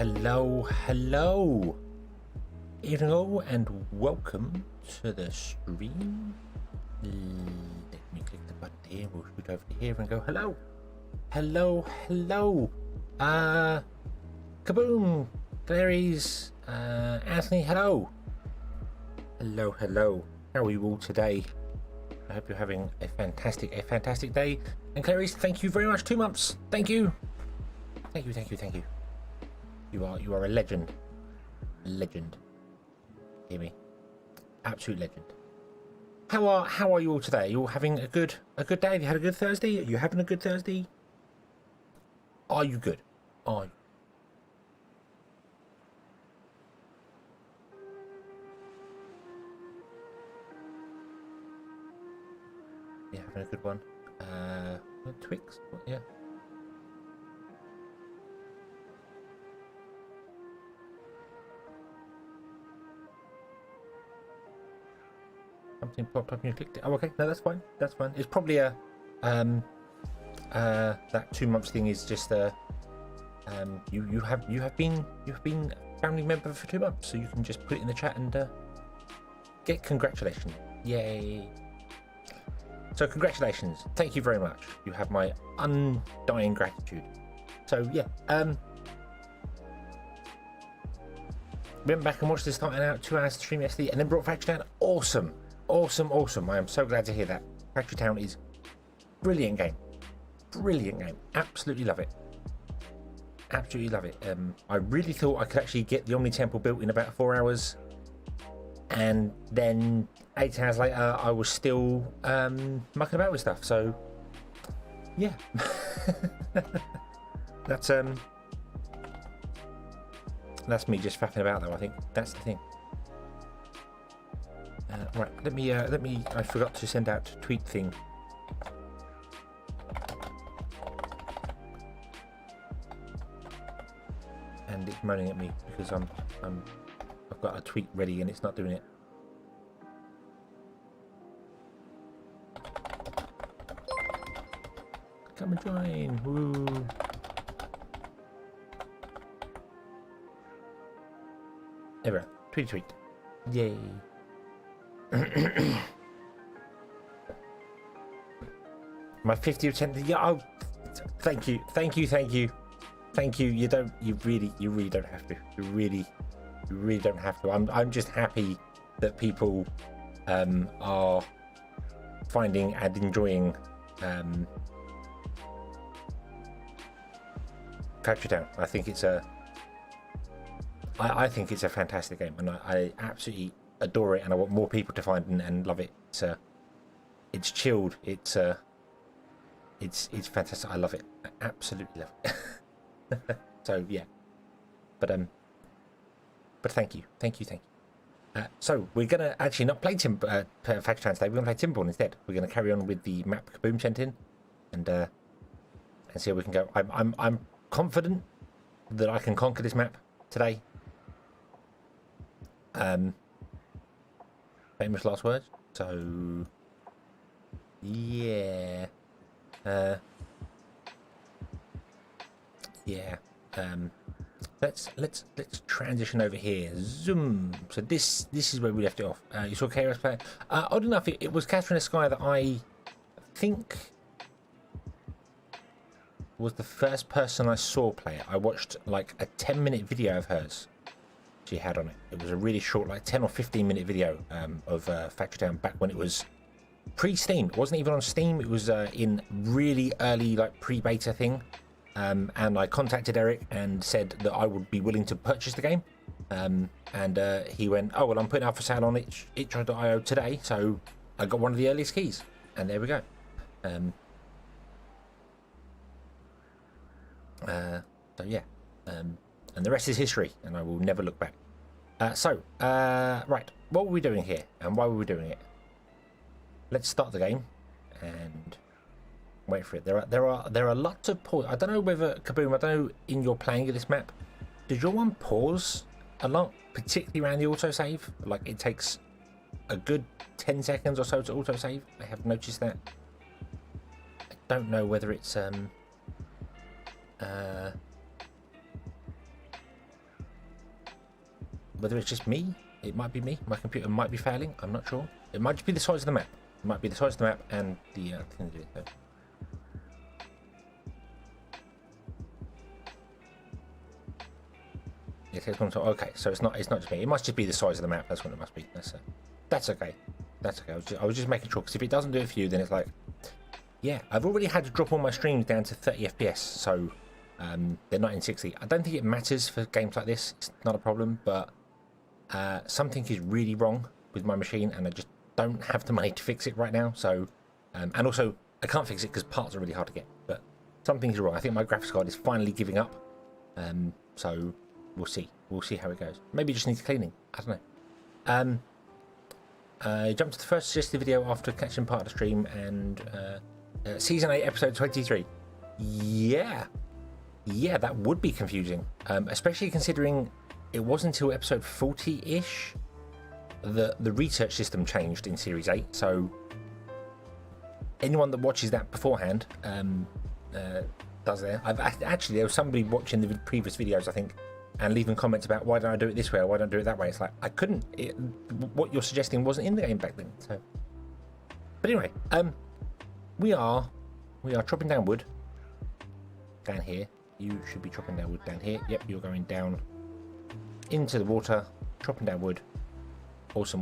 Hello, hello, and welcome to the stream. Let me click the button here. We'll shoot over to here and go hello, hello. Kaboom, Clary's, Anthony, hello. How are you all today? I hope you're having a fantastic day. And Clary's, thank you very much. 2 months. Thank you. You are a legend. Hear me? Absolute legend. How are you all today? Are you all having a good day? Have you had a good Thursday? Are you having a good Thursday? Are you good? Are you? Yeah, having a good one. Twix? Yeah. Something popped up and you clicked it. Oh, okay. No, that's fine. It's probably a that 2 months thing is just you have been a family member for 2 months, so you can just put it in the chat and get congratulations. Yay! So congratulations. Thank you very much. You have my undying gratitude. So yeah, went back and watched this starting out 2 hours to stream yesterday, and then brought Factory Town. Awesome. I am so glad to hear that. Factory Town is brilliant game. Absolutely love it. I really thought I could actually get the Omni Temple built in about 4 hours, and then 8 hours later I was still mucking about with stuff. So yeah. That's me just faffing about though. I think that's the thing. Right, let me I forgot to send out a tweet thing. And it's moaning at me because I've got a tweet ready and it's not doing it. Come and join. Woo. There we go. Tweet. Yay. My 50%. Yeah. Oh, thank you. You really don't have to. You really don't have to. I'm just happy that people are finding and enjoying Factory Town. I think it's a fantastic game, and I absolutely adore it, and I want more people to find and love it. It's chilled. It's fantastic. I love it. I absolutely love it. So yeah, but thank you. So we're gonna actually not play Factory Town today. We're gonna play TIMBERBORN instead. We're gonna carry on with the map Kaboom sent in, and see how we can go. I'm confident that I can conquer this map today. Famous last words. So yeah. Let's transition over here. Zoom. So this is where we left it off. You saw KRS play. Odd enough, it was Catherine Sky that I think was the first person I saw play it. I watched like a 10-minute video of hers she had on it. It was a really short, like 10 or 15-minute video of Factory Town back when it was pre-Steam. It wasn't even on Steam. It was in really early, like pre-beta thing. And I contacted Eric and said that I would be willing to purchase the game. And he went, oh, well, I'm putting out for sale on itch.io today. So I got one of the earliest keys. And there we go. So yeah. And the rest is history. And I will never look back. Right. What were we doing here? And why were we doing it? Let's start the game. And wait for it. There are lots of pause. I don't know whether Kaboom. I don't know in your playing of this map. Did your one pause a lot, particularly around the autosave? Like it takes a good 10 seconds or so to autosave. I have noticed that. I don't know whether it's whether it's just me, it might be me. My computer might be failing. I'm not sure. It might just be the size of the map. It might be the size of the map and the thing to do it. Okay, so it's not just me. It must just be the size of the map. That's what it must be. That's okay. That's okay. I was just making sure, because if it doesn't do it for you, then it's like, yeah, I've already had to drop all my streams down to 30 FPS, so they're not in 60. I don't think it matters for games like this. It's not a problem, but something is really wrong with my machine, and I just don't have the money to fix it right now. So, and also I can't fix it because parts are really hard to get. But something's wrong. I think my graphics card is finally giving up. So we'll see. We'll see how it goes. Maybe it just needs cleaning. I don't know. I jumped to the first suggested video after catching part of the stream, and season 8 episode 23. Yeah, that would be confusing, especially considering it wasn't until episode 40-ish that the research system changed in series 8. So anyone that watches that beforehand does there. Actually, there was somebody watching the previous videos, I think, and leaving comments about why don't I do it this way or why don't I do it that way. It's like, I couldn't. What you're suggesting wasn't in the game back then. So, but anyway, we are chopping down wood down here. You should be chopping down wood down here. Yep, you're going down into the water, chopping down wood. Awesome.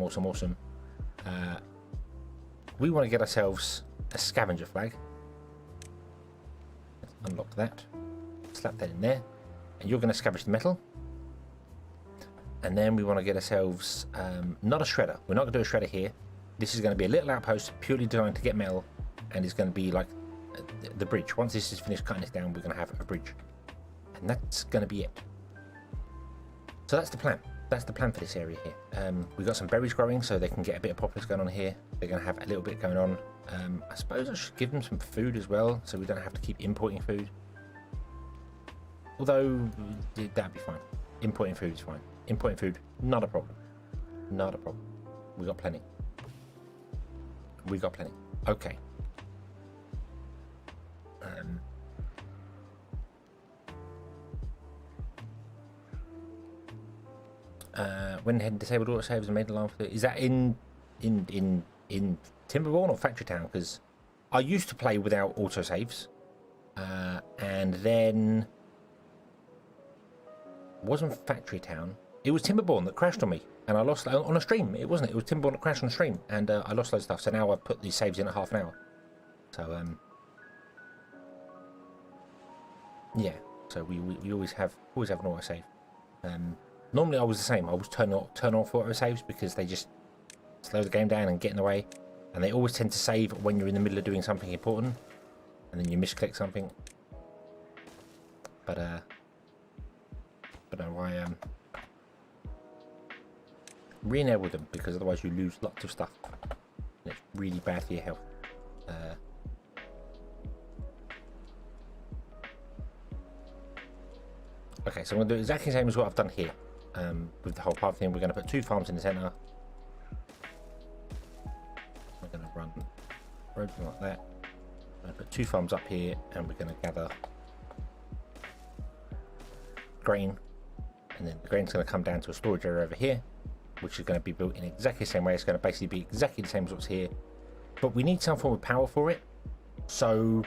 We want to get ourselves a scavenger flag. Let's unlock that. Slap that in there. And you're going to scavenge the metal. And then we want to get ourselves not a shredder. We're not going to do a shredder here. This is going to be a little outpost purely designed to get metal, and it's going to be like the bridge. Once this is finished cutting this down, we're going to have a bridge, and that's going to be it. So that's the plan. That's the plan for this area here. We've got some berries growing, so they can get a bit of poplars going on here. They're going to have a little bit going on. I suppose I should give them some food as well, so we don't have to keep importing food. Although that'd be fine. Importing food is fine. Importing food, not a problem. Not a problem. We got plenty. Okay. When had disabled autosaves and made alarm for is that in Timberborn or Factory Town? Because I used to play without autosaves, and then wasn't Factory Town. It was Timberborn that crashed on me, and I lost on a stream. It wasn't. It was Timberborn that crashed on a stream, and I lost loads of stuff. So now I've put these saves in at half an hour. So yeah. So we always have an autosave. Normally I was the same. I was turn off autosaves because they just slow the game down and get in the way, and they always tend to save when you're in the middle of doing something important, and then you misclick something. But no, I re-enable them, because otherwise you lose lots of stuff. And it's really bad for your health. Okay, so I'm going to do exactly the same as what I've done here with the whole path thing. We're going to put 2 farms in the centre. We're going to run roads like that. I'm going to put 2 farms up here, and we're going to gather grain, and then the grain's going to come down to a storage area over here, which is going to be built in exactly the same way. It's going to basically be exactly the same as what's here, but we need some form of power for it. So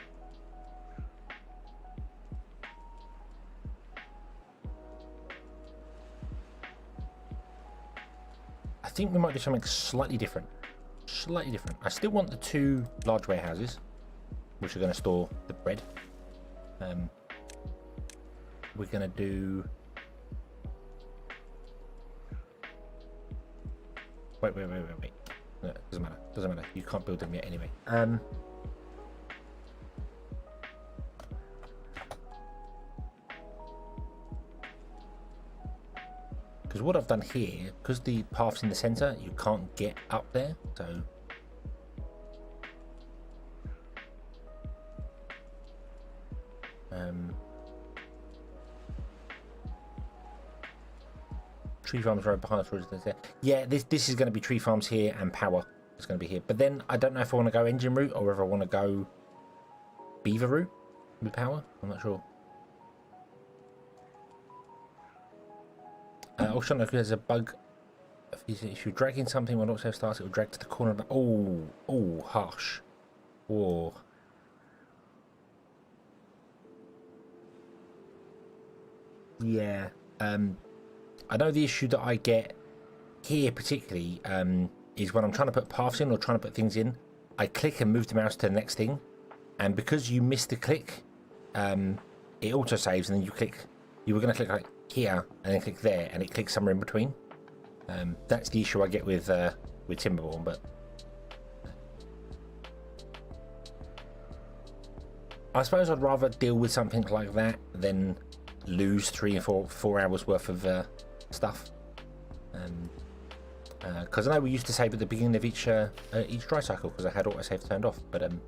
I think we might do something slightly different. I still want the 2 large warehouses, which are going to store the bread. We're going to do... Wait. No, it doesn't matter. You can't build them yet anyway. Because what I've done here, because the path's in the centre, you can't get up there, so... Tree farms right behind us. Yeah, this is going to be tree farms here, and power is going to be here. But then I don't know if I want to go engine route or whether I want to go beaver route with power. I'm not sure. Also, if there's a bug, if you're dragging something when also starts, it will drag to the corner of the... Oh, harsh. Whoa. Yeah. I know the issue that I get here particularly is when I'm trying to put paths in or trying to put things in, I click and move the mouse to the next thing, and because you missed the click, it auto saves, and then you were going to click like here and then click there, and it clicks somewhere in between. That's the issue I get with Timberborn, but I suppose I'd rather deal with something like that than lose 3 or 4 hours worth of stuff. Because I know we used to save at the beginning of each dry cycle because I had autosave turned off, but then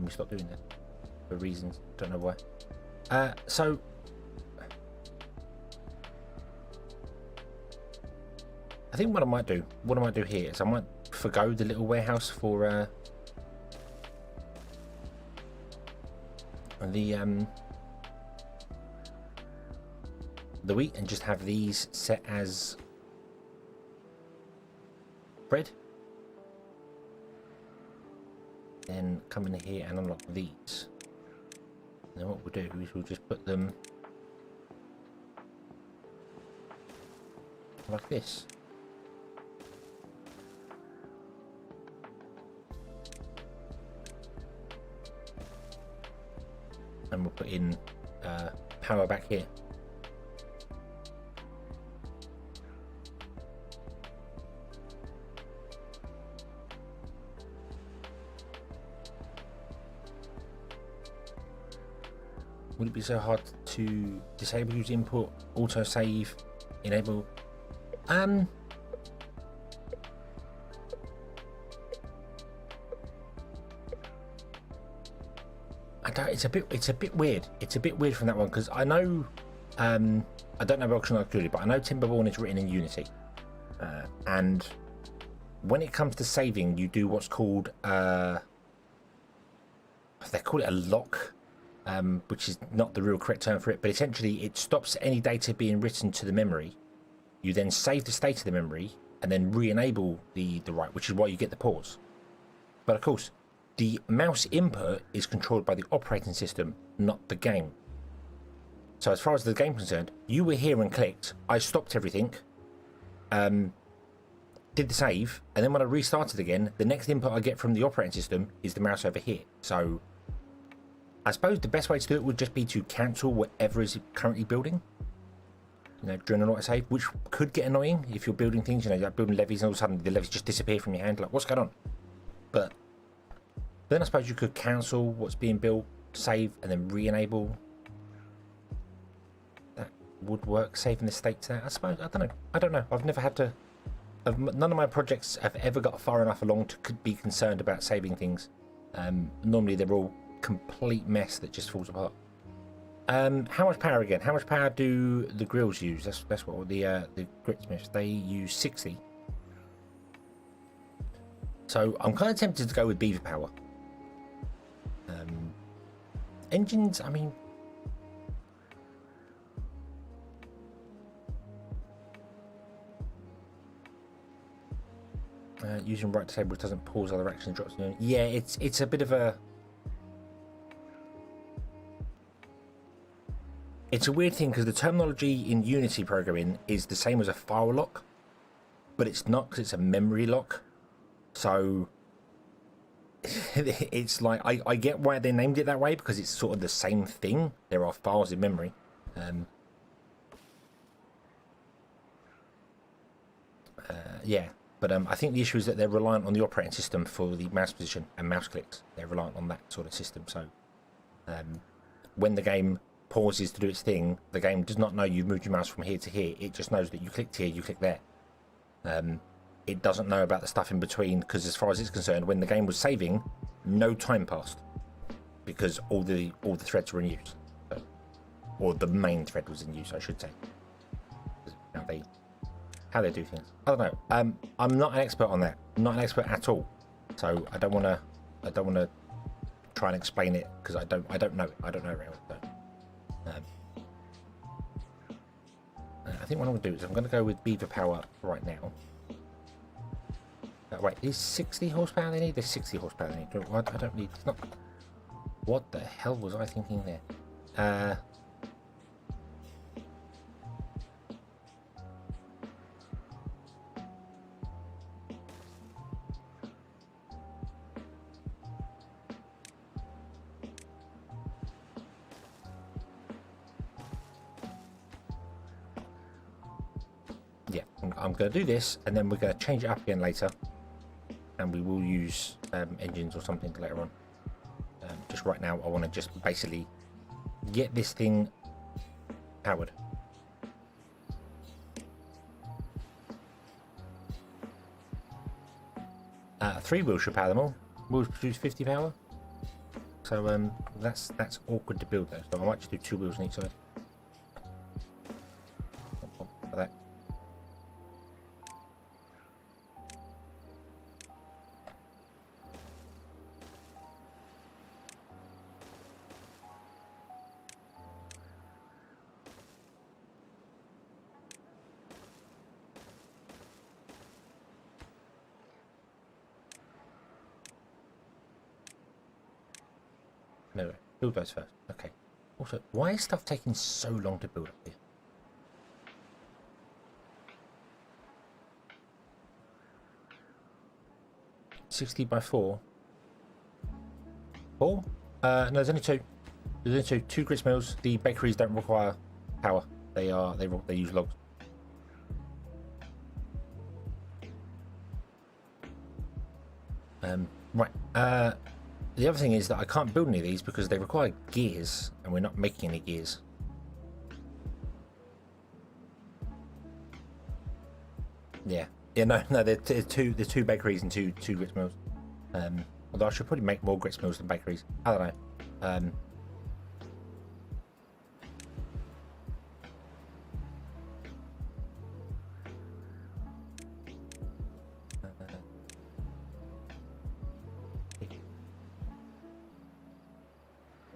we stopped doing that for reasons, don't know why. So I think what I might do here is I might forgo the little warehouse for the wheat, and just have these set as bread. Then come in here and unlock these. And then what we'll do is we'll just put them like this. And we'll put in power back here. Would it be so hard to disable use input, auto save, enable? It's a bit weird. It's a bit weird from that one because I know I don't know about clearly, but I know Timberborn is written in Unity, and when it comes to saving, you do what's called they call it a lock, which is not the real correct term for it, but essentially it stops any data being written to the memory. You then save the state of the memory and then re-enable the write, which is why you get the pause. But of course, the mouse input is controlled by the operating system, not the game. So as far as the game is concerned, you were here and clicked, I stopped everything, did the save, and then when I restarted again, the next input I get from the operating system is the mouse over here. So I suppose the best way to do it would just be to cancel whatever is currently building, you know, during an autosave, which could get annoying if you're building things, you know, like building levees and all of a sudden the levees just disappear from your hand, like what's going on? But then I suppose you could cancel what's being built, save, and then re-enable. That would work, saving the state to that. I suppose, I don't know. I've never had to... none of my projects have ever got far enough along to be concerned about saving things. Normally they're all complete mess that just falls apart. How much power again? How much power do the grills use? That's what the gritsmiths, they use 60. So I'm kind of tempted to go with beaver power. Engines, I mean, using right disable doesn't pause other actions, drops. Yeah, it's a bit of a... It's a weird thing because the terminology in Unity programming is the same as a file lock, but it's not, because it's a memory lock. So it's like, I get why they named it that way, because it's sort of the same thing. There are files in memory. Yeah, but I think the issue is that they're reliant on the operating system for the mouse position and mouse clicks. They're reliant on that sort of system. So when the game pauses to do its thing, the game does not know you've moved your mouse from here to here. It just knows that you clicked here, you clicked there. It doesn't know about the stuff in between, because as far as it's concerned, when the game was saving, no time passed because all the threads were in use, or the main thread was in use, I should say. How they do things, I don't know. I'm not an expert on that. I'm not an expert at all, so I don't want to try and explain it, because I don't know it. I don't know around it. So. I think what I'm going to do is I'm going to go with beaver power right now. Wait, is 60 horsepower they need? There's 60 horsepower they need. I don't need... It's not... What the hell was I thinking there? Yeah, I'm going to do this, and then we're going to change it up again later. And we will use engines or something later on. Just right now, I want to just basically get this thing powered. Three wheels should power them all. Wheels produce 50 power. So that's awkward to build though. So I might just do 2 wheels on each side. For that. No, build those first. Okay. Also, why is stuff taking so long to build up here? $60 by 4. 4? No, there's only 2. There's only 2 grist mills. The bakeries don't require power. They use logs. Right. The other thing is that I can't build any of these because they require gears, and we're not making any gears. Yeah. Yeah, no, they're two bakeries and two grist mills. Although I should probably make more grist mills than bakeries. I don't know.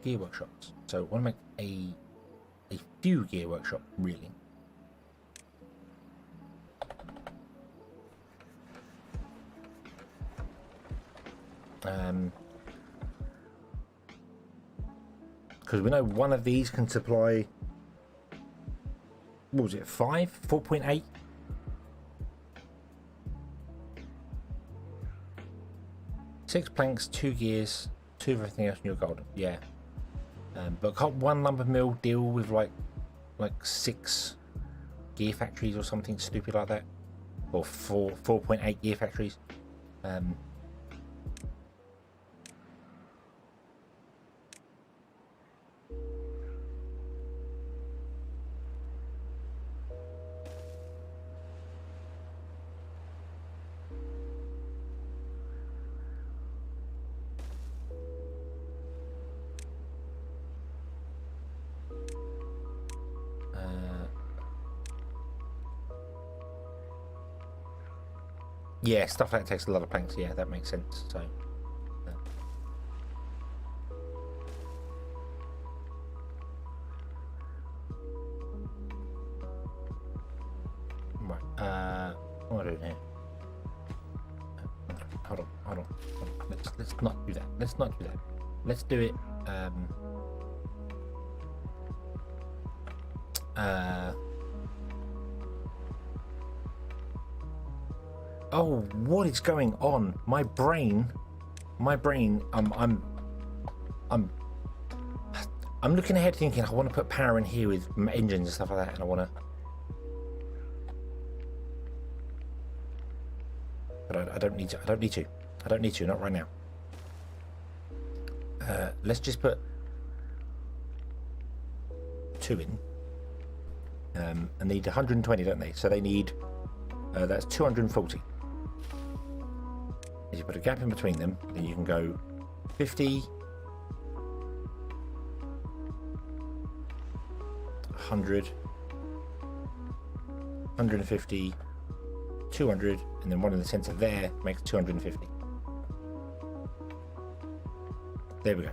Gear workshops. So I want to make a few gear workshops, really. Because we know one of these can supply, what was it, 4.8? Six planks, 2 gears, 2 of everything else, and you're golden. Yeah. But can't one lumber mill deal with like 6 gear factories or something stupid like that, or 4.8 gear factories? Yeah, stuff like that takes a lot of planks. Yeah, that makes sense. So, right. What am I doing here? Hold on. Let's not do that. Let's not do that. Let's do it. Oh, what is going on? My brain. I'm looking ahead, thinking I want to put power in here with engines and stuff like that, and I want to. But I don't need to. I don't need to. Not right now. Let's just put 2 in. And need 120, don't they? So they need. That's 240. If you put a gap in between them, then you can go 50, 100, 150, 200, and then one in the center there makes 250. There we go.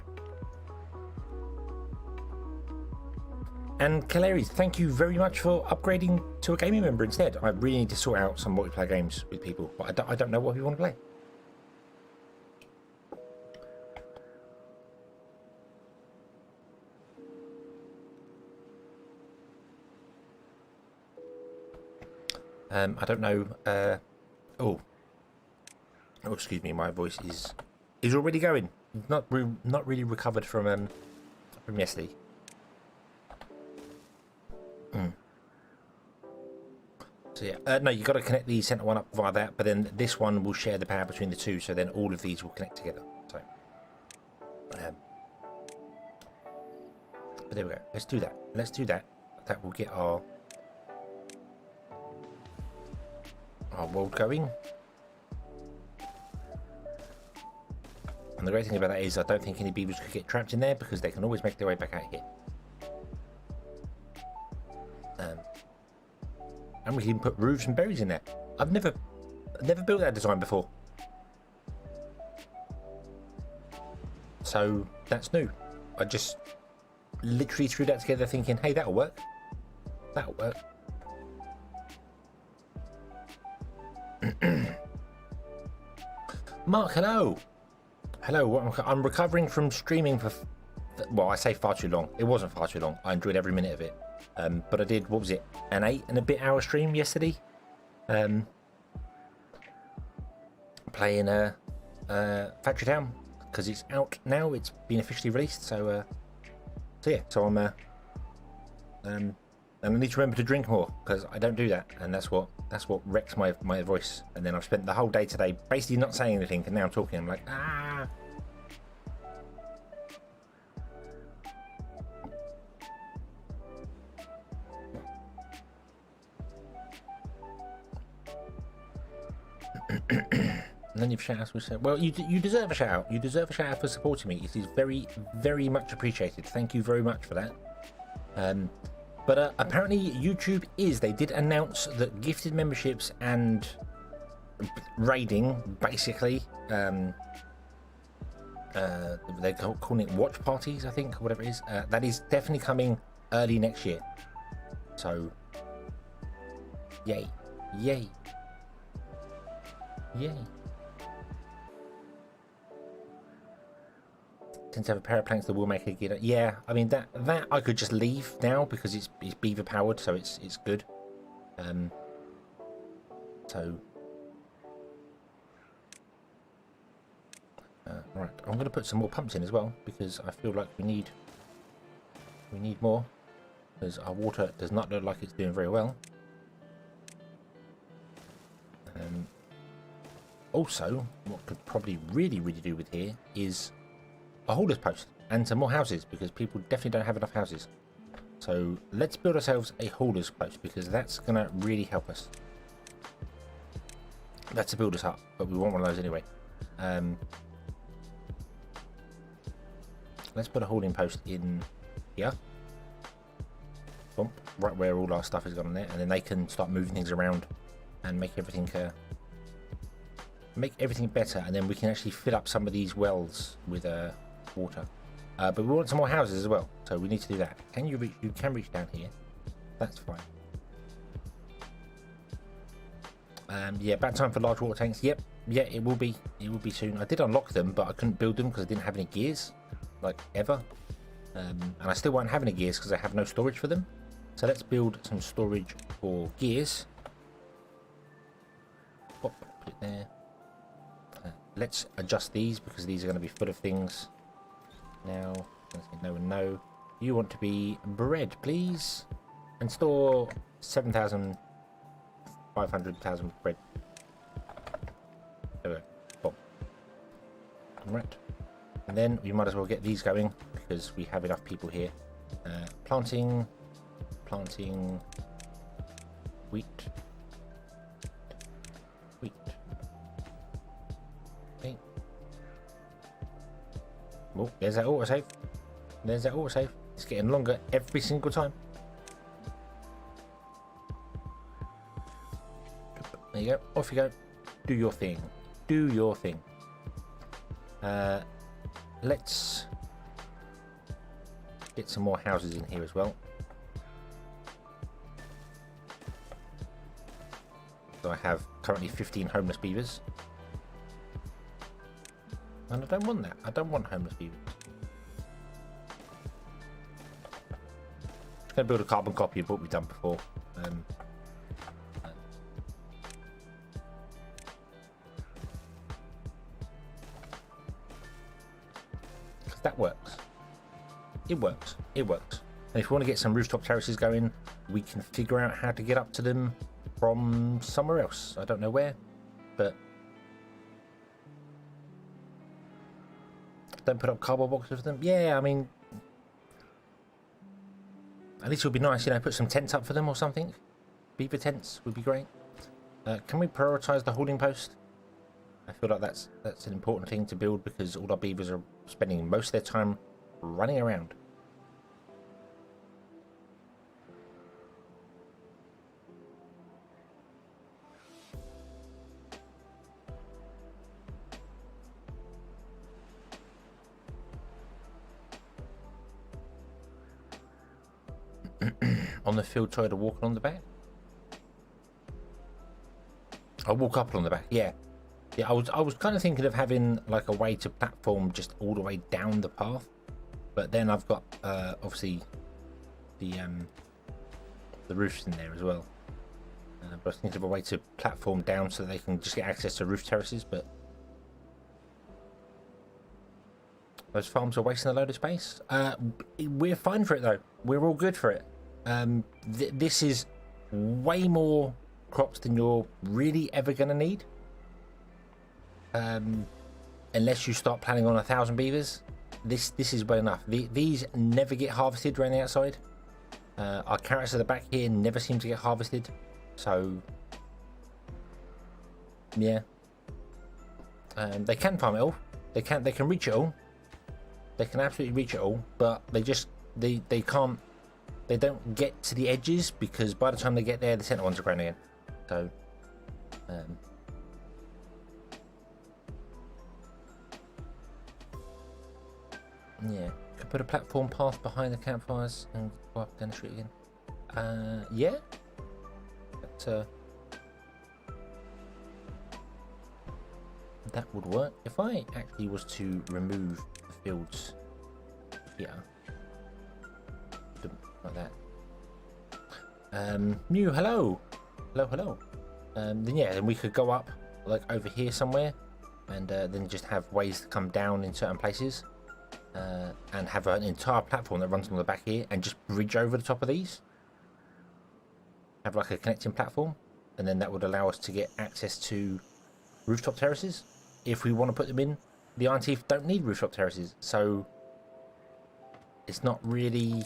And Kaleris, thank you very much for upgrading to a gaming member instead. I really need to sort out some multiplayer games with people, but I don't know what people want to play. I don't know. Oh, excuse me. My voice is already going. Not really recovered from yesterday. So yeah, no, you got to connect the center one up via that, but then this one will share the power between the two. So then all of these will connect together. So, but there we go. Let's do that. Let's do that. That will get our world going. And the great thing about that is I don't think any beavers could get trapped in there because they can always make their way back out here. And we can even put roofs and berries in there. I've never built that design before. So that's new. I just literally threw that together thinking, hey, that'll work. That'll work. Mark, hello. Hello, I'm recovering from streaming for, well, I say far too long. It wasn't far too long. I enjoyed every minute of it. But I did, what was it, an 8 and a bit hour stream yesterday? Playing Factory Town, because it's out now. It's been officially released, so yeah, so I'm and I need to remember to drink more because I don't do that, and that's what wrecks my voice. And then I've spent the whole day today basically not saying anything, and now I'm talking. I'm like, ah. And then you've shout outs. Well, you deserve a shout out. You deserve a shout out for supporting me. It is very, very much appreciated. Thank you very much for that. But apparently YouTube they did announce that gifted memberships and raiding, basically, they're calling it watch parties, I think, whatever it is. That is definitely coming early next year. So, yay, yay, yay. To have a pair of planks that will make a gear. Yeah, I mean that I could just leave now because it's beaver powered, so it's good. So right, I'm going to put some more pumps in as well because I feel like we need more because our water does not look like it's doing very well. Also, what could probably really do with here is a holders post and some more houses because people definitely don't have enough houses. So let's build ourselves a holders post because that's gonna really help us. That's a builder's hut, but we want one of those anyway. Let's put a holding post in here. Bump, right where all our stuff is gone on there, and then they can start moving things around and make everything better, and then we can actually fill up some of these wells with water. But we want some more houses as well, so we need to do that. Can you reach? You can reach down here. That's fine. Yeah, about time for large water tanks. Yep, yeah, it will be. It will be soon. I did unlock them, but I couldn't build them because I didn't have any gears, like ever. And I still won't have any gears because I have no storage for them. So let's build some storage for gears. Pop, put it there. Let's adjust these because these are going to be full of things. Now, no and no. You want to be bread, please, and store 7,500,000 bread. There we go. Boom. Right, and then we might as well get these going because we have enough people here. Planting wheat. Okay. Oh, there's that autosave. There's that autosave. It's getting longer every single time. There you go. Off you go. Do your thing. Do your thing. Let's get some more houses in here as well. So I have currently 15 homeless beavers. And I don't want that. I don't want homeless beavers. I'm going to build a carbon copy of what we've done before. Because that works. It works. It works. And if we want to get some rooftop terraces going, we can figure out how to get up to them from somewhere else. I don't know where, but don't put up cardboard boxes for them. Yeah, I mean, at least it would be nice, you know, put some tents up for them or something. Beaver tents would be great. Can we prioritize the holding post? I feel like that's an important thing to build because all our beavers are spending most of their time running around. On the field side or walking on the back? I'll walk up on the back, yeah. Yeah, I was kind of thinking of having like a way to platform just all the way down the path. But then I've got obviously the roofs in there as well. But I was thinking of a way to platform down so they can just get access to roof terraces, but those farms are wasting a load of space. We're fine for it though. We're all good for it. This is way more crops than you're really ever going to need. Unless you start planning on 1,000 beavers. This is well enough. These never get harvested around the outside. Our carrots at the back here never seem to get harvested. So, yeah. They can farm it all. They can reach it all. They can absolutely reach it all, but they can't. They don't get to the edges because by the time they get there, the center ones are grown again. So, yeah, could put a platform path behind the campfires and go up down the street again. Yeah, that would work. If I actually was to remove the fields here. Like that. Mew, hello. Hello. Then yeah, then we could go up like over here somewhere, and then just have ways to come down in certain places, and have an entire platform that runs on the back here, and just bridge over the top of these. Have like a connecting platform, and then that would allow us to get access to rooftop terraces if we want to put them in. The Iron Teeth don't need rooftop terraces, so it's not really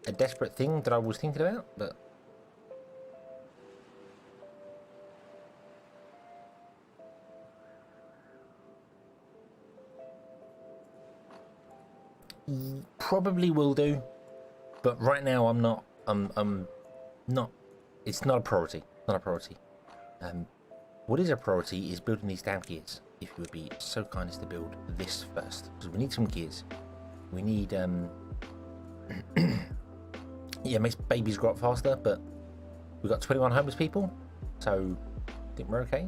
a desperate thing that I was thinking about, but probably will do. But right now I'm not. It's not a priority. Not a priority. What is a priority is building these damn gears. If you would be so kind as to build this first, because we need some gears. We need yeah, it makes babies grow up faster, but we've got 21 homeless people, so I think we're okay.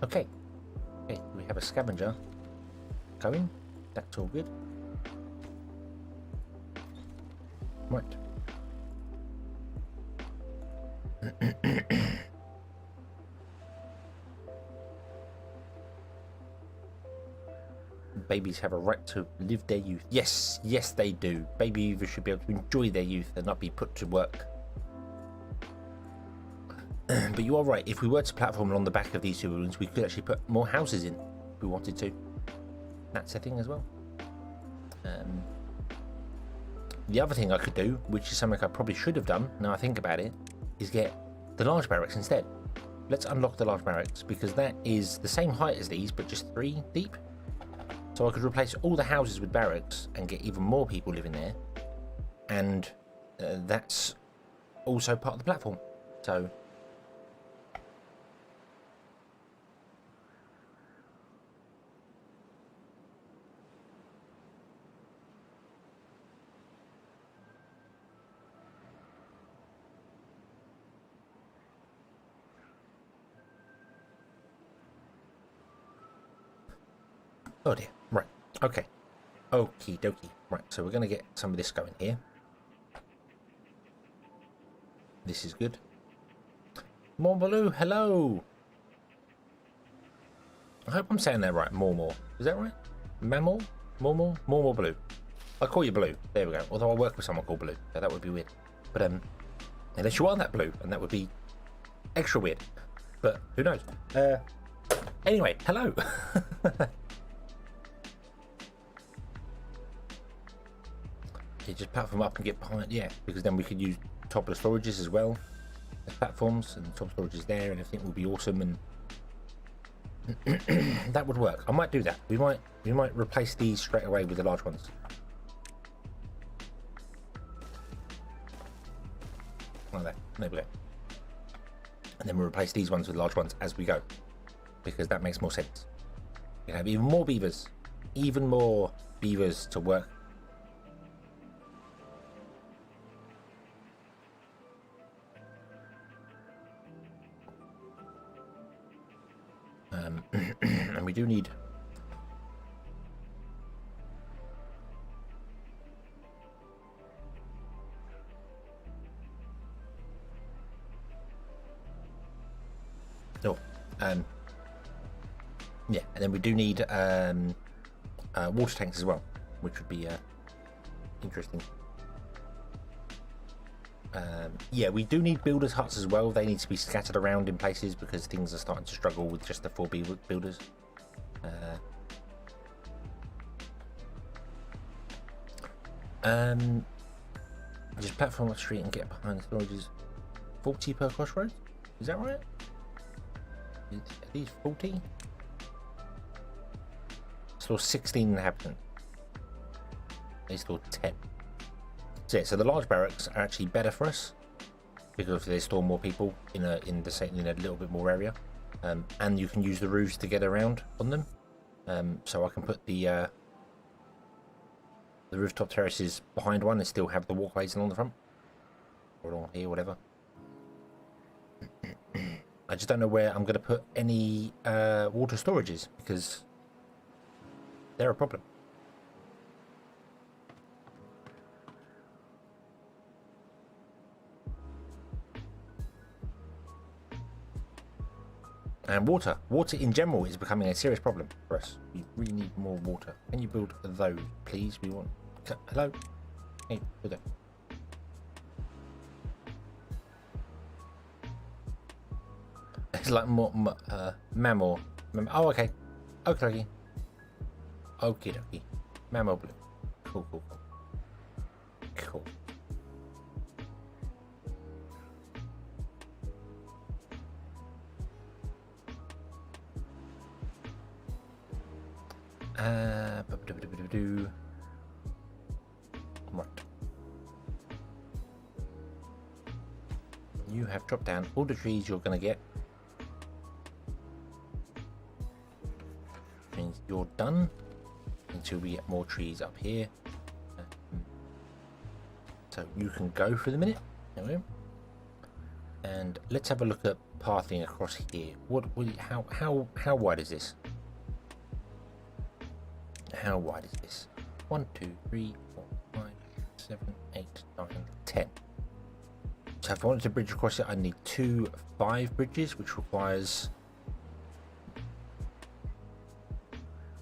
Okay, we have a scavenger going. That's all good. Right. Babies have a right to live their youth. Yes, they do. Baby beavers should be able to enjoy their youth and not be put to work. But you are right. If we were to platform along the back of these two buildings, we could actually put more houses in if we wanted to. That's a thing as well. The other thing I could do, which is something I probably should have done, now I think about it, is get the large barracks instead. Let's unlock the large barracks, because that is the same height as these, but just 3 deep. So I could replace all the houses with barracks and get even more people living there. And that's also part of the platform. So oh dear. Right. Okay. Okie dokie. Right. So we're going to get some of this going here. This is good. Morbaloo, hello. I hope I'm saying that right. More. Is that right? Mammal? More Blue. I call you Blue. There we go. Although I work with someone called Blue, so that would be weird. But unless you are that blue, and that would be extra weird. But who knows? Anyway, hello. You just platform up and get behind, yeah, because then we could use top of the storages as well as platforms, and the top storage is there, and everything will be awesome, and that would work. I might do that. We might replace these straight away with the large ones. Like that. There we go. And then we'll replace these ones with large ones as we go, because that makes more sense. You have even more beavers to work. And we do need yeah, and then we do need water tanks as well, which would be interesting. Yeah, we do need builders' huts as well. They need to be scattered around in places because things are starting to struggle with just the 4 builders. Just platform up the street and get behind the storages. 40 per crossroads? Is that right? Are these 40? Store 16 inhabitants. They store 10. So yeah, so the large barracks are actually better for us because they store more people in a little bit more area, and you can use the roofs to get around on them. So I can put the rooftop terraces behind one and still have the walkways along the front or along here, whatever. I just don't know where I'm going to put any water storages because they're a problem. And water in general is becoming a serious problem for us. We really need more water. Can you build those, please? We want. Hello? Hey, build it. It's like more mammal. Oh, okay. Okay. Okie dokie. Mammal blue. Cool. Right. You have dropped down all the trees you're going to get. Means you're done until we get more trees up here. So you can go for the minute. There we go. And let's have a look at pathing across here. How wide is this? How wide is this? 1, 2, 3, 4, 5, 7, 8, 9, 10. So if I wanted to bridge across it, I need 2 5 bridges, which requires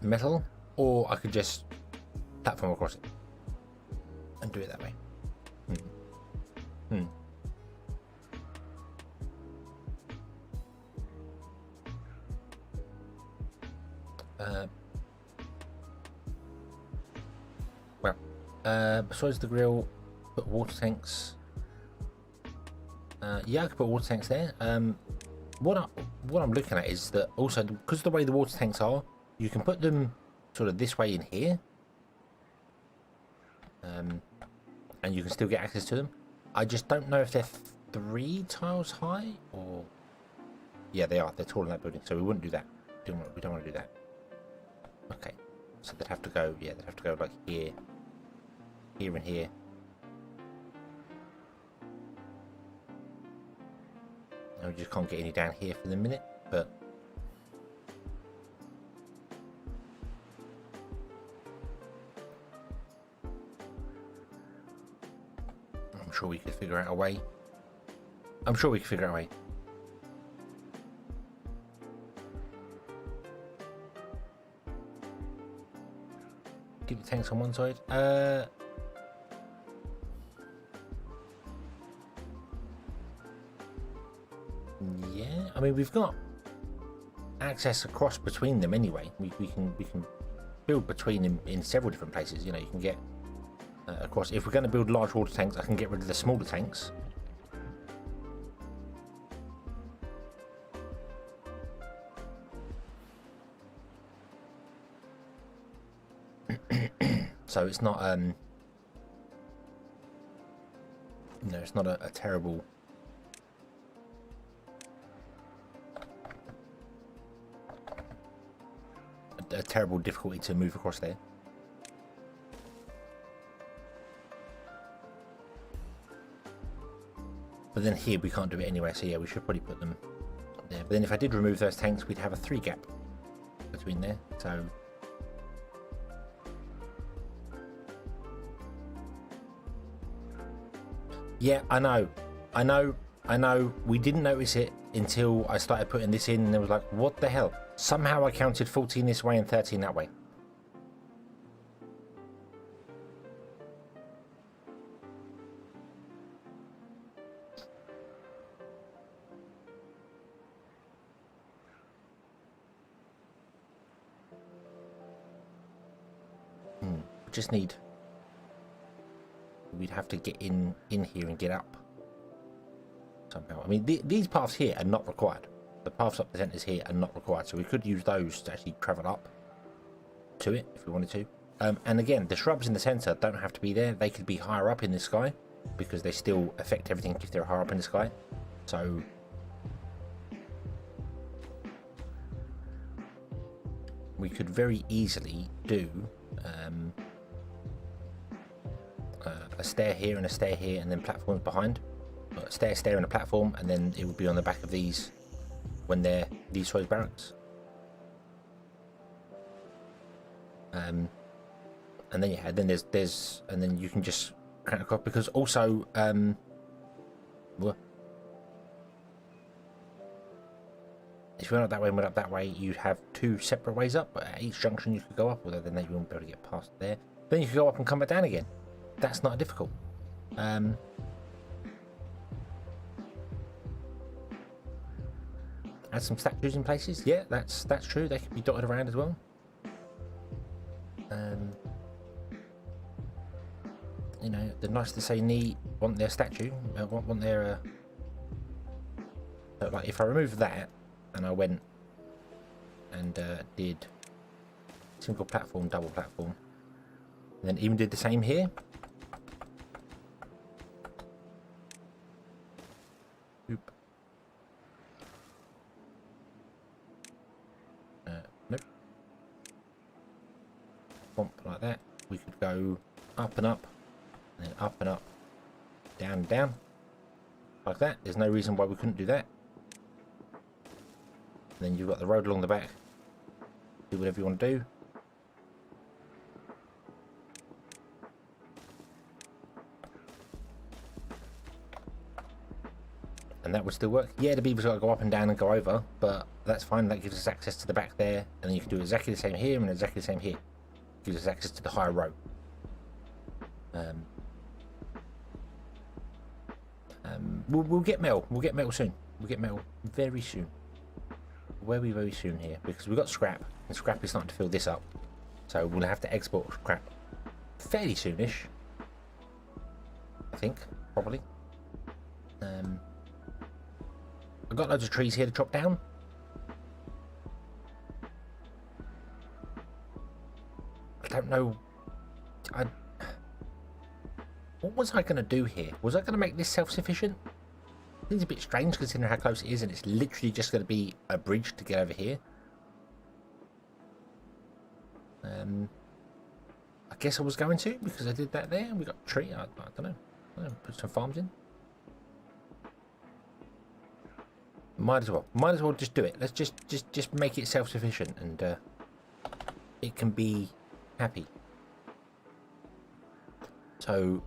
metal, or I could just platform across it and do it that way. Besides the grill, put water tanks. Yeah, I could put water tanks there. What I'm looking at is that also because of the way the water tanks are, you can put them sort of this way in here, and you can still get access to them. I just don't know if they're 3 tiles high, or yeah, they are. They're taller than that building, so we wouldn't do that. We don't want to do that. Okay, so they'd have to go. Yeah, they'd have to go like here, here, and here. And we just can't get any down here for the minute, but I'm sure we could figure out a way. I'm sure we could figure out a way. Keep the tanks on one side. Yeah, I mean we've got access across between them anyway. We can build between them in several different places. You know, you can get across. If we're going to build large water tanks, I can get rid of the smaller tanks. So it's not no, it's not a terrible difficulty to move across there. But then here we can't do it anyway, so yeah, we should probably put them there. But then if I did remove those tanks, we'd have a 3 gap between there, so yeah, I know. We didn't notice it until I started putting this in, and it was like, what the hell? Somehow I counted 14 this way and 13 that way. Just need. We'd have to get in here and get up somehow. I mean, these paths here are not required. The paths up the centres here are not required, so we could use those to actually travel up to it if we wanted to. And again, the shrubs in the centre don't have to be there. They could be higher up in the sky because they still affect everything if they're higher up in the sky. So we could very easily do a stair here and a stair here, and then platforms behind. A stair and a platform, and then it would be on the back of these when they're these size barracks. And then yeah, then there's and then you can just crank across, because also if you went up that way and went up that way, you'd have 2 separate ways up, but at each junction you could go up, although then you won't be able to get past there. Then you could go up and come back down again. That's not difficult. Add some statues in places. Yeah, that's true. They could be dotted around as well. You know, they're nice to say want their statue, want their like if I remove that and I went and did single platform, double platform, and then even did the same here. Oop. Nope. Bump like that. We could go up and up, and then up and up, down and down, like that. There's no reason why we couldn't do that. And then you've got the road along the back. Do whatever you want to do. And that would still work. Yeah, the beaver's got to go up and down and go over, but that's fine. That gives us access to the back there, and then you can do exactly the same here and exactly the same here. Gives us access to the higher row. We'll get metal. We'll get metal soon. We'll get metal very soon. Very soon here, because we've got scrap, and scrap is starting to fill this up. So we'll have to export scrap fairly soonish, I think, probably. I've got loads of trees here to chop down. I don't know. What was I going to do here? Was I going to make this self-sufficient? It's a bit strange considering how close it is, and it's literally just going to be a bridge to get over here. I guess I was going to, because I did that there, and we got a tree. I don't know. Put some farms in. Might as well just do it. Let's just make it self-sufficient, and it can be happy. So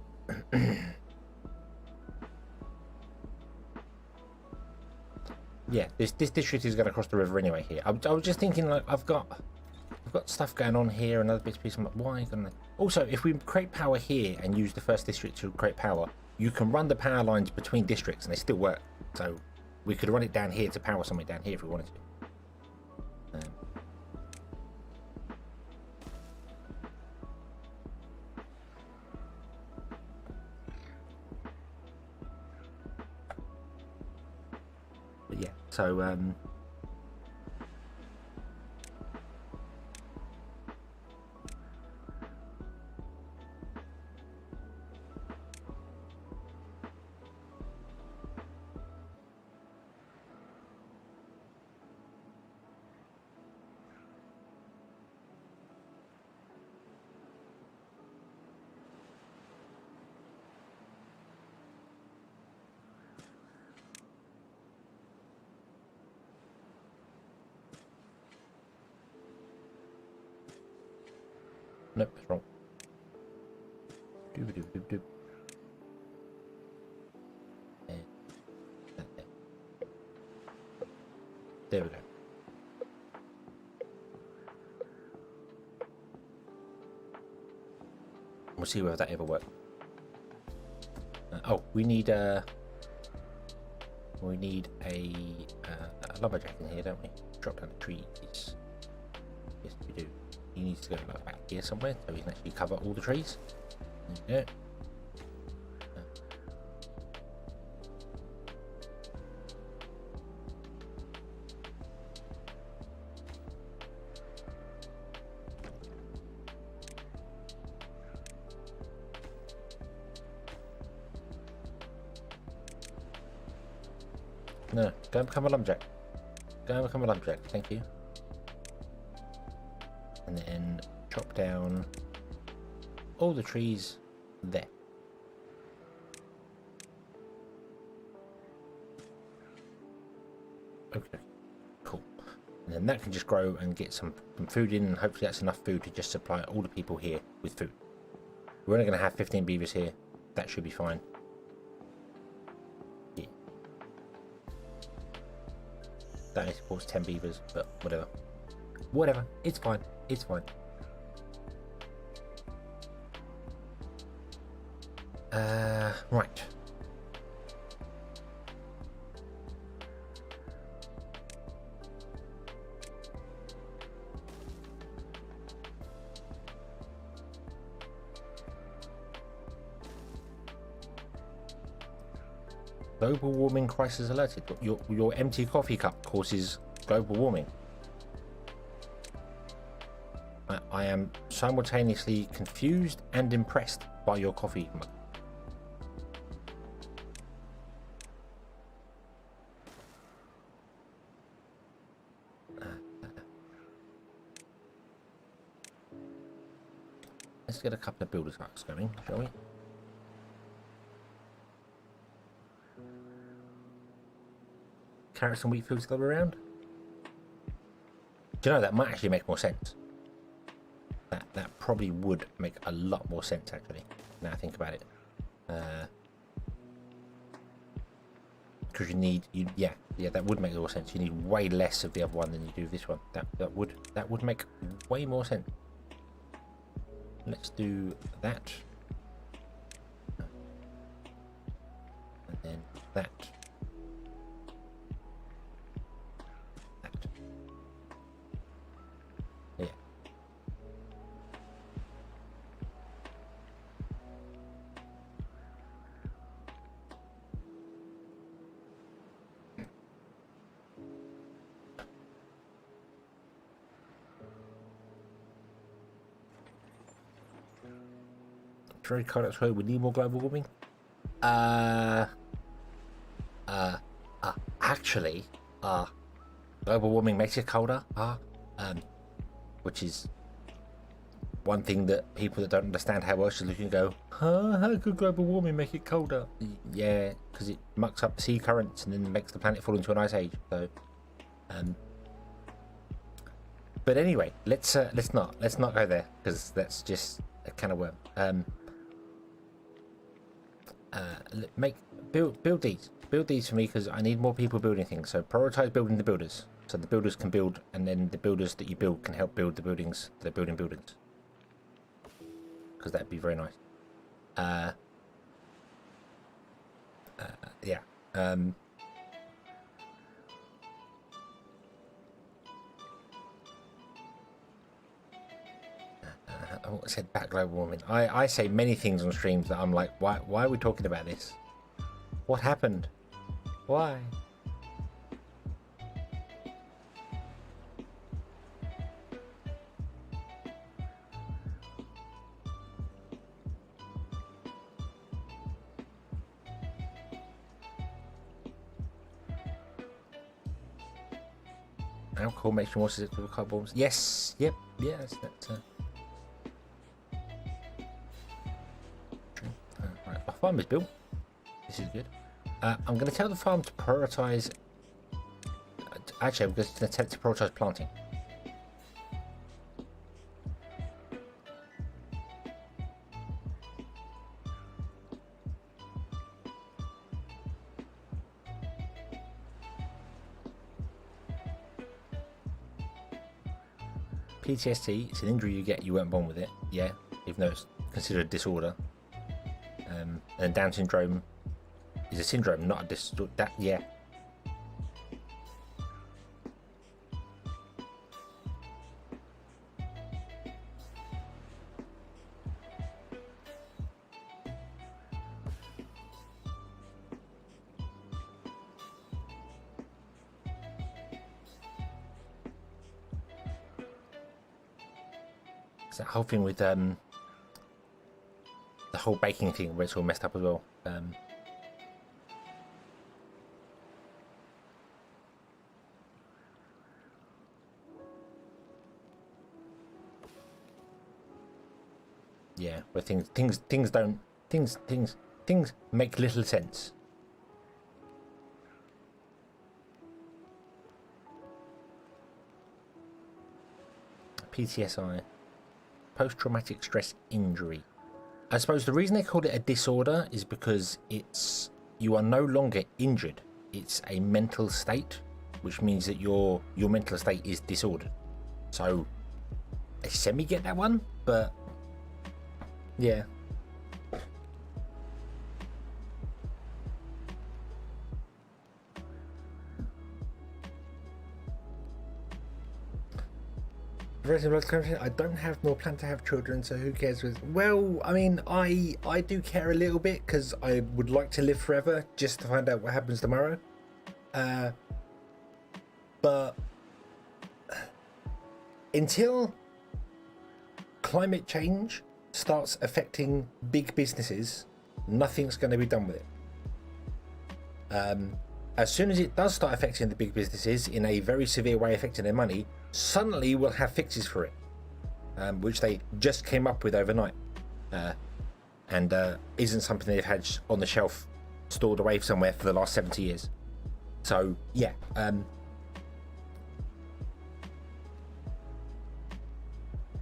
yeah, this district is going to cross the river anyway. Here, I was just thinking, like, I've got stuff going on here, another bits and pieces. I'm like, why gonna? Also, if we create power here and use the first district to create power, you can run the power lines between districts and they still work. So we could run it down here to power something down here if we wanted to. But yeah, so nope, it's wrong. Doop. There we go. We'll see whether that ever works. Oh, we need a lumberjack in here, don't we? Drop down the trees. Yes, we do. He needs to go like back here somewhere so we can actually cover all the trees. Yeah. No, go and become a lumberjack. Go and become a lumberjack, thank you. And then chop down all the trees there. Okay, cool. And then that can just grow and get some food in, and hopefully that's enough food to just supply all the people here with food. We're only going to have 15 beavers here. That should be fine. Yeah. That only supports 10 beavers, but whatever. Whatever, it's fine. It's fine. Right. Global warming crisis alerted. Your empty coffee cup causes global warming. I am simultaneously confused and impressed by your coffee mug. Let's get a couple of builders' huts going, shall we? Carrots and wheat fields go around. Do you know, that might actually make more sense? That probably would make a lot more sense, actually, now I think about it. Because yeah, that would make more sense. You need way less of the other one than you do this one. That would make way more sense. Let's do that, and then that. Yeah. Very cold outside. We need more global warming. actually, global warming makes it colder. Which is one thing that people that don't understand how Earth is looking go, huh? How could global warming make it colder? Yeah, because it mucks up sea currents and then makes the planet fall into an ice age. So, but anyway, let's not go there because that's just a can of worm. Build these for me because I need more people building things. So prioritize building the builders, so the builders can build, and then the builders that you build can help build the buildings. They're building buildings because that'd be very nice. Yeah. I said back global warming. I say many things on streams that I'm like, why are we talking about this? What happened? Why? Alcohol makes you more susceptible to car bombs. Yes. Yep. Yes. That's. Right. Our farm is built. This is good. I'm going to tell the farm to prioritize. Actually, I'm going to tell it to prioritize planting. PTSD, it's an injury you get, you weren't born with it. Yeah, even though it's considered a disorder. And Down syndrome is a syndrome, not a disorder. Yeah. It's that whole thing with the whole baking thing where it's all messed up as well. Yeah, where things make little sense. PTSI, post-traumatic stress injury. I suppose the reason they called it a disorder is because you are no longer injured. It's a mental state, which means that your mental state is disordered. So I semi get that one, but yeah. I don't have nor plan to have children, so who cares? Well, I mean, I do care a little bit because I would like to live forever just to find out what happens tomorrow. But until climate change starts affecting big businesses, nothing's going to be done with it. As soon as it does start affecting the big businesses in a very severe way, affecting their money, suddenly we'll have fixes for it, which they just came up with overnight, and isn't something they've had on the shelf stored away somewhere for the last 70 years. So yeah,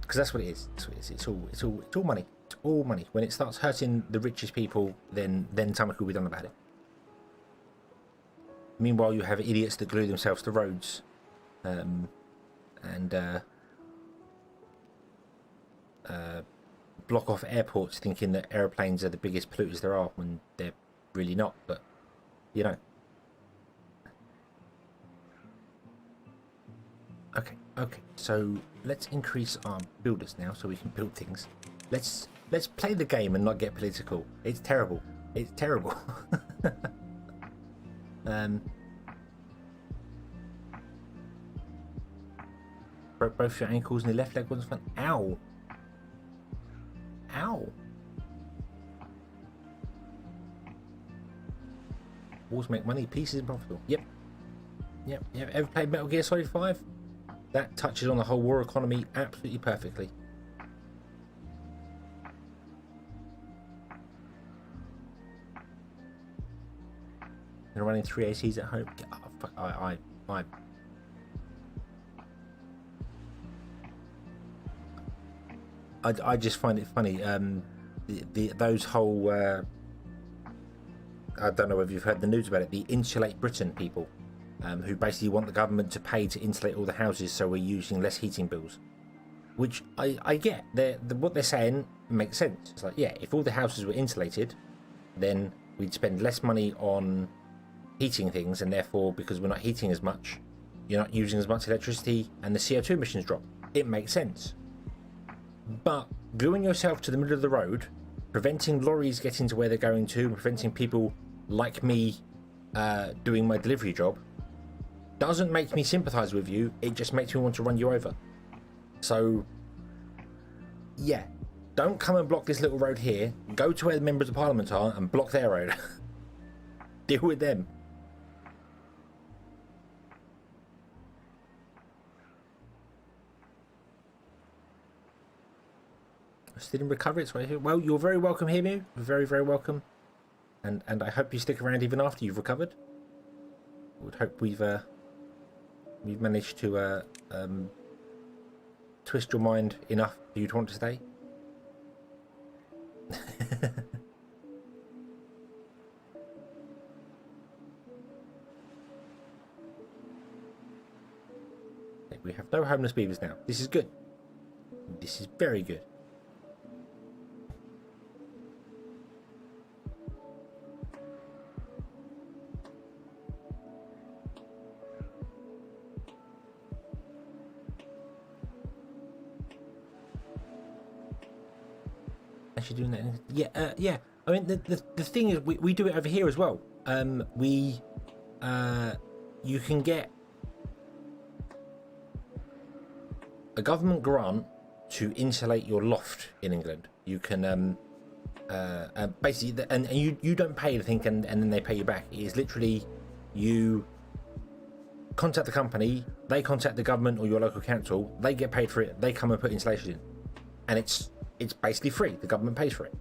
because that's what it is. It's all money. It's all money. When it starts hurting the richest people, then something will be done about it. Meanwhile, you have idiots that glue themselves to roads, and block off airports, thinking that airplanes are the biggest polluters there are, when they're really not. But you know. Okay. So let's increase our builders now, so we can build things. Let's play the game and not get political. It's terrible. It's terrible. Broke both your ankles and the left leg wasn't fun. Ow. Wars make money, peace is profitable. Yep. Ever played Metal Gear Solid 5? That touches on the whole war economy absolutely perfectly. They're running 3 ACs at home. I just find it funny. Those whole I don't know if you've heard the news about it. The Insulate Britain people, who basically want the government to pay to insulate all the houses, so we're using less heating bills. Which I get. What they're saying makes sense. It's like, yeah, if all the houses were insulated, then we'd spend less money on heating things, and therefore, because we're not heating as much, you're not using as much electricity, and the CO2 emissions drop. It makes sense. But gluing yourself to the middle of the road, preventing lorries getting to where they're going to, and preventing people like me doing my delivery job, doesn't make me sympathise with you. It just makes me want to run you over. So, yeah, don't come and block this little road here. Go to where the members of parliament are and block their road. Deal with them. Still in recovery. It's well, you're very welcome here, Mew. Very, very welcome. And I hope you stick around even after you've recovered. I would hope we've managed to twist your mind enough for you to want to stay. We have no homeless beavers now. This is good. This is very good. Actually doing that? Yeah. I mean, the thing is, we do it over here as well. You can get a government grant to insulate your loft in England. You can basically, and you don't pay anything, and then they pay you back. It is literally, you contact the company, they contact the government or your local council, they get paid for it, they come and put insulation in, and it's basically free. The government pays for it.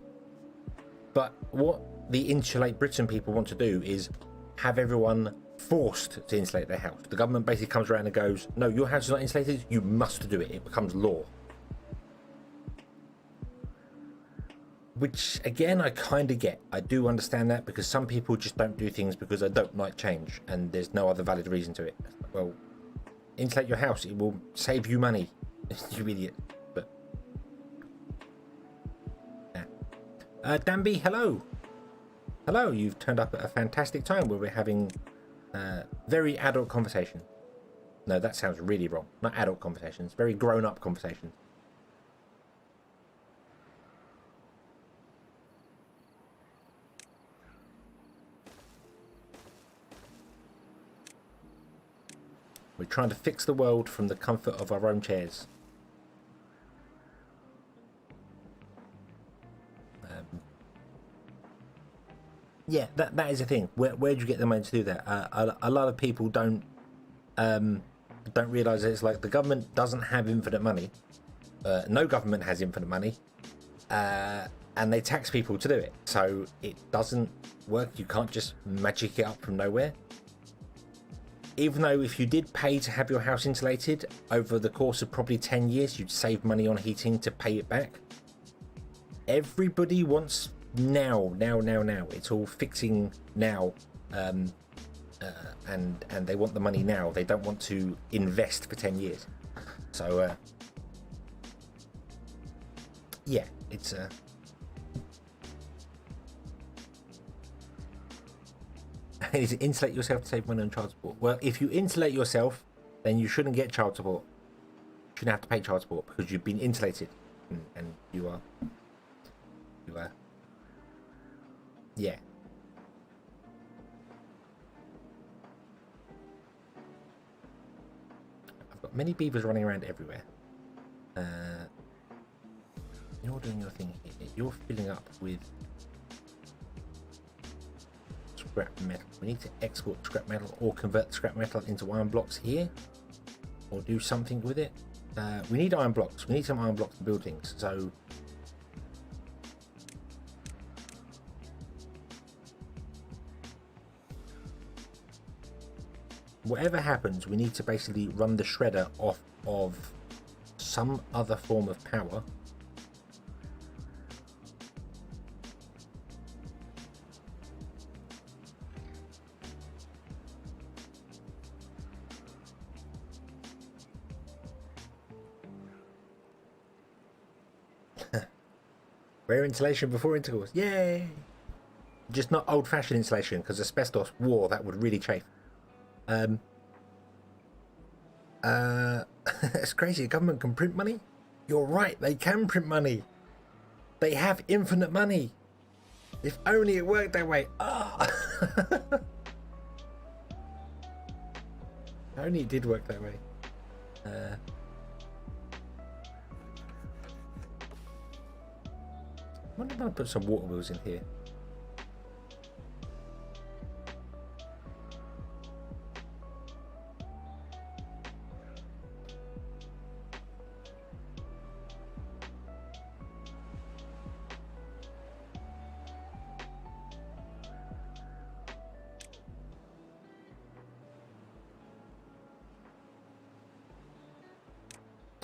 But what the Insulate Britain people want to do is have everyone forced to insulate their house. The government basically comes around and goes, no, your house is not insulated, you must do it. It becomes law. Which, again, I kind of get. I do understand that, because some people just don't do things because they don't like change, and there's no other valid reason to it. Well, insulate your house. It will save you money. You idiot. But yeah. Danby, hello. Hello, you've turned up at a fantastic time where we're having very adult conversation. No, that sounds really wrong. Not adult conversations, very grown-up conversations. We're trying to fix the world from the comfort of our own chairs. Yeah, that is the thing. Where do you get the money to do that? A lot of people don't realise that it's like the government doesn't have infinite money. No government has infinite money, and they tax people to do it. So it doesn't work. You can't just magic it up from nowhere. Even though if you did pay to have your house insulated over the course of probably 10 years, you'd save money on heating to pay it back. Everybody wants now. It's all fixing now, and they want the money now. They don't want to invest for 10 years. So yeah, it's is insulate yourself to save money on child support. Well, if you insulate yourself, then you shouldn't get child support. You shouldn't have to pay child support because you've been insulated, and you are yeah. I've got many beavers running around everywhere. You're doing your thing here. You're filling up with scrap metal. We need to export scrap metal or convert scrap metal into iron blocks here, or do something with it. We need iron blocks. We need some iron blocks to build things. So whatever happens, we need to basically run the shredder off of some other form of power. Rare insulation before intercourse. Yay! Just not old-fashioned insulation, because asbestos, war, that would really chafe. It's crazy. The government can print money? You're right, they can print money. They have infinite money. If only it worked that way. Ah! If only it did work that way. I wonder if I put some water wheels in here.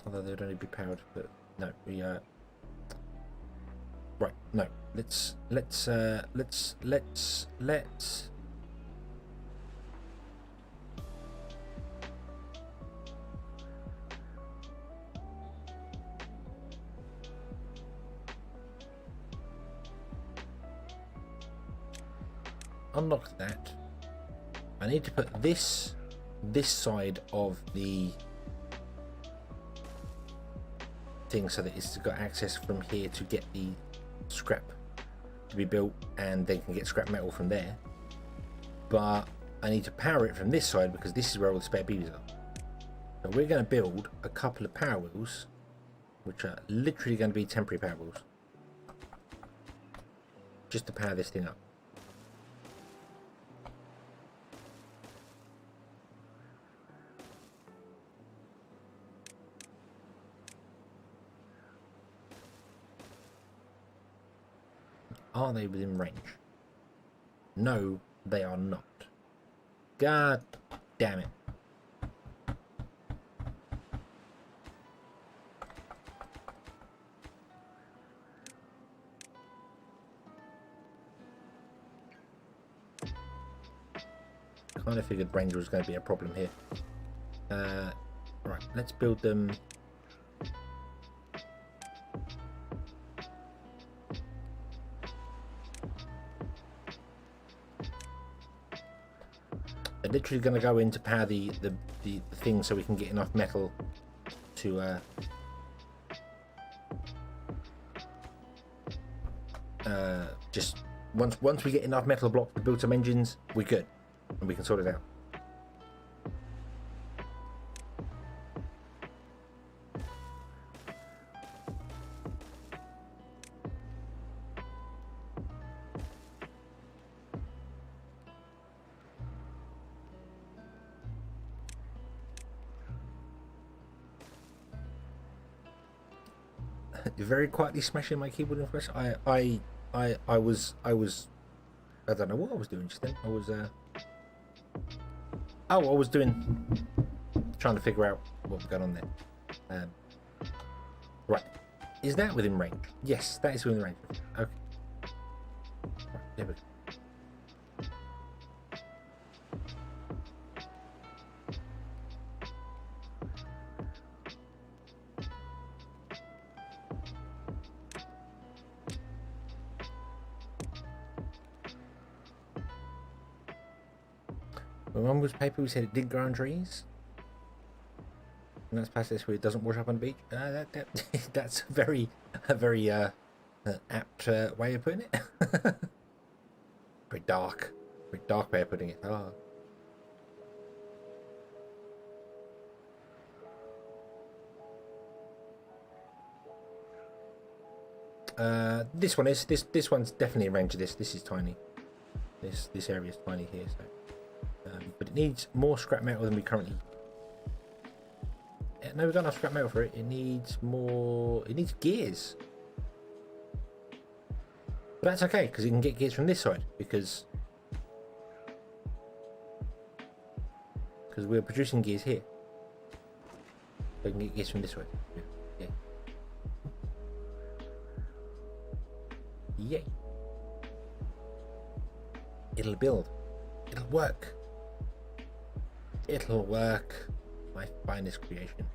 Although they'd only be powered, but no, we right, no, let's unlock that. I need to put this side of the thing so that it's got access from here to get the scrap to be built, and then can get scrap metal from there. But I need to power it from this side because this is where all the spare beavers are. So we're going to build a couple of power wheels, which are literally going to be temporary power wheels, just to power this thing up. Are they within range? No, they are not. God damn it. Kind of figured range was going to be a problem here. Right, let's build them. They're literally going to go in to power the thing so we can get enough metal to just once we get enough metal blocks to build some engines, we're good and we can sort it out. You're very quietly smashing my keyboard in flesh. I was I don't know what I was doing just then. I was trying to figure out what was going on there. Right, is that within range? Yes, that is within range. Okay. Right, there we go. My mum was paper who said it did grow on trees. And that's past this where it doesn't wash up on the beach. That's a very apt way of putting it. Very dark way of putting it. Oh. This one is this one's definitely in range of this. This is tiny. This area is tiny here, so but it needs more scrap metal than we currently. No, we've got enough scrap metal for it. It needs more. It needs gears. But that's okay because you can get gears from this side because we're producing gears here. So we can get gears from this way. Yeah. Yay. It'll build. It'll work. It'll work. My finest creation.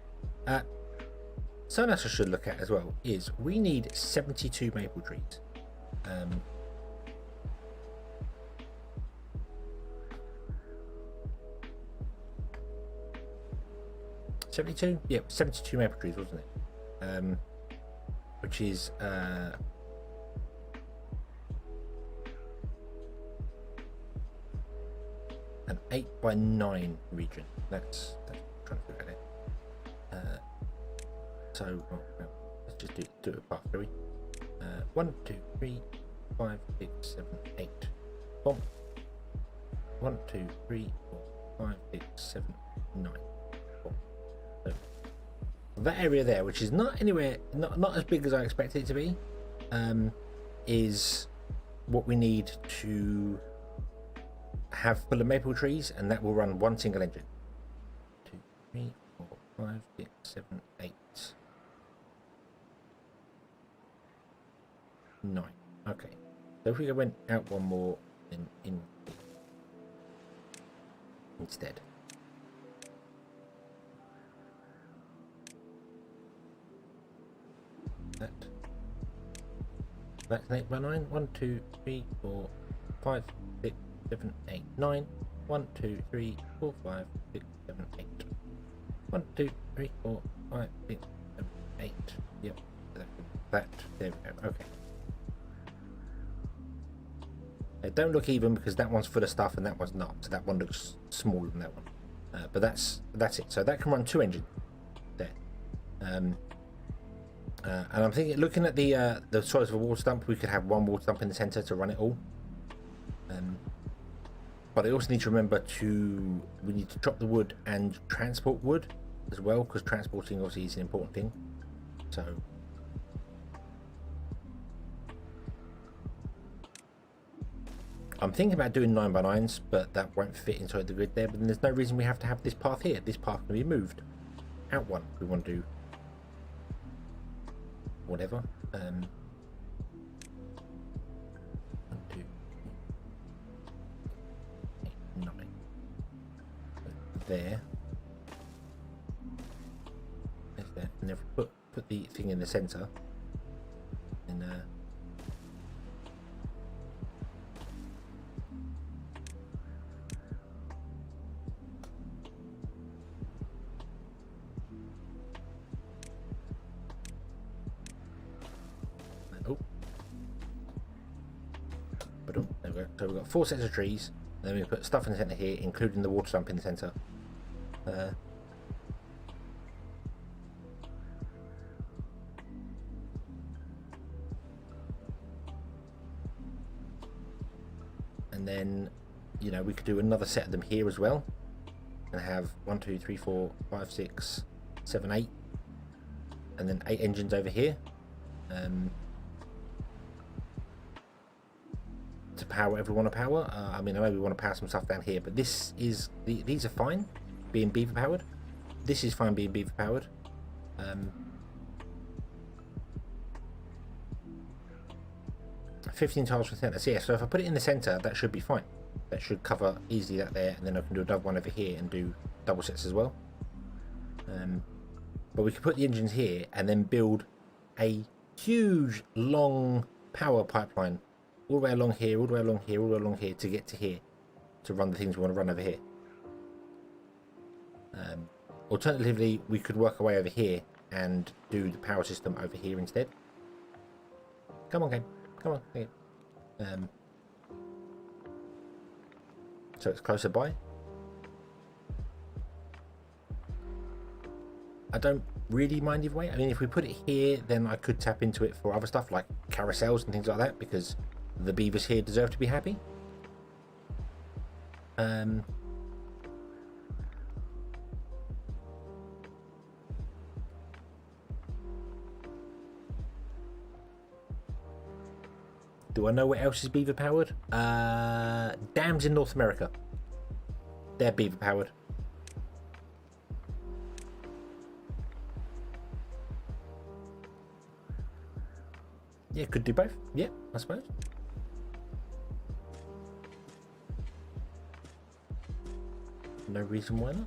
Something else I should look at as well is we need 72 maple trees. 72? Yeah, 72 maple trees, wasn't it? Which is an 8x9 region. That's trying to figure out it. So well, let's just do it part 3. 1, 2, 3, 5, 6, 7, 8. Boom. 1, 2, 3, 4, 5, 6, 7, 9. Boom. So that area there, which is not anywhere, not as big as I expected it to be, is what we need to have full of maple trees, and that will run one single engine. 2, 3, 4, 5, 6, 7, 8, 9. Okay, so if we went out one more in instead. That's an 8x9. 1, 2, 3, 4, 5, 6, 7, 8, 9. 1, 2, 3, 4, 5, 6, 7, 8. 1, 2, 3, 4, 5, 6, 7, 8. Yep, that. There we go. Okay. They don't look even because that one's full of stuff and that one's not. So that one looks smaller than that one. But that's it. So that can run 2 engines there. And I'm thinking, looking at the size of a water dump, we could have one water dump in the center to run it all. But I also need to remember we need to chop the wood and transport wood as well, because transporting obviously is an important thing. So I'm thinking about doing 9x9s, but that won't fit inside the grid there. But then there's no reason we have to have this path here. This path can be moved out one if we want to do whatever. 1, 2, 8, 9. There. There's there. And then if we put the thing in the center, and there we go. So we've got 4 sets of trees, and then we put stuff in the center here, including the water dump in the center. And then, you know, we could do another set of them here as well, and have 1, 2, 3, 4, 5, 6, 7, 8, and then 8 engines over here. To power whatever we want to power. I mean, I know we want to power some stuff down here, but these are fine being beaver powered. This is fine being beaver powered. 15 tiles from the center. So yeah, so if I put it in the center, that should be fine. That should cover easily that there, and then I can do another one over here and do double sets as well. But we could put the engines here and then build a huge long power pipeline all the way along here, all the way along here, all the way along here to get to here to run the things we want to run over here. Alternatively, we could work our way over here and do the power system over here instead. Come on, game. Come on. Game. So it's closer by. I don't really mind either way. I mean, if we put it here, then I could tap into it for other stuff like carousels and things like that, because the beavers here deserve to be happy. Do I know what else is beaver powered? Dams in North America. They're beaver powered. Yeah, could do both. Yeah, I suppose. No reason why not.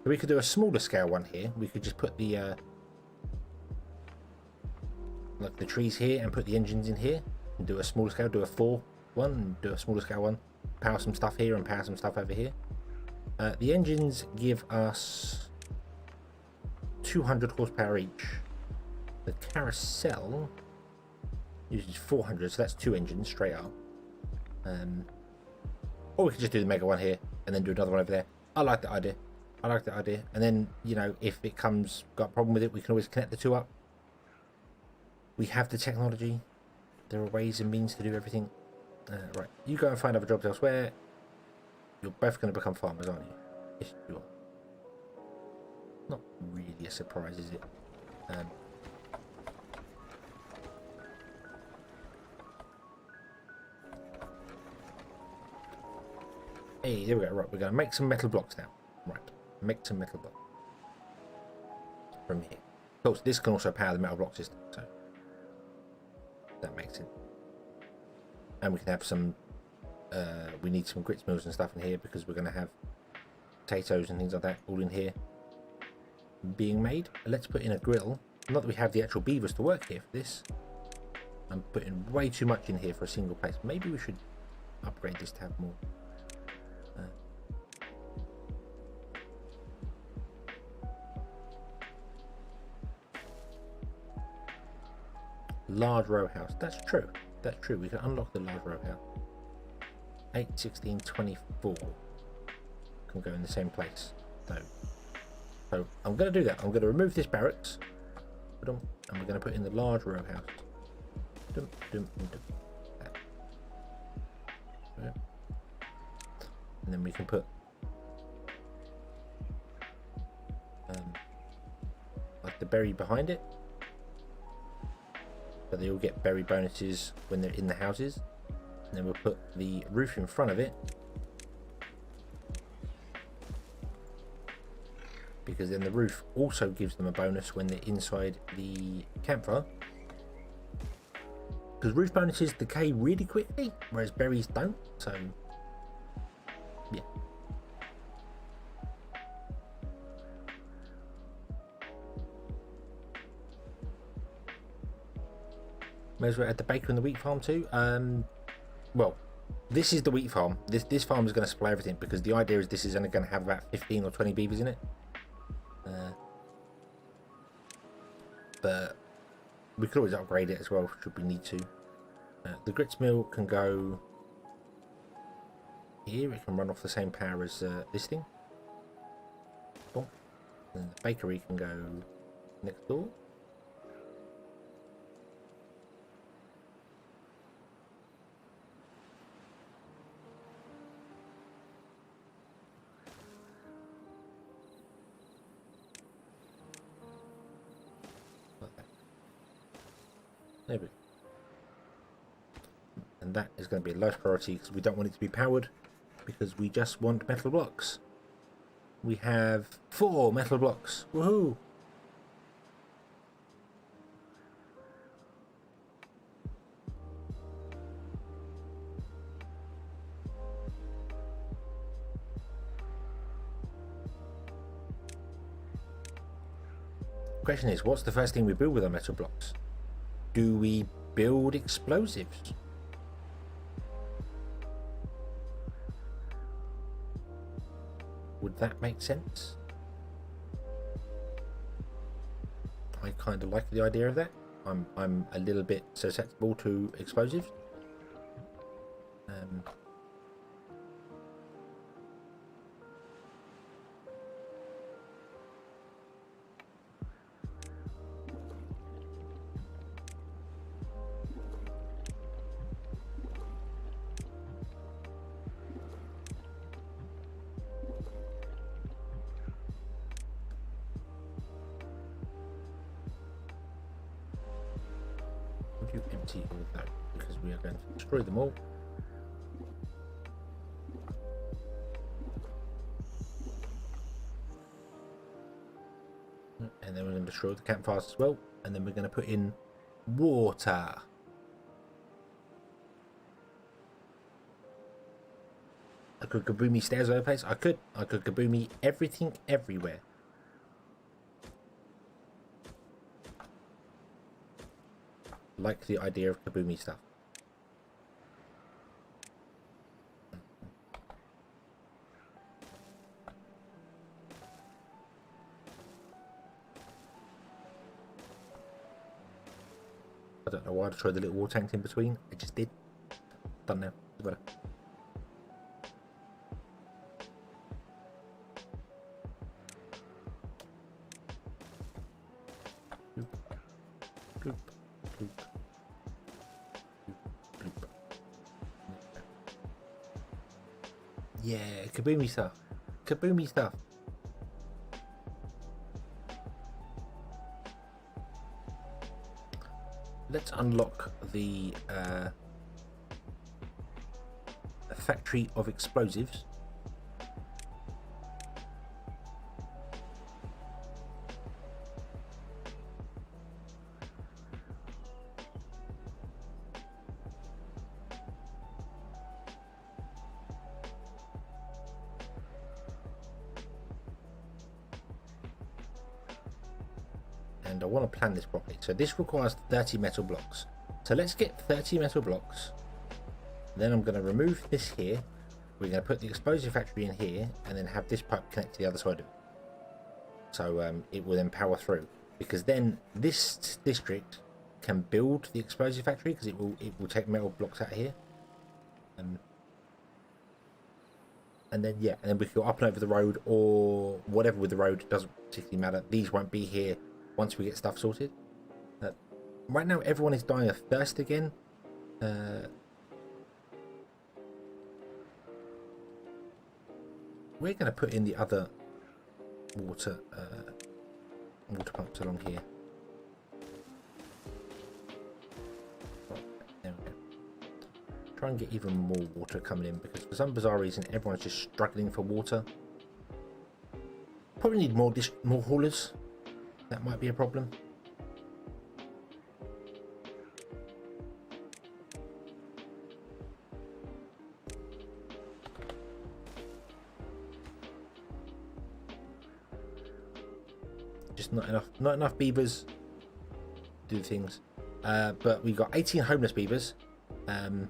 We could do a smaller scale one here. We could just put the like the trees here and put the engines in here and do a smaller scale, do a 4 one and do a smaller scale one, power some stuff here and power some stuff over here. The engines give us 200 horsepower each. The carousel uses 400, so that's 2 engines straight up. Or we could just do the mega one here and then do another one over there. I like that idea. I like that idea. And then, you know, if it comes, got a problem with it, we can always connect the two up. We have the technology. There are ways and means to do everything. Right, you go and find other jobs elsewhere. You're both going to become farmers, aren't you? Yes, you are. Not really a surprise, is it? Hey, there we go. Right, we're going to make some metal blocks now. Right, make some metal blocks from here. Of course, this can also power the metal block system, so that makes it. And we can have some. We need some grits mills and stuff in here because we're going to have potatoes and things like that all in here being made. Let's put in a grill. Not that we have the actual beavers to work here for this. I'm putting way too much in here for a single place. Maybe we should upgrade this to have more. Large row house. That's true. That's true. We can unlock the large row house. 8, 16, 24 can go in the same place. So I'm going to do that. I'm going to remove this barracks, and we're going to put in the large row house. And then we can put like the berry behind it. So they all get berry bonuses when they're in the houses. And then we'll put the roof in front of it, because then the roof also gives them a bonus when they're inside the campfire. Because roof bonuses decay really quickly, whereas berries don't. So, yeah. May as well add the baker and the wheat farm too. Well, this is the wheat farm. This farm is going to supply everything, because the idea is this is only going to have about 15 or 20 beavers in it. But we could always upgrade it as well should we need to. The grits mill can go here. It can run off the same power as this thing. Boom. And the bakery can go next door. There we go. And that is going to be a low priority because we don't want it to be powered, because we just want metal blocks. We have 4 metal blocks. Woohoo! Question is, what's the first thing we build with our metal blocks? Do we build explosives? Would that make sense? I kind of like the idea of that. I'm a little bit susceptible to explosives. You empty all of that because we are going to destroy them all. And then we're going to destroy the campfires as well. And then we're going to put in water. I could kaboomy stairs over the place. I could kaboomy everything everywhere. Like the idea of kaboomy stuff. I don't know why I tried the little water tanks in between. I just did. Done now. It's better. Bloop, bloop, bloop, bloop. Yeah, kaboomy stuff. Kaboomy stuff. Let's unlock the factory of explosives. And I want to plan this properly. So this requires 30 metal blocks. So let's get 30 metal blocks. Then I'm going to remove this here. We're going to put the explosive factory in here and then have this pipe connect to the other side of it. So it will then power through. Because then this district can build the explosive factory because it will take metal blocks out of here. And then yeah, and then we can go up and over the road or whatever with the road. It doesn't particularly matter. These won't be here once we get stuff sorted. Right now everyone is dying of thirst again. We're going to put in the other water pumps along here. Right, there we go. Try and get even more water coming in because for some bizarre reason everyone's just struggling for water. Probably need more haulers. That might be a problem. Just not enough beavers do things. But we got 18 homeless beavers. 9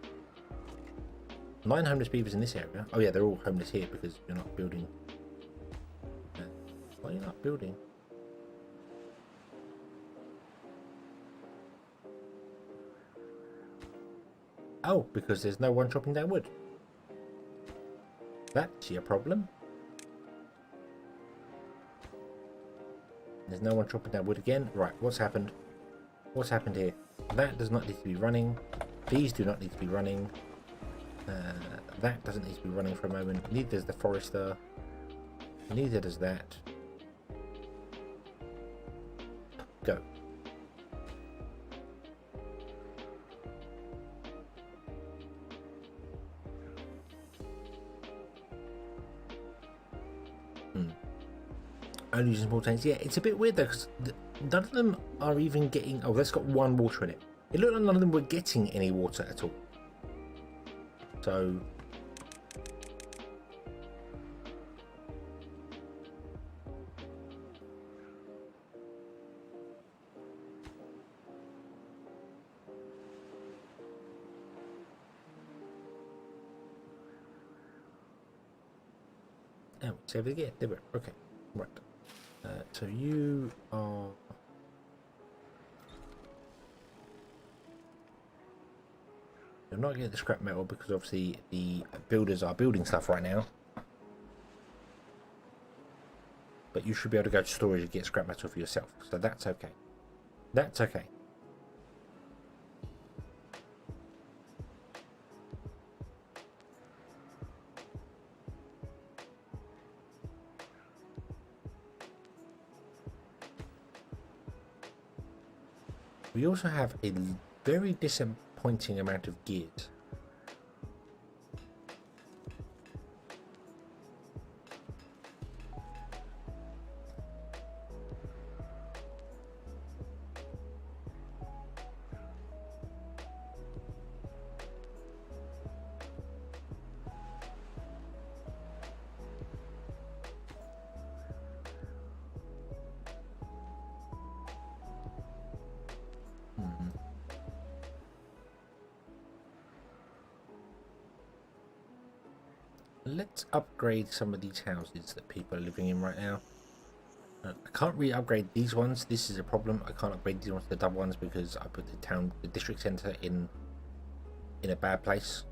homeless beavers in this area. Oh yeah, they're all homeless here because you're not building. Why are you not building? Oh, because there's no one chopping down wood. That's your problem. There's no one chopping down wood again. Right, what's happened? What's happened here? That does not need to be running. These do not need to be running. That doesn't need to be running for a moment. Neither does the forester. Neither does that. Go. Only using small tanks. Yeah, it's a bit weird though because none of them are even getting. Oh, that's got one water in it. It looked like none of them were getting any water at all. So oh, save it again. There we go. Okay, right. So you are. You're not getting the scrap metal because obviously the builders are building stuff right now. But you should be able to go to storage and get scrap metal for yourself. So that's okay. That's okay. We also have a very disappointing amount of gears. Let's upgrade some of these houses that people are living in right now. I can't really upgrade these ones. This is a problem. I can't upgrade these ones to the double ones because I put the district centre in a bad place.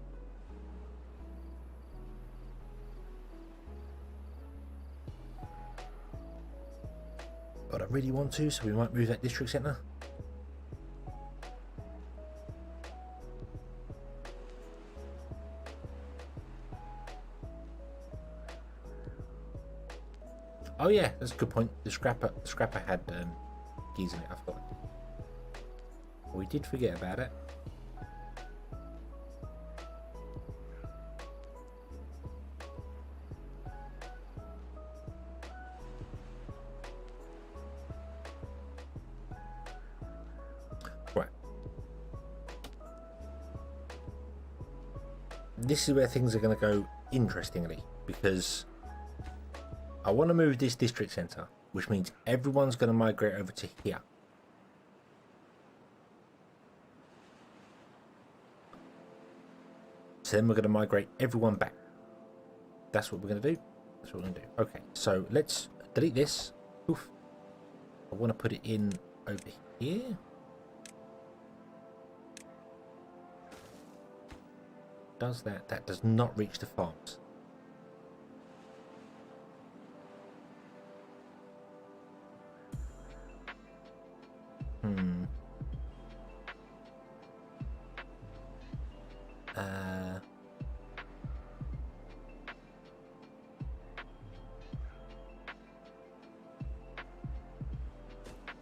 But I really want to, so we might move that district centre. Oh yeah, that's a good point. The scrapper had geese in it, I forgot. We did forget about it. Right. This is where things are going to go interestingly, because I want to move this district centre, which means everyone's going to migrate over to here. So then we're going to migrate everyone back. That's what we're going to do. That's what we're going to do. Okay, so let's delete this. Oof. I want to put it in over here. Does that? That does not reach the farms.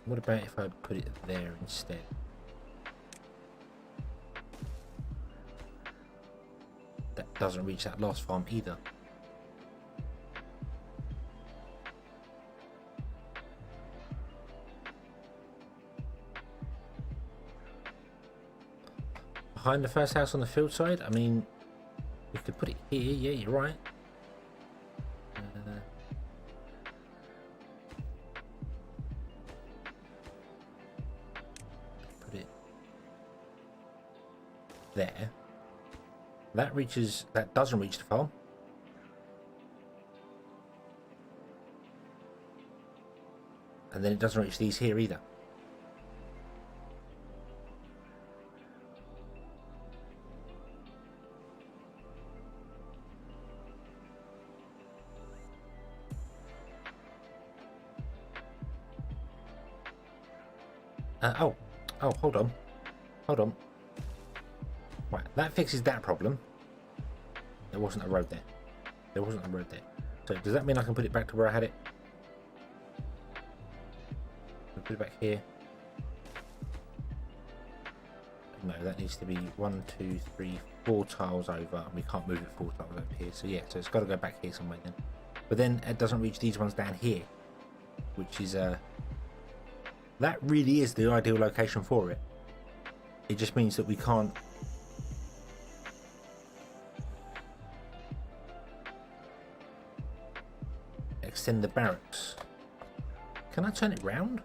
What about if I put it there instead? That doesn't reach that last farm either. Behind the first house on the field side, I mean, we could put it here. Yeah, you're right. Put it there. That doesn't reach the farm. And then it doesn't reach these here either. Oh, hold on. Right, that fixes that problem. There wasn't a road there. So does that mean I can put it back to where I had it? Put it back here. No, that needs to be 1, 2, 3, 4 tiles over, and we can't move it 4 tiles over here. So yeah, so it's got to go back here somewhere then. But then it doesn't reach these ones down here, which is that really is the ideal location for it. It just means that we can't extend the barracks. Can I turn it round?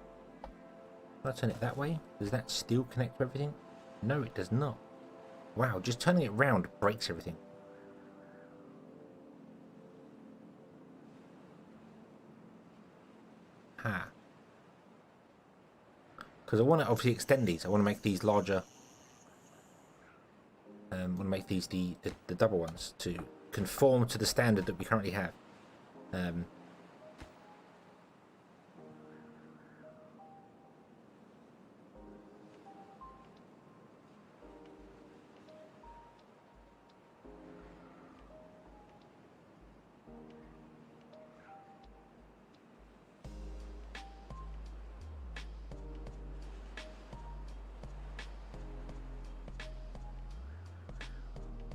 Can I turn it that way? Does that still connect to everything? No, it does not. Wow, just turning it round breaks everything. Ha. Because I want to obviously extend these. I want to make these larger. I want to make these the double ones to conform to the standard that we currently have.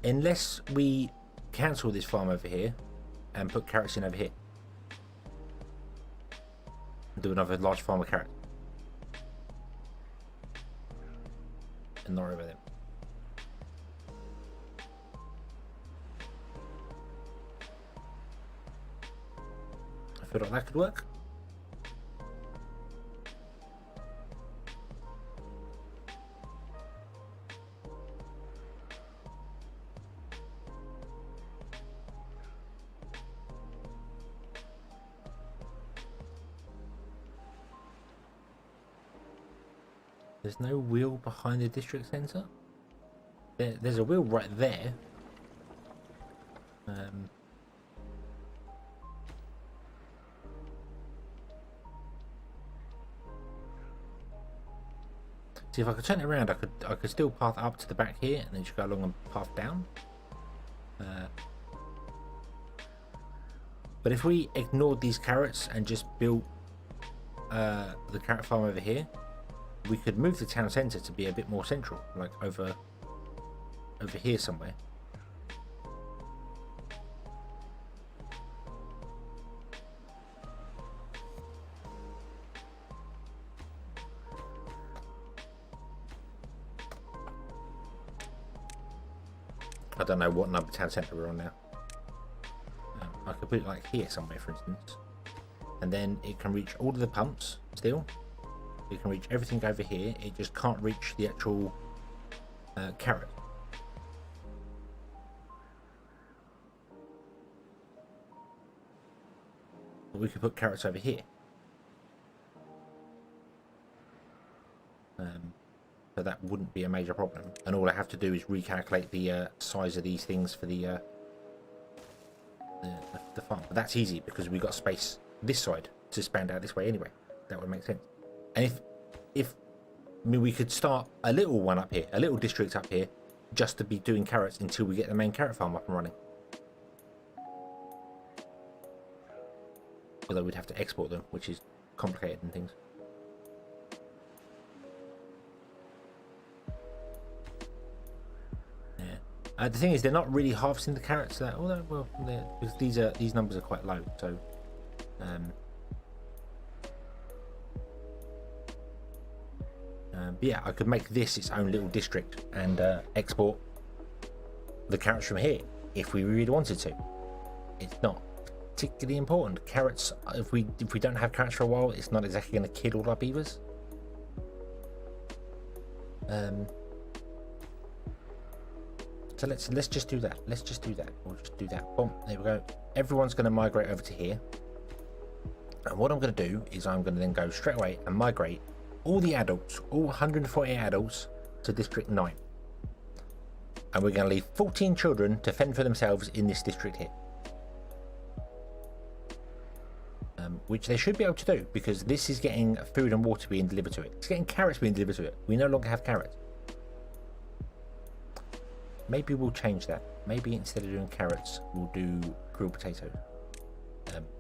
unless we cancel this farm over here and put carrots in over here. Do another large farm of carrots. And not over them. I feel like that could work. There's no wheel behind the district centre. There's a wheel right there. See, if I could turn it around, I could still path up to the back here, and then just go along and path down. But if we ignored these carrots and just built the carrot farm over here, we could move the town centre to be a bit more central, like over here somewhere. I don't know what number town centre we're on now. I could put it like here somewhere, for instance, and then it can reach all of the pumps still. It can reach everything over here. It just can't reach the actual carrot. But we could put carrots over here. So that wouldn't be a major problem. And all I have to do is recalculate the size of these things for the farm. But that's easy because we've got space this side to expand out this way anyway. That would make sense. And if I mean, we could start a little one up here, a little district up here, just to be doing carrots until we get the main carrot farm up and running. Although we'd have to export them, which is complicated and things. Yeah. The thing is, they're not really harvesting the carrots. That although, well, because these numbers are quite low, so. But yeah, I could make this its own little district and export the carrots from here if we really wanted to. It's not particularly important. Carrots, if we don't have carrots for a while, it's not exactly going to kill all our beavers. So let's just do that. Let's just do that. We'll just do that. Boom. There we go. Everyone's going to migrate over to here. And what I'm going to do is I'm going to then go straight away and migrate all the adults, all 148 adults, to District 9. And we're going to leave 14 children to fend for themselves in this district here. Which they should be able to do, because this is getting food and water being delivered to it. It's getting carrots being delivered to it. We no longer have carrots. Maybe we'll change that. Maybe instead of doing carrots, we'll do grilled potatoes.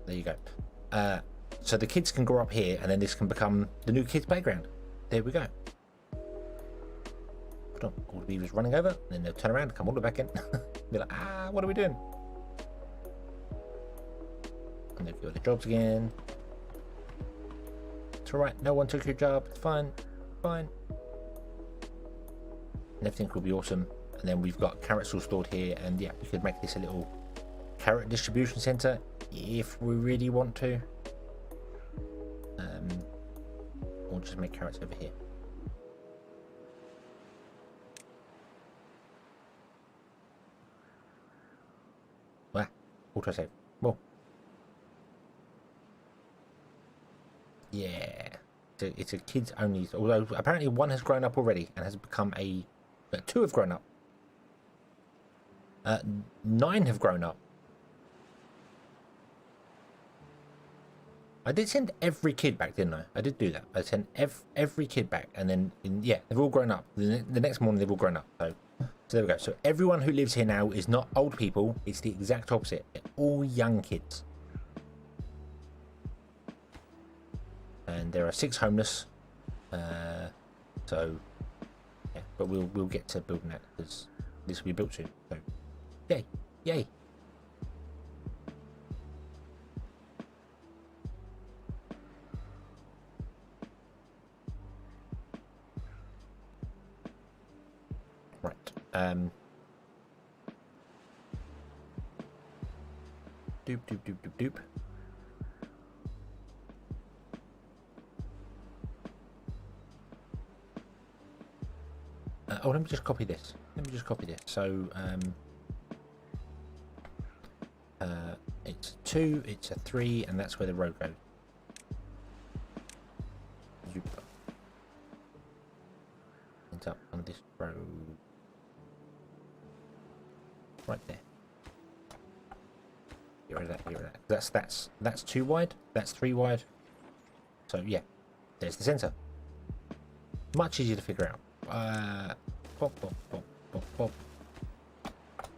There you go. So the kids can grow up here, and then this can become the new kids' playground. There we go. Hold on, all the beavers running over, and then they'll turn around, come all the way back in. Be like, what are we doing? And they'll do the jobs again. It's alright, no one took your job, it's fine, fine. And everything will be awesome. And then we've got carrots all stored here, and yeah, we could make this a little carrot distribution center if we really want to. Or just make carrots over here. Wow, autosave. Well, yeah, it's a kids only. Although apparently one has grown up already and has become a. 2 have grown up. 9 have grown up. I did send every kid back, didn't I? I did do that. I sent every kid back, and then yeah, they've all grown up. The next morning they've all grown up. So there we go. So everyone who lives here now is not old people. It's the exact opposite. They're all young kids. And there are 6 homeless. So yeah, but we'll get to building that because this will be built soon. So. Yay! Yay! Right. Doop doop doop doop doop. Oh, let me just copy this. So, it's a 2, it's a 3, and that's where the road goes. Ends up on this road. Right there. Get rid of that, get rid of that. That's 2 wide, that's 3 wide. So, yeah, there's the centre. Much easier to figure out. Pop, pop, pop, pop, pop,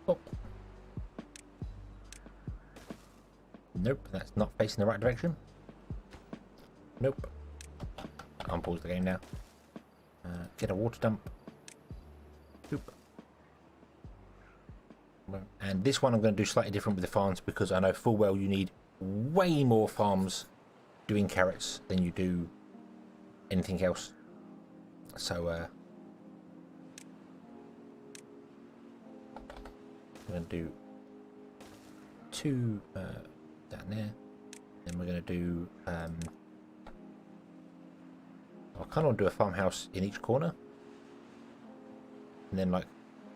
pop. Nope, that's not facing the right direction. Nope. Unpause the game now. Get a water dump. Oop. And this one I'm going to do slightly different with the farms because I know full well you need way more farms doing carrots than you do anything else. So, I'm going to do 2 down there. Then we're going to do, I kind of want to do a farmhouse in each corner. And then like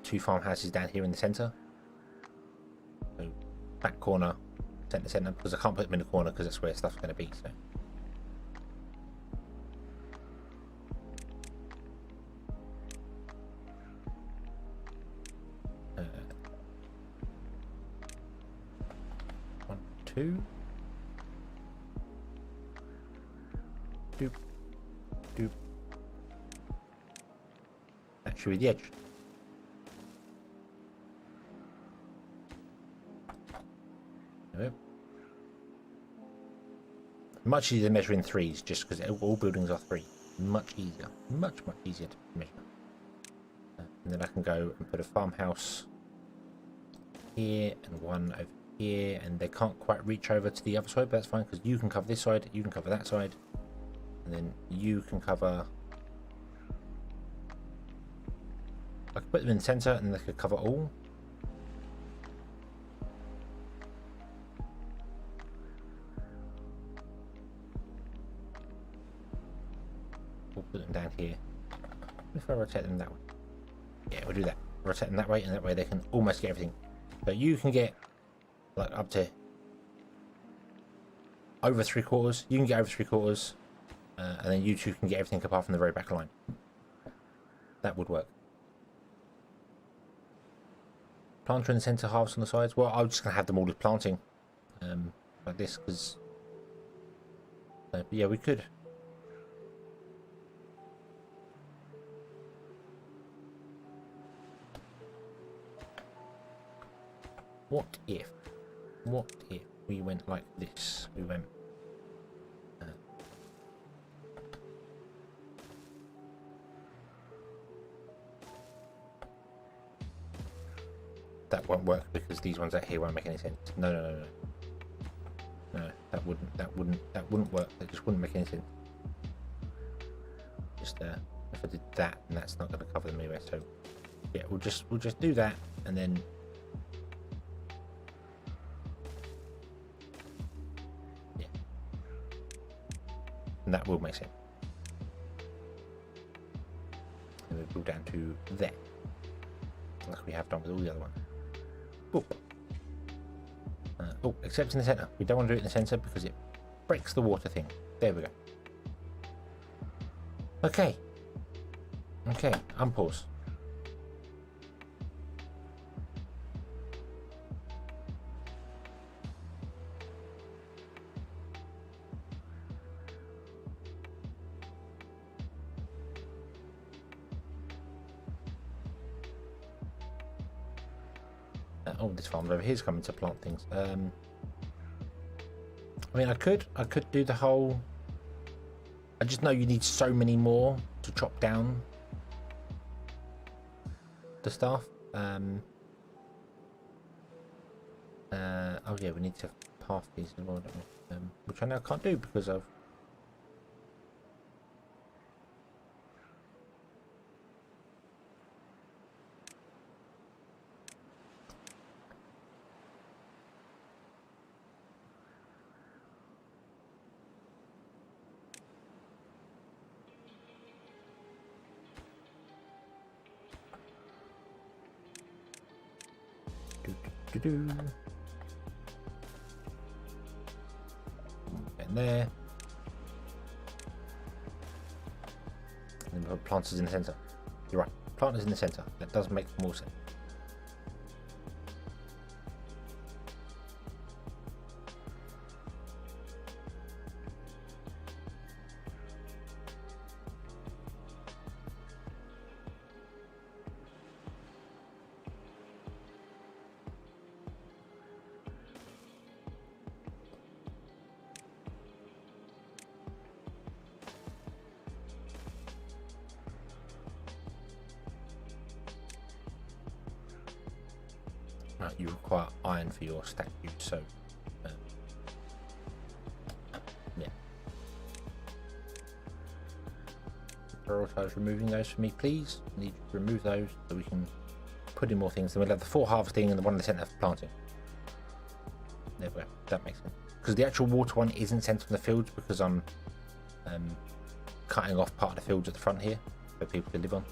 2 farmhouses down here in the centre. So back corner, centre, because I can't put them in the corner because that's where stuff's going to be. So. One, 2. Doop, doop. That should be the edge. Nope. Much easier to measure in 3s, just because all buildings are 3. Much easier. Much easier to measure. And then I can go and put a farmhouse here and one over here, and they can't quite reach over to the other side, but that's fine because you can cover this side, you can cover that side, and then you can cover. I could put them in the centre and they could cover all. We'll put them down here. If I rotate them that way. Yeah, we'll do that. Rotate them that way, and that way they can almost get everything. So you can get like up to over 3/4. You can get over 3/4, and then you two can get everything apart from the very back line. That would work. Planter in the centre, halves on the sides. Well, I'm just going to have them all as planting, like this, because yeah, we could. What if we went like this? We went. That won't work because these ones out here won't make any sense. No, that wouldn't work. That just wouldn't make any sense. Just if I did that, and that's not going to cover them anyway. So yeah, we'll just do that, and then yeah, and that will make sense. And we'll go down to there, like we have done with all the other ones. Oh, except in the centre. We don't want to do it in the centre because it breaks the water thing. There we go. Okay. Okay, unpause. Oh, this farm over here is coming to plant things. I mean, I could do the whole. I just know you need so many more to chop down the stuff. Oh yeah, we need to path these as well, don't we? Which I now can't do because of... Do. And there. And then put planters in the centre. You're right. Planters in the centre. That does make more sense. Right, you require iron for your stack use, so yeah. Prioritize removing those for me, please. I need to remove those so we can put in more things. Then we'll have the 4 harvesting and the one in the centre for planting. There we go. That makes sense. Because the actual water one isn't sent from the fields because I'm cutting off part of the fields at the front here for people to live on.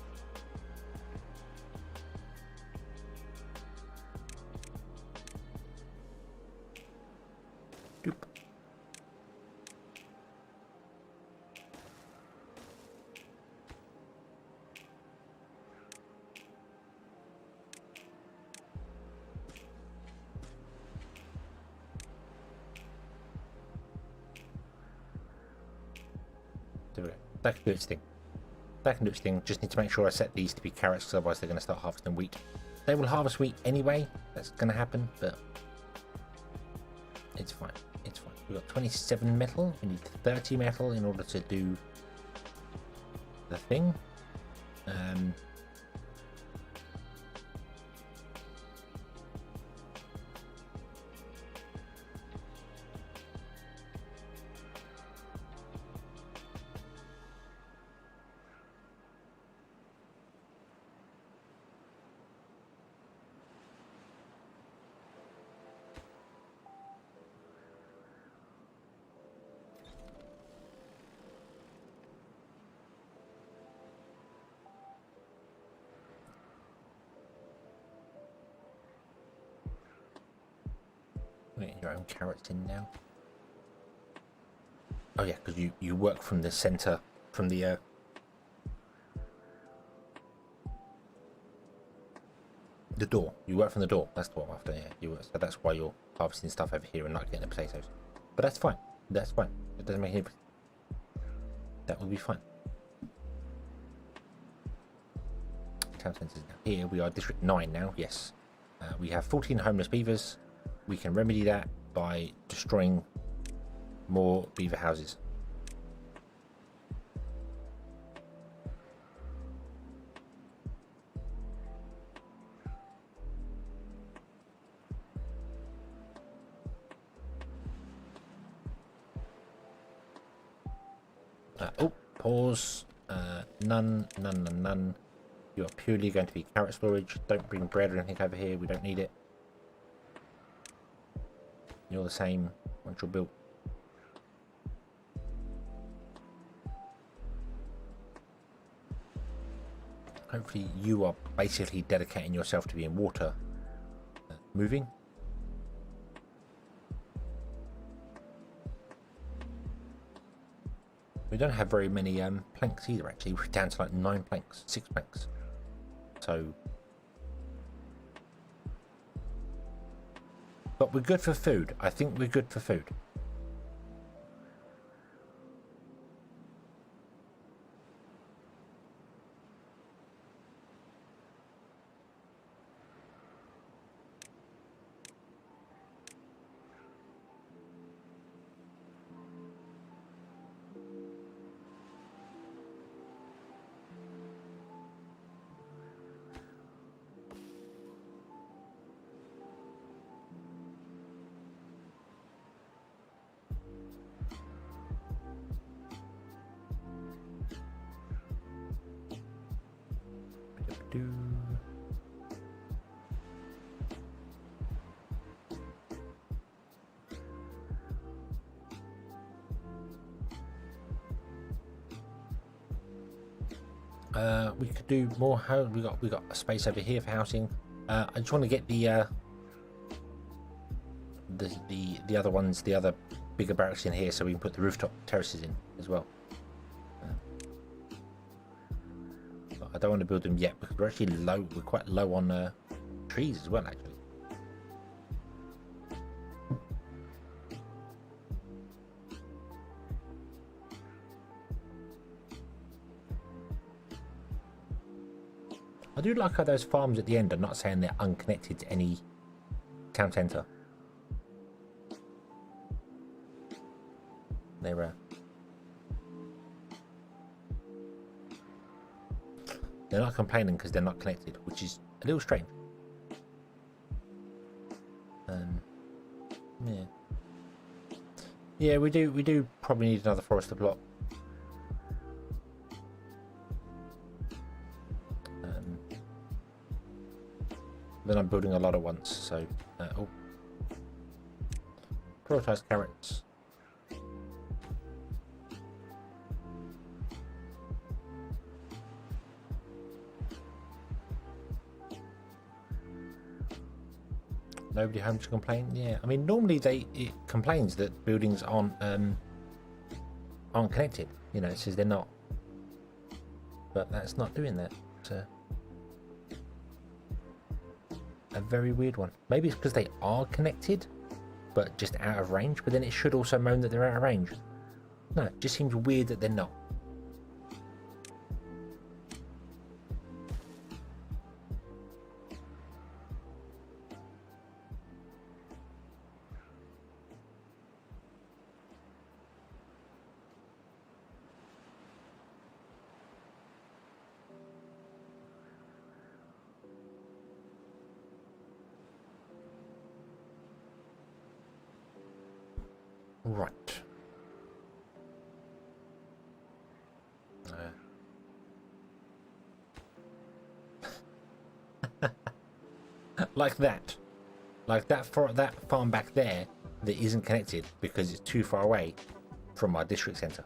That can do its thing. That can do its thing. Just need to make sure I set these to be carrots, because otherwise they're going to start harvesting wheat. They will harvest wheat anyway. That's going to happen, but it's fine. It's fine. We've got 27 metal. We need 30 metal in order to do the thing. Getting your own carrots in now. Oh yeah, because you work from the center, from the door. You work from the door. That's what I'm after. Yeah, so that's why you're harvesting stuff over here and not getting the potatoes. But that's fine. That's fine. It doesn't make any difference. That will be fine. Town centers now. Here we are, District 9 now. Yes, we have 14 homeless beavers. We can remedy that by destroying more beaver houses. Oh, pause. None. You are purely going to be carrot storage. Don't bring bread or anything over here. We don't need it. You're the same once you're built. Hopefully you are basically dedicating yourself to being water moving. We don't have very many planks either, actually. We're down to like 9 planks, 6 planks. So... But we're good for food. I think we're good for food. do. We could do more. We got a space over here for housing. I just want to get the other ones, the other bigger barracks in here, so we can put the rooftop terraces in as well. But I don't want to build them yet because we're actually low. We're quite low on trees as well, actually. I do like how those farms at the end are not saying they're unconnected to any town centre. They're not complaining because they're not connected, which is a little strange. Yeah, we do probably need another forester plot. Then I'm building a lot at once, so oh, prioritise carrots. Nobody home to complain. Yeah, I mean normally it complains that buildings aren't connected. You know, it says they're not, but that's not doing that. So a very weird one. Maybe it's because they are connected, but just out of range. But then it should also moan that they're out of range. No, it just seems weird that they're not. Right. Like that. Like that for that farm back there that isn't connected because it's too far away from our district centre.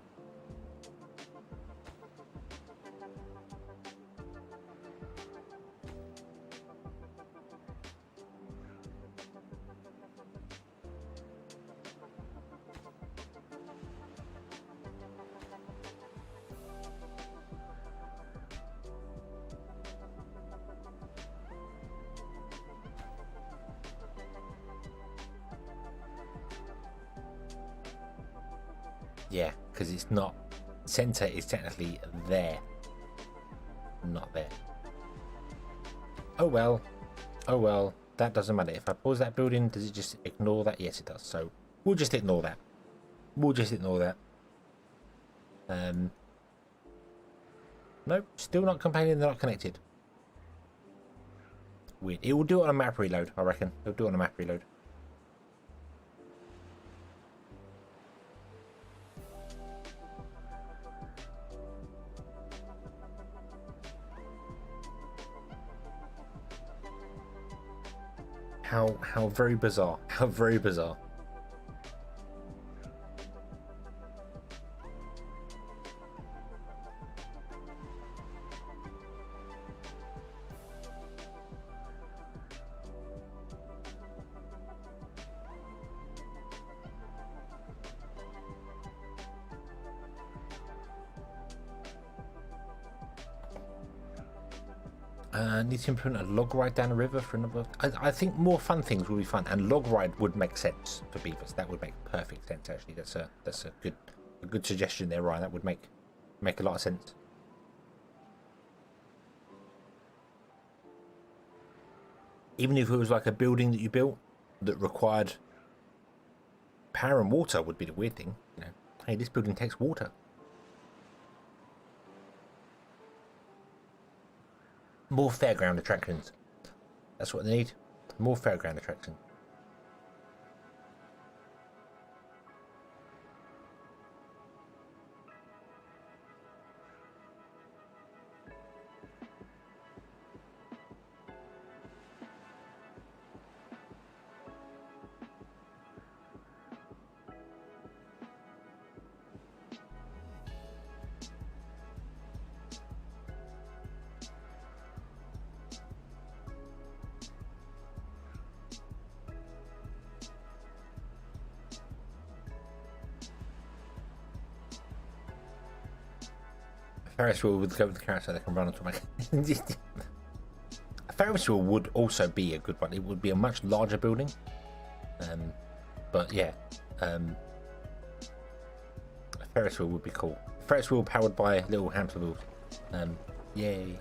Yeah, because it's not. Centre is technically there, not there. Oh well. Oh well. That doesn't matter. If I pause that building, does it just ignore that? Yes, it does. So we'll just ignore that. We'll just ignore that. Nope, still not complaining they're not connected. Weird. It will do it on a map reload, I reckon. It'll do it on a map reload. How very bizarre. How very bizarre. Need to implement a log ride down the river for another. I think more fun things will be fun, and log ride would make sense for beavers. That would make perfect sense. Actually, that's a good suggestion there, Ryan. That would make a lot of sense. Even if it was like a building that you built that required power and water, would be the weird thing. You know, hey, this building takes water. More fairground attractions. That's what they need. More fairground attraction. Ferris wheel would go with the carousel. They can run onto my. A Ferris wheel would also be a good one. It would be a much larger building. But yeah, a Ferris wheel would be cool. Ferris wheel powered by little hamster wheels. Yay.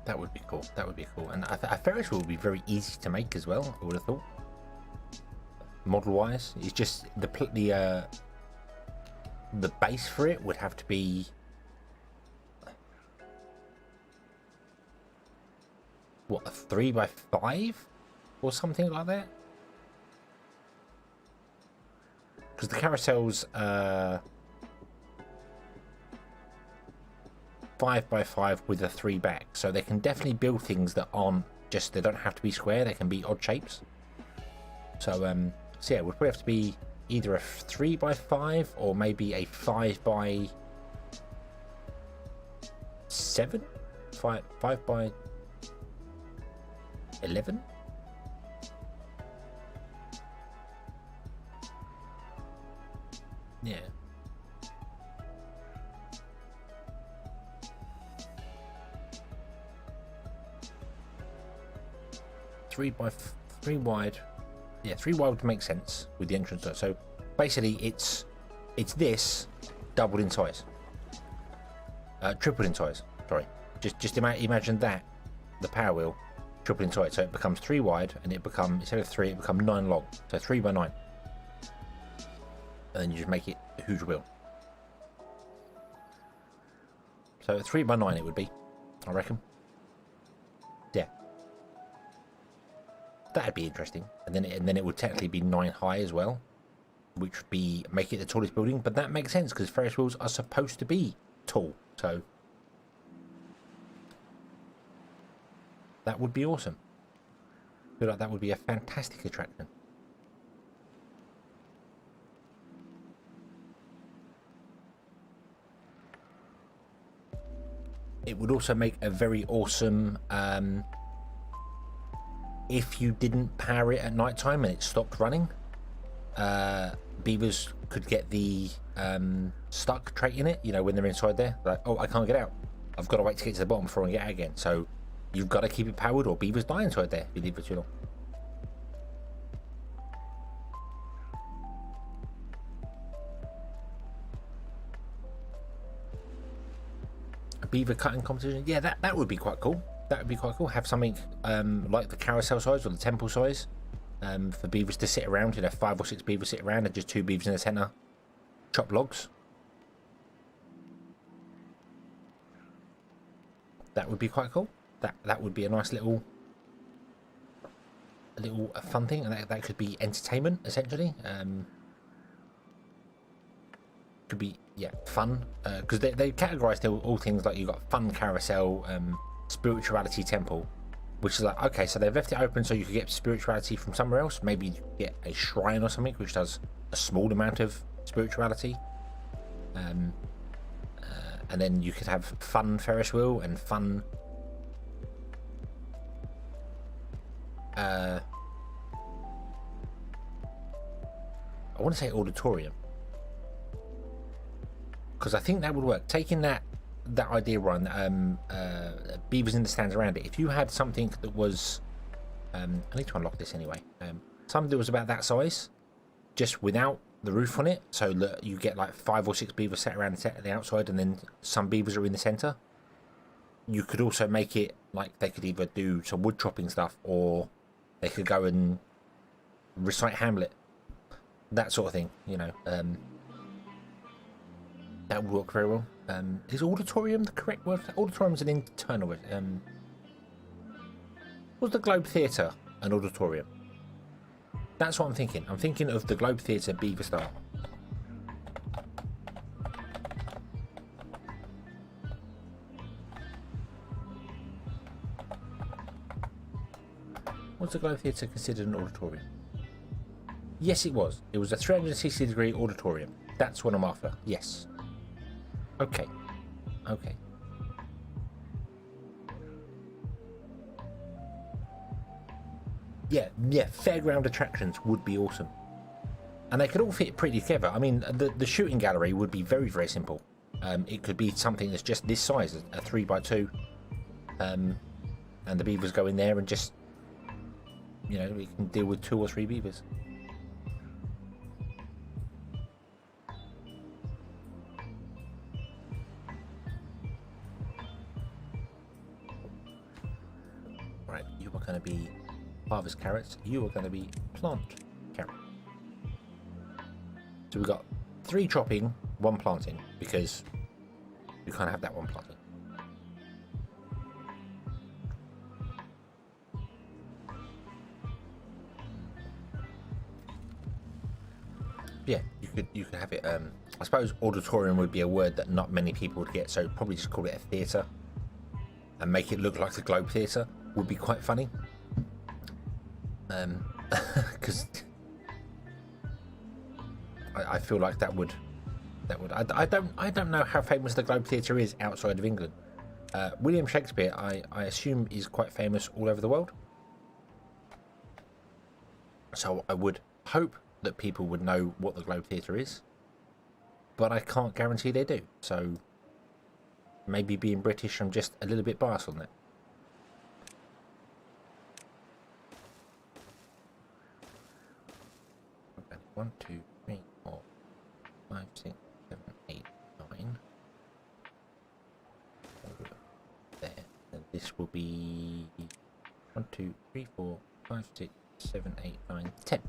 That would be cool. That would be cool. And a Ferris wheel would be very easy to make as well, I would have thought. Model wise, it's just the base for it would have to be what, a 3x5 or something like that, because the carousels 5x5 with a 3 back, so they can definitely build things that aren't just, they don't have to be square, they can be odd shapes. So so yeah, it would probably have to be either a 3x5 or maybe a 5x7, 5x11. Yeah. Three wide. Yeah, 3 wide would make sense with the entrance. So basically, it's this doubled in size, tripled in size. Sorry, just imagine that the power wheel tripled in size. So it becomes 3 wide, and it becomes, instead of 3, it becomes 9 long. So 3x9, and then you just make it a huge wheel. So 3x9 it would be, I reckon. Yeah. That'd be interesting, and then it would technically be 9 high as well, which would be make it the tallest building. But that makes sense because Ferris wheels are supposed to be tall, so that would be awesome. I feel like that would be a fantastic attraction. It would also make a very awesome. If you didn't power it at night time and it stopped running, beavers could get the stuck trait in it, you know, when they're inside there, like, oh, I can't get out, I've got to wait to get to the bottom before I get out again. So you've got to keep it powered or beavers die inside there if you leave it too long. A beaver cutting competition, yeah, that would be quite cool. That would be quite cool. Have something like the carousel size or the temple size, for beavers to sit around. You know, 5 or 6 beavers sit around and just 2 beavers in the centre chop logs. That would be quite cool. That would be a nice little fun thing, and that could be entertainment essentially. Could be, yeah, fun, because they categorise all things like you've got fun carousel, spirituality temple, which is like, okay, so they've left it open so you could get spirituality from somewhere else. Maybe you get a shrine or something which does a small amount of spirituality, and then you could have fun Ferris wheel and fun I want to say auditorium, because I think that would work. Taking that idea, Ryan, beavers in the stands around it. If you had something that was, I need to unlock this anyway. Something that was about that size, just without the roof on it, so that you get like 5 or 6 beavers sat around the outside, and then some beavers are in the centre. You could also make it like they could either do some wood chopping stuff, or they could go and recite Hamlet, that sort of thing. You know, that would work very well. Is auditorium the correct word? Auditorium is an internal word. Was the Globe Theatre an auditorium? That's what I'm thinking. I'm thinking of the Globe Theatre Beaver style. Was the Globe Theatre considered an auditorium? Yes, it was. It was a 360-degree auditorium. That's what I'm after. Yes. Okay. Okay. Yeah, fairground attractions would be awesome. and they could all fit pretty together. I mean, the shooting gallery would be very, very simple. It could be something that's just this size, a 3x2, and the beavers go in there and just, you know, we can deal with 2 or 3 beavers. Right, you are going to be harvest carrots. You are going to be plant carrots. So we've got 3 chopping, 1 planting, because you can't have that 1 planting. Yeah, you could have it. I suppose auditorium would be a word that not many people would get, so probably just call it a theatre and make it look like the Globe Theatre would be quite funny. Because I feel like that would. I don't know how famous the Globe Theatre is outside of England. William Shakespeare, I assume, is quite famous all over the world. So I would hope that people would know what the Globe Theatre is, but I can't guarantee they do. So maybe being British, I'm just a little bit biased on that. Okay, 1, 2, 3, 4, 5, 6, 7, 8, 9. There, and this will be 1, 2, 3, 4, 5, 6, 7, 8, 9, 10.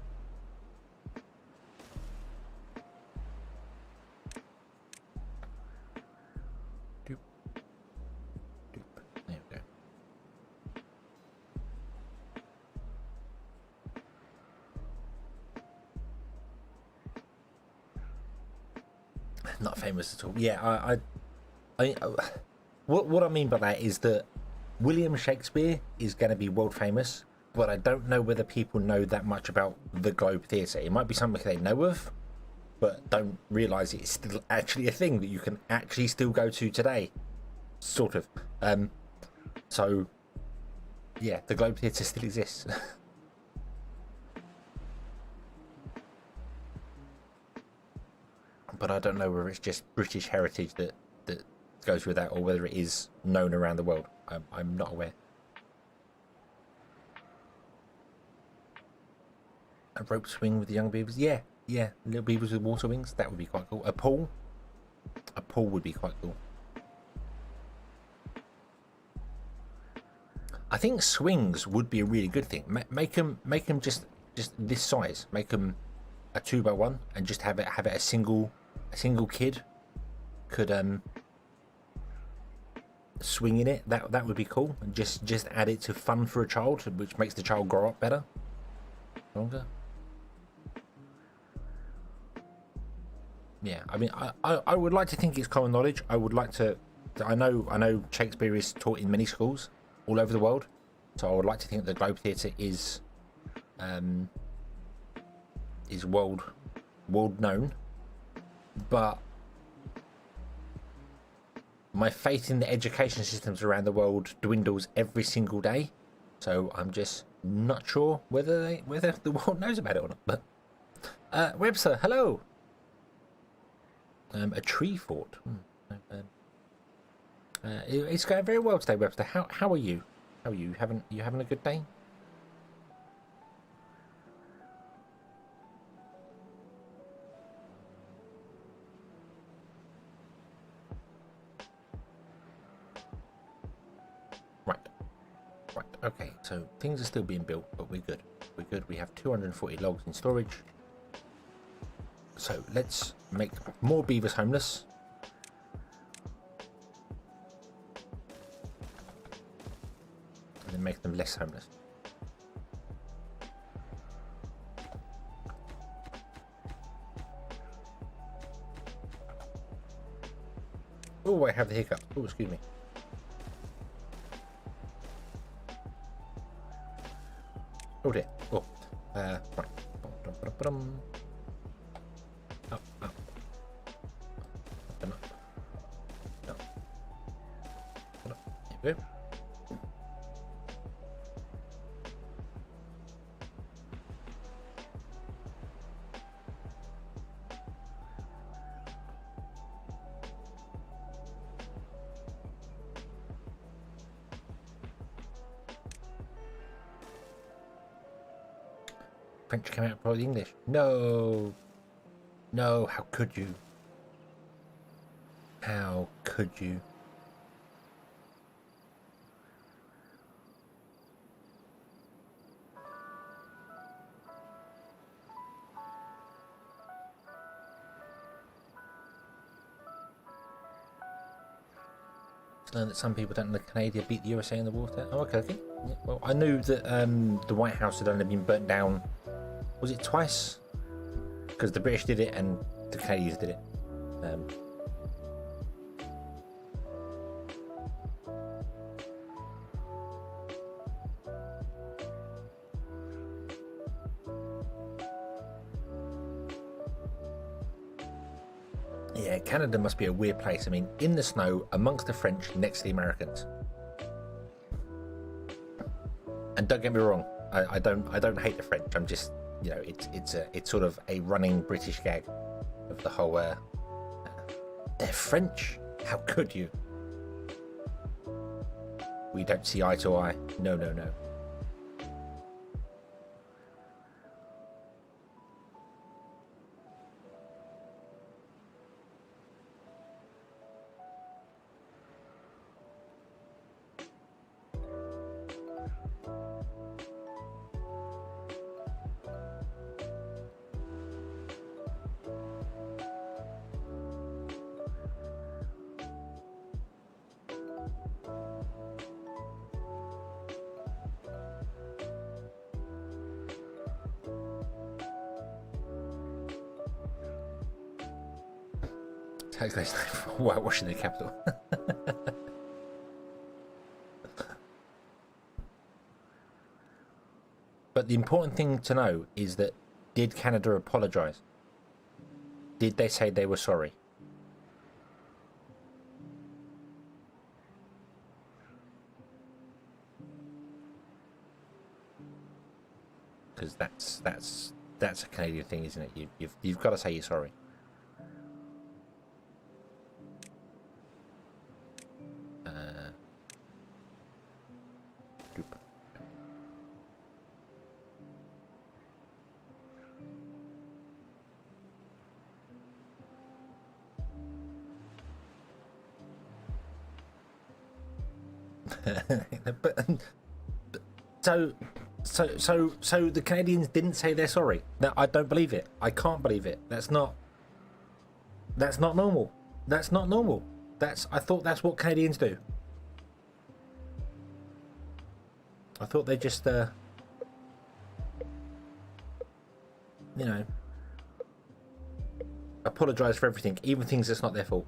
Not famous at all. Yeah, what I mean by that is that William Shakespeare is going to be world famous, but I don't know whether people know that much about the Globe Theatre. It might be something they know of, but don't realise it's still actually a thing that you can actually still go to today, sort of. So, yeah, the Globe Theatre still exists. But I don't know whether it's just British heritage that goes with that, or whether it is known around the world. I'm not aware. A rope swing with the young beavers? Yeah, little beavers with water wings. That would be quite cool. A pool would be quite cool. I think swings would be a really good thing. Make them just this size. Make them a 2x1 and just have it a single kid could swing in it. That would be cool. And just add it to fun for a child, which makes the child grow up better, longer. Yeah, I mean, I would like to think it's common knowledge. I would like to. I know Shakespeare is taught in many schools all over the world, so I would like to think the Globe Theatre is world known. But my faith in the education systems around the world dwindles every single day, so I'm just not sure whether the world knows about it or not. But Webster, hello. A tree fort. It's going very well today, Webster. How are you? How are you? You having a good day? Right, okay, so things are still being built, but we're good. We have 240 logs in storage. So let's make more beavers homeless. And then make them less homeless. Oh, I have the hiccup. Oh, excuse me. Oh dear. Oh. Right. Up. Come up. No. Come up. There we go. French came out before the English. No. No, how could you? How could you? Learn that some people don't know Canada beat the USA in the water. Oh, okay, okay. Yeah, well, I knew that the White House had only been burnt down. Was it twice? Because the British did it and the Canadians did it. Yeah, Canada must be a weird place. I mean, in the snow, amongst the French, next to the Americans. And don't get me wrong, I don't hate the French. I'm just, you know, it's sort of a running British gag of the whole. They're French. How could you? We don't see eye to eye. No, no, no. Whitewashing the capital. But the important thing to know is that, did Canada apologise? Did they say they were sorry? Because that's a Canadian thing, isn't it? You've got to say you're sorry. but so the Canadians didn't say they're sorry. No, I don't believe it. I can't believe it. That's not normal. That's not normal. I thought that's what Canadians do. I thought they just you know, apologise for everything, even things that's not their fault.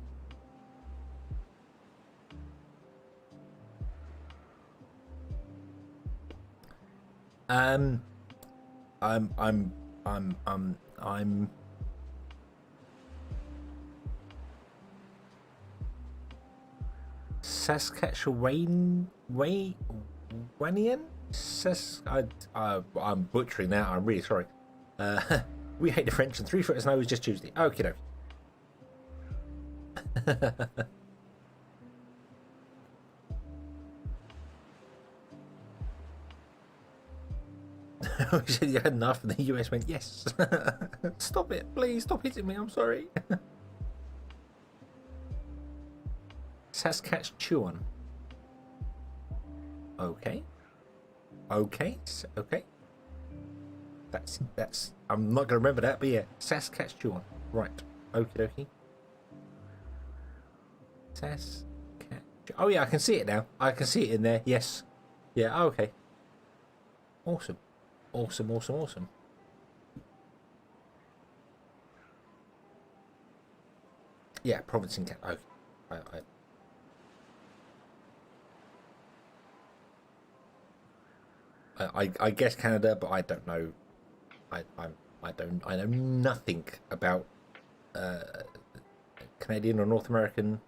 I'm Saskatchewanian? I'm butchering that. I'm really sorry. We hate the French, and 3 foot of snow is just Tuesday. Okie dokie. We said you had enough, and the US went, yes. Stop it, please, stop hitting me, I'm sorry. Saskatchewan. Okay. Okay. That's. I'm not gonna remember that, but yeah, Saskatchewan. Right. Okie dokie. Saskatchewan. Oh yeah, I can see it now. I can see it in there. Yes. Yeah. Okay. Awesome. Awesome. Yeah, province in Canada. Okay. I guess Canada, but I don't know. I know nothing about Canadian or North American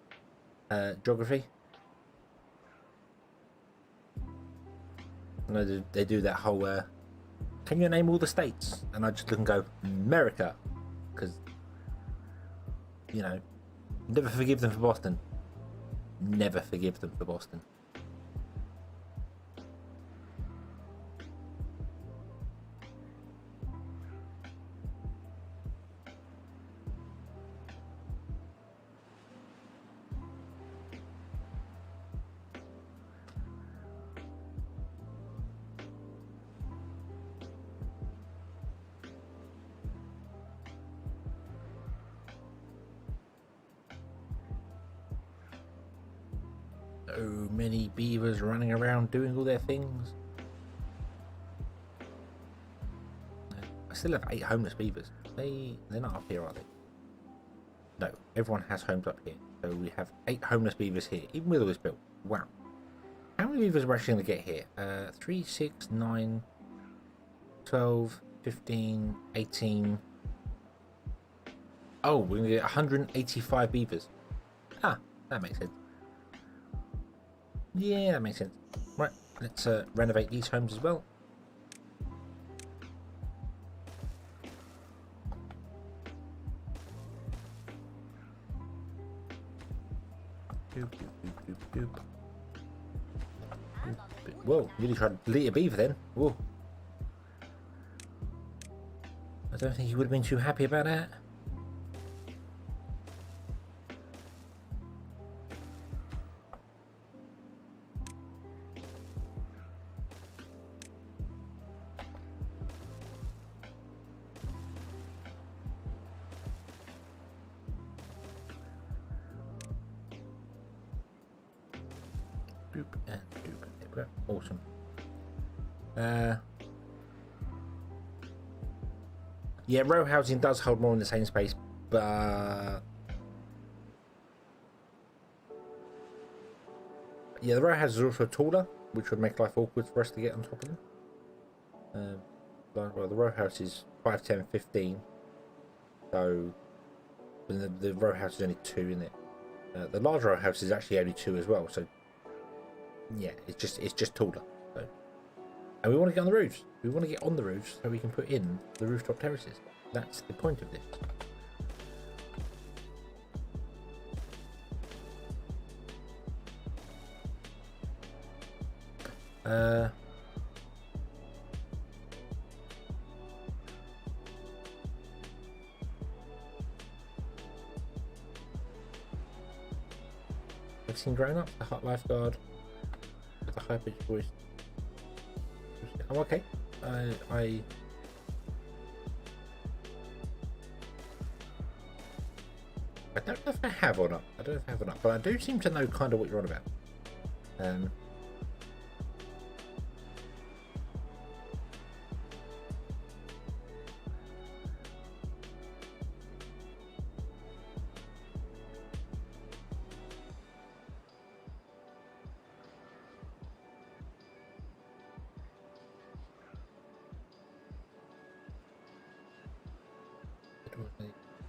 geography. I know they do that whole. Can you name all the states? And I just look and go, America, because you know, never forgive them for Boston. Never forgive them for Boston. So many beavers running around doing all their things. I still have 8 homeless beavers. They're not up here, are they? No, everyone has homes up here. So we have 8 homeless beavers here, even with all this built. Wow. How many beavers are we actually going to get here? 3, 6, 9, 12, 15, 18. Oh, we're going to get 185 beavers. Ah, that makes sense. Yeah, that makes sense. Right, let's renovate these homes as well. Whoa, really tried to delete a beaver then. Whoa. I don't think he would have been too happy about that. And doop. Awesome. Yeah, row housing does hold more in the same space, but yeah, the row houses are also taller, which would make life awkward for us to get on top of them. Well, the row house is 5, 10, 15, so the row house is only 2, isn't it? The large row house is actually only 2 as well, so yeah, it's just taller. So. And we want to get on the roofs. We want to get on the roofs so we can put in the rooftop terraces. That's the point of this. I've seen grown up, the hot lifeguard, with the high pitched voice. I'm okay. I don't know if I have or not. I don't know if I have or not, but I do seem to know kind of what you're on about.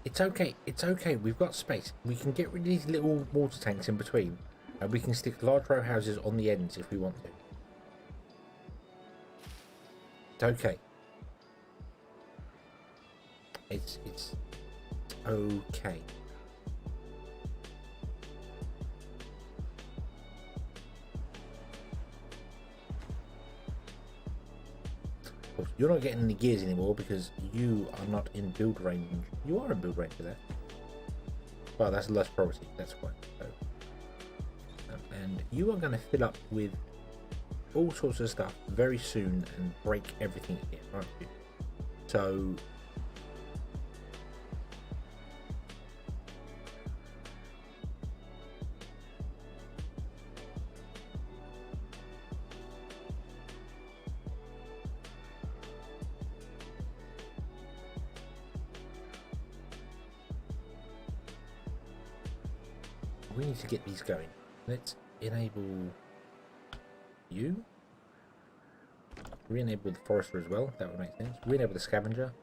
It's okay. It's okay. We've got space. We can get rid of these little water tanks in between, and we can stick large row houses on the ends if we want to. It's okay. It's okay. You're not getting any gears anymore because you are not in build range. You are in build range for that. Well, that's less priority. That's fine. So, and you are going to fill up with all sorts of stuff very soon and break everything again, aren't you? So we need to get these going. Let's enable you. Re-enable the forester as well. That would make sense. Re-enable the scavenger.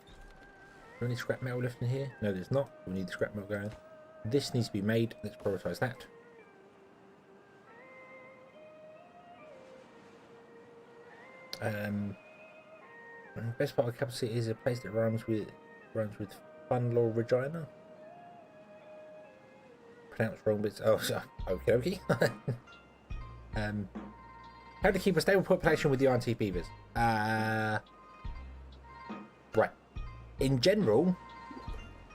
Is there any scrap metal left in here? No, there's not. We need the scrap metal going. This needs to be made. Let's prioritize that. Best part of the capital city is a place that rhymes with Fun Law Regina. Pronounced wrong bits. Oh, okay. How to keep a stable population with the RT beavers? Right. In general,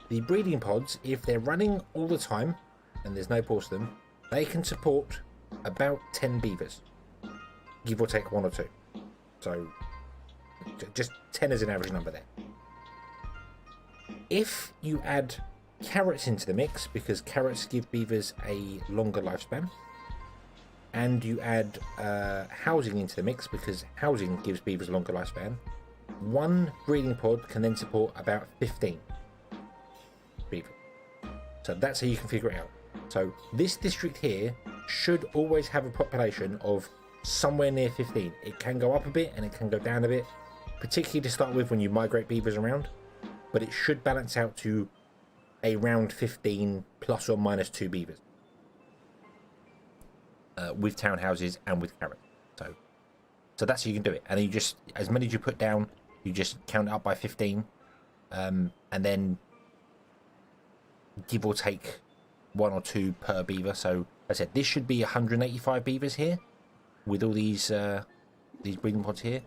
the breeding pods, if they're running all the time and there's no pause to them, they can support about 10 beavers, give or take 1 or 2. So, just 10 as an average number there. If you add carrots into the mix because carrots give beavers a longer lifespan, and you add housing into the mix because housing gives beavers a longer lifespan, one breeding pod can then support about 15 beavers. So that's how you can figure it out. So this district here should always have a population of somewhere near 15. It can go up a bit and it can go down a bit, particularly to start with when you migrate beavers around, but it should balance out to around 15 plus or minus 2 beavers with townhouses and with carrots. So that's how you can do it. And then you just, as many as you put down, you just count it up by 15, and then give or take 1 or 2 per beaver. So as I said, this should be 185 beavers here with all these breeding pods here,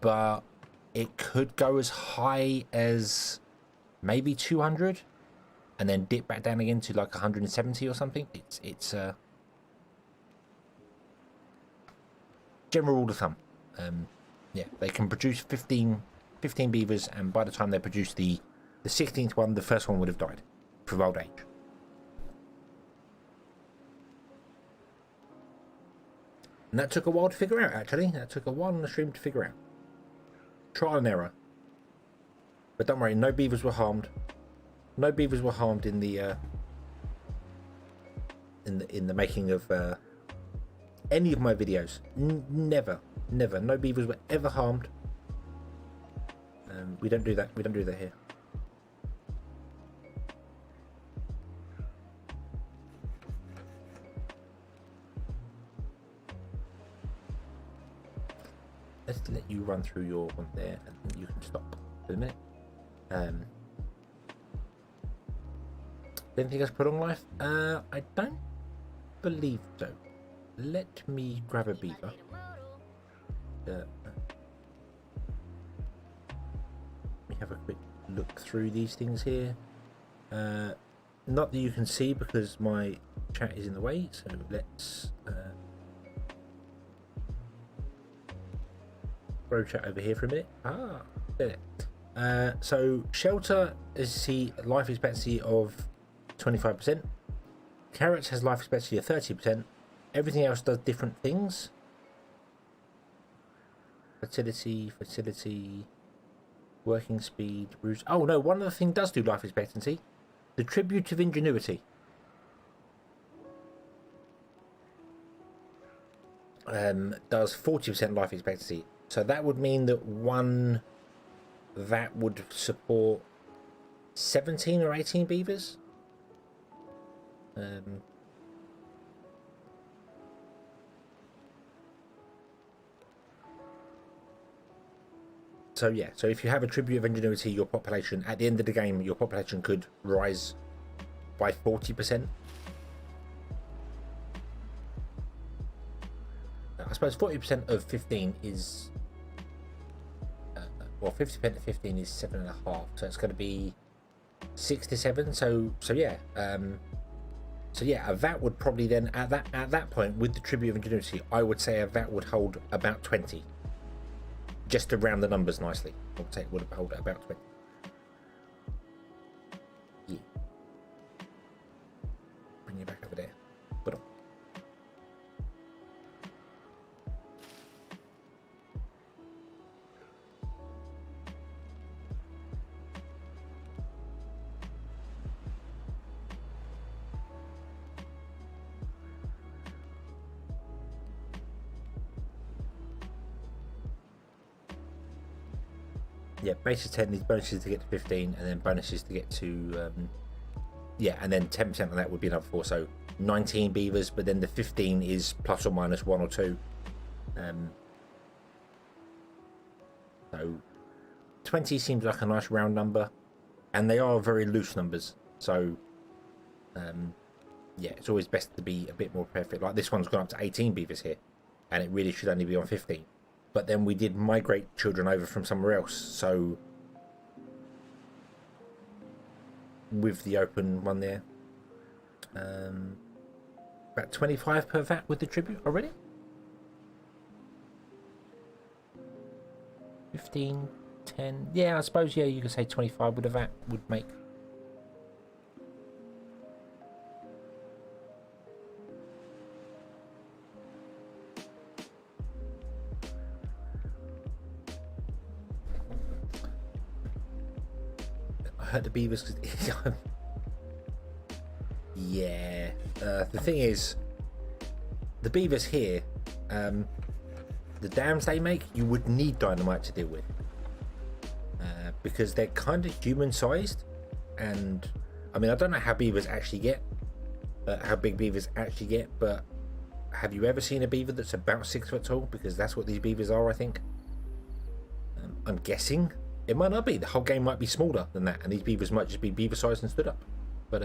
but it could go as high as maybe 200 and then dip back down again to like 170 or something. It's general rule of thumb. Yeah, they can produce 15 beavers, and by the time they produce the 16th one, the first one would have died from old age. And that took a while to figure out, actually. That took a while on the stream to figure out. Trial and error. But don't worry, no beavers were harmed. No beavers were harmed in the making of any of my videos. Never. No beavers were ever harmed. We don't do that. We don't do that here. Let's let you run through your one there, and then you can stop for a minute. Anything else put on life? I don't believe so. Let me grab a beaver. Let me have a quick look through these things here. Not that you can see because my chat is in the way, so let's throw chat over here for a minute. There. So shelter is life expectancy of 25%. Carrots has life expectancy of 30%. Everything else does different things. Fertility, working speed, roost. Oh no, one other thing does do life expectancy. The tribute of ingenuity. Does 40% life expectancy. So that would mean that that would support 17 or 18 beavers. So yeah, so if you have a tribute of ingenuity, your population at the end of the game, your population could rise by 40%. I suppose 40% of 15 is well, 50% of 15 is 7.5, so it's going to be 6 to 7. So yeah, a VAT would probably then at that point with the tribute of ingenuity, I would say a VAT would hold about 20. Just to round the numbers nicely, I would say it would hold about 20. Yeah. Bring you back over there. Put on. Yeah, basis 10 is bonuses to get to 15, and then bonuses to get to and then 10% of that would be another 4, so 19 beavers, but then the 15 is plus or minus 1 or 2. So 20 seems like a nice round number, and they are very loose numbers, so yeah, it's always best to be a bit more perfect. Like this one's gone up to 18 beavers here, and it really should only be on 15. But then we did migrate children over from somewhere else, so with the open one there, about 25 per VAT with the tribute already. 15, 10, yeah, I suppose, yeah, you could say 25 with a VAT would make hurt the beavers. Cause yeah. The thing is, the beavers here, the dams they make, you would need dynamite to deal with, because they're kind of human-sized, and I mean, I don't know how beavers actually get, how big beavers actually get, but have you ever seen a beaver that's about 6 foot tall? Because that's what these beavers are, I think. I'm guessing it might not be. The whole game might be smaller than that, and these beavers might just be beaver-sized and stood up. But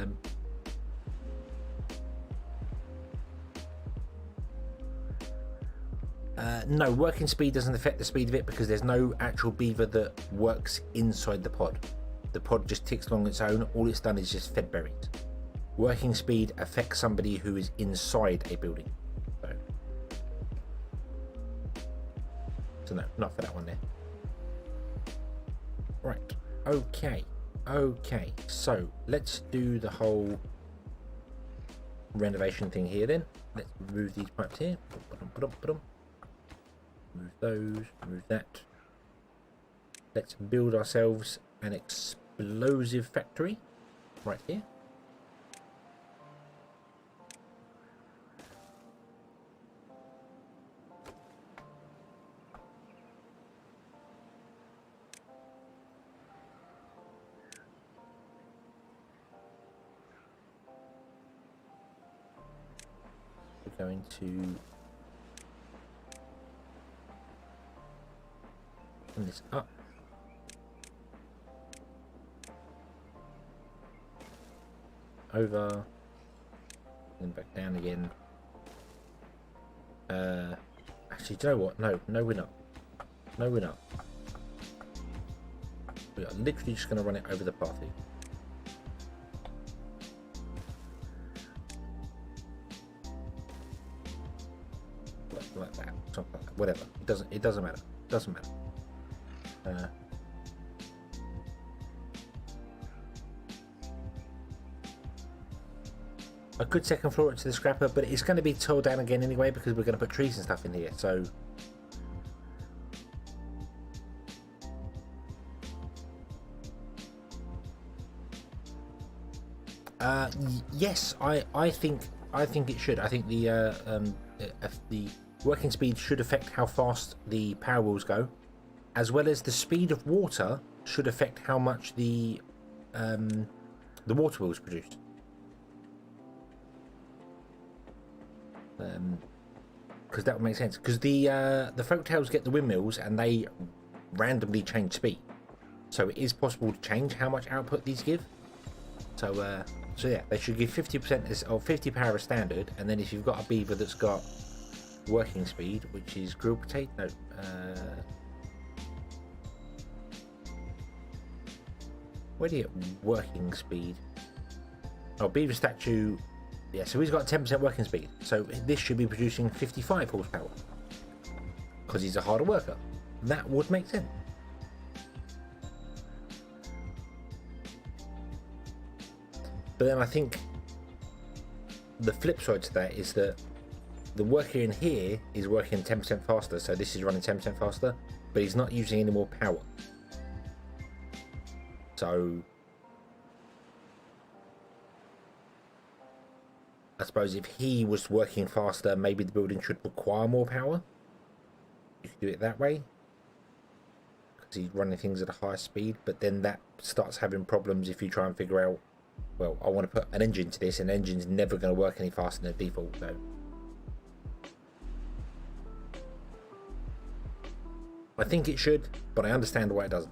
no, working speed doesn't affect the speed of it because there's no actual beaver that works inside the pod. The pod just ticks along its own. All it's done is just fed berries. Working speed affects somebody who is inside a building. So no, not for that one there. Right, okay, so let's do the whole renovation thing here then. Let's remove these pipes here. Move those, move that. Let's build ourselves an explosive factory right here. We're going to turn this up. Over. Then back down again. Actually, do you know what? No, we're not. No, we're not. We are literally just going to run it over the path here. Like that, something like that. Whatever. It doesn't matter. Doesn't matter. I could second floor it to the scrapper, but it's going to be tore down again anyway because we're going to put trees and stuff in here. So yes, I think it should. I think the working speed should affect how fast the power wheels go, as well as the speed of water should affect how much the water wheels produce. Because that would make sense. Because the folktails get the windmills and they randomly change speed, so it is possible to change how much output these give. So yeah, they should give 50% or 50 power as standard, and then if you've got a beaver that's got working speed, which is grilled potato, no, where do you get working speed? Oh, beaver statue. Yeah, so he's got 10% working speed, so this should be producing 55 horsepower because he's a harder worker. That would make sense. But then I think the flip side to that is that the worker in here is working 10% faster, so this is running 10% faster, but he's not using any more power. So I suppose if he was working faster, maybe the building should require more power. You could do it that way, because he's running things at a higher speed, but then that starts having problems if you try and figure out, well, I want to put an engine to this, and the engine's never going to work any faster than the default, so. I think it should, but I understand why it doesn't.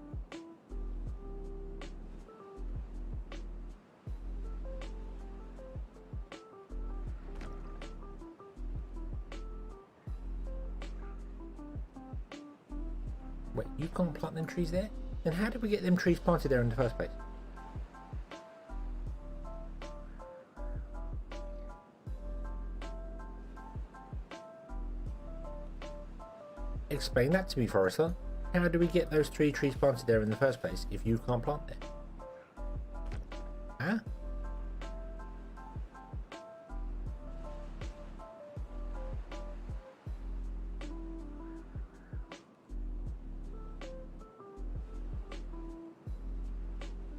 Wait, you can't plant them trees there? Then how did we get them trees planted there in the first place? Explain that to me, Forrester. How do we get those 3 trees planted there in the first place if you can't plant there? Huh?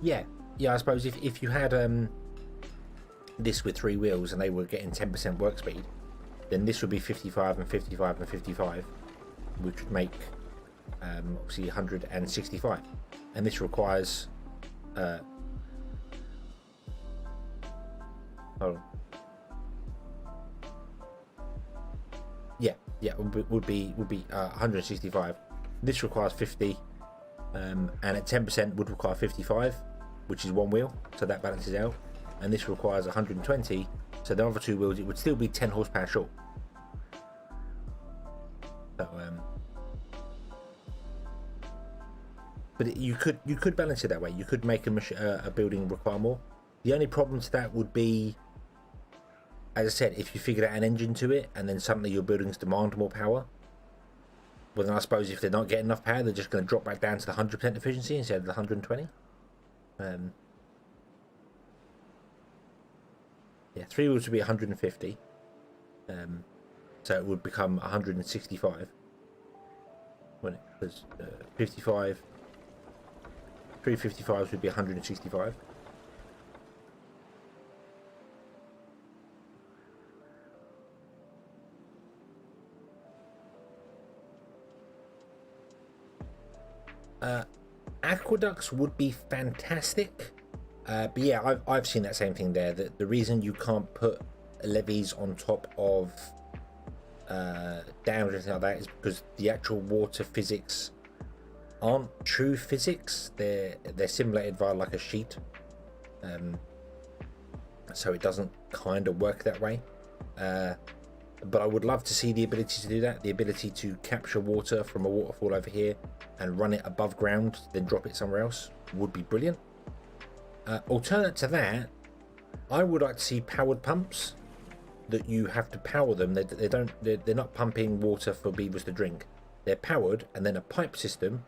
Yeah, yeah, I suppose if you had this with 3 wheels and they were getting 10% work speed, then this would be 55 and 55 and 55, which would make obviously 165. And this requires hold on. Yeah, would be 165. This requires 50, and at 10% would require 55, which is 1 wheel, so that balances out. And this requires 120, so the other 2 wheels, it would still be 10 horsepower short. So but you could balance it that way. You could make a building require more. The only problem to that would be, as I said, if you figured out an engine to it and then suddenly your buildings demand more power, well then I suppose if they're not getting enough power, they're just going to drop back down to the 100% efficiency instead of the 120. Yeah, 3 wheels would be 150. So it would become 165. When it was 55, 355s would be 165. Aqueducts would be fantastic, but yeah, I've seen that same thing there. That the reason you can't put levees on top of dams or anything like that is because the actual water physics aren't true physics. They're simulated via like a sheet, so it doesn't kind of work that way. But I would love to see the ability to do that, the ability to capture water from a waterfall over here and run it above ground, then drop it somewhere else, would be brilliant. Alternate to that, I would like to see powered pumps that you have to power them. They're not pumping water for beavers to drink. They're powered, and then a pipe system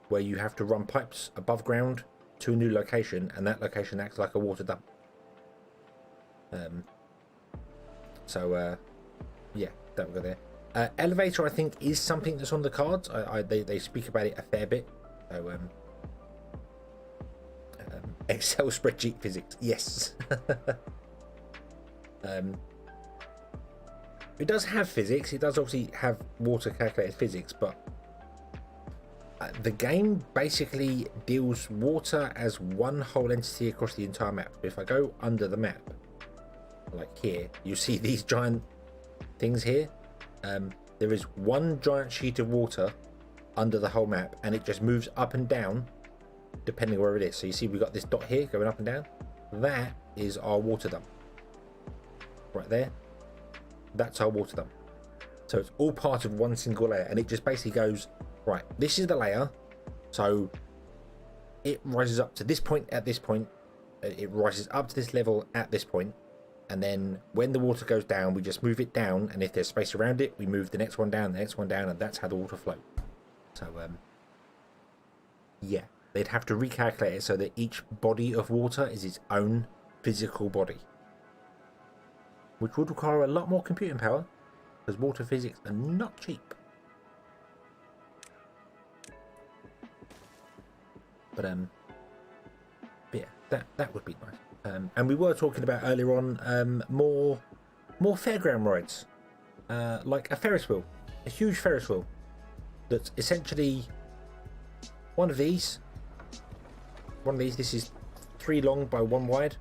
where you have to run pipes above ground to a new location, and that location acts like a water dump. Yeah, that will go there. Elevator, I think, is something that's on the cards. They speak about it a fair bit. So, Excel spreadsheet physics, yes. It does have physics. It does obviously have water calculated physics, but the game basically deals water as one whole entity across the entire map. If I go under the map, like here, you see these giant things here. There is one giant sheet of water under the whole map, and it just moves up and down depending where it is. So you see we've got this dot here going up and down. That is our water dump right there. That's our water dump. So it's all part of one single layer, and it just basically goes, right, this is the layer, so it rises up to this point at this point, it rises up to this level at this point, and then when the water goes down, we just move it down, and if there's space around it, we move the next one down, the next one down, and that's how the water flows. So yeah, they'd have to recalculate it so that each body of water is its own physical body, which would require a lot more computing power, because water physics are not cheap. But yeah, that would be nice. And we were talking about earlier on more fairground rides, like a Ferris wheel, a huge Ferris wheel that's essentially one of these. This is 3 long by 1 wide.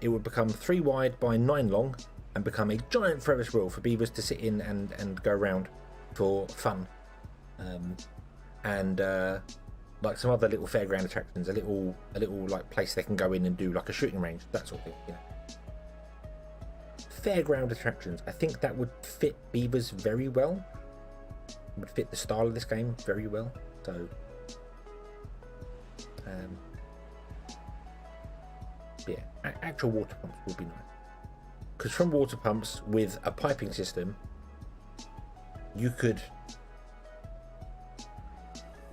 It would become 3 wide by 9 long and become a giant Ferris wheel for beavers to sit in and go around for fun. And like some other little fairground attractions, a little like place they can go in and do like a shooting range, that sort of thing, you know. Fairground attractions, I think that would fit beavers very well. It would fit the style of this game very well. So yeah, actual water pumps would be nice, because from water pumps with a piping system, you could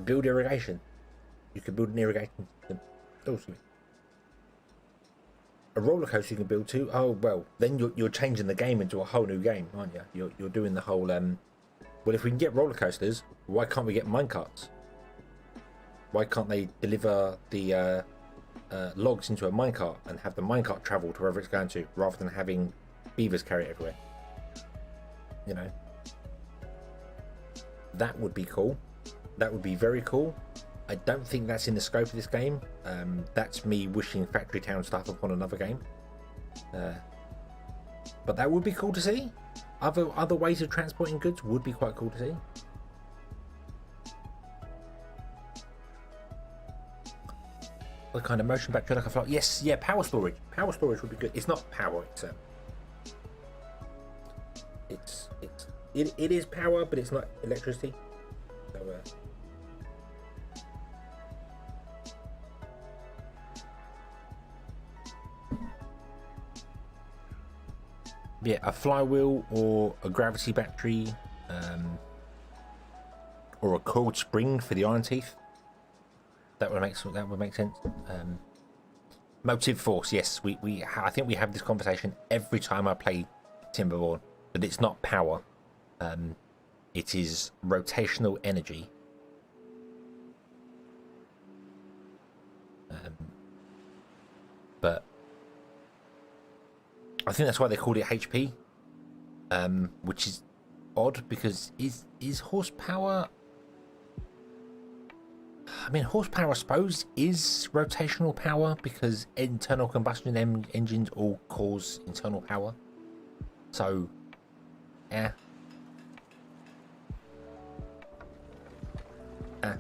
build irrigation. You could build an irrigation system. Oh, excuse me. A roller coaster you can build too. Oh well, then you're changing the game into a whole new game, aren't you? You're doing the whole well, if we can get roller coasters, why can't we get minecarts? Why can't they deliver the logs into a minecart and have the minecart travel to wherever it's going to, rather than having beavers carry it everywhere. You know, that would be cool. That would be very cool. I don't think that's in the scope of this game. That's me wishing Factory Town stuff upon another game. But that would be cool to see. Other ways of transporting goods would be quite cool to see. What kind of motion battery like a fly? Yes, yeah, power storage. Power storage would be good. It's not power. It is power, but it's not electricity. So, yeah, a flywheel or a gravity battery, or a coiled spring for the iron teeth. That would make sense. Motive force, yes. I think we have this conversation every time I play Timberborn, that it's not power. It is rotational energy. But I think that's why they called it HP, which is odd, because is horsepower... I mean, horsepower, I suppose, is rotational power, because internal combustion engines all cause internal power. So, yeah.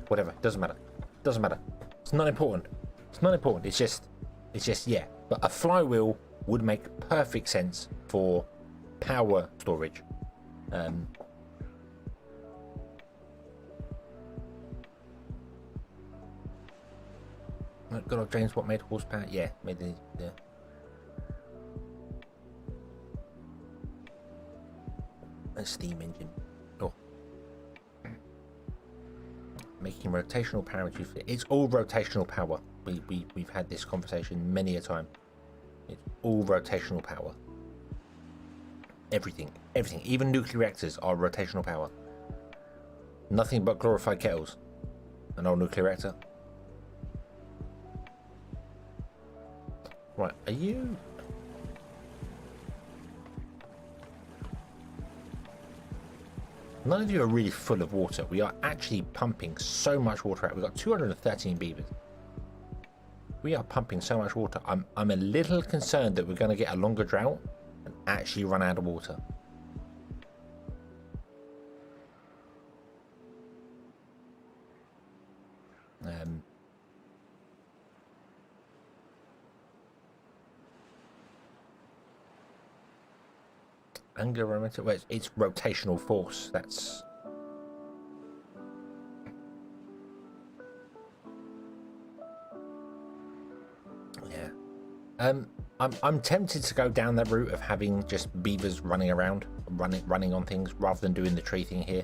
Whatever. Doesn't matter. Doesn't matter. It's not important. It's not important. It's just, yeah. But a flywheel would make perfect sense for power storage. Good old James, what made horsepower? Yeah, made the a steam engine. Oh, making rotational power. It's all rotational power. We've had this conversation many a time. It's all rotational power. Everything, even nuclear reactors are rotational power. Nothing but glorified kettles. An old nuclear reactor. Right, are you... None of you are really full of water. We are actually pumping so much water out. We've got 213 beavers. We are pumping so much water. I'm a little concerned that we're going to get a longer drought and actually run out of water. Angular momentum. Well, it's rotational force. That's... yeah. I'm tempted to go down that route of having just beavers running around, running on things, rather than doing the tree thing here.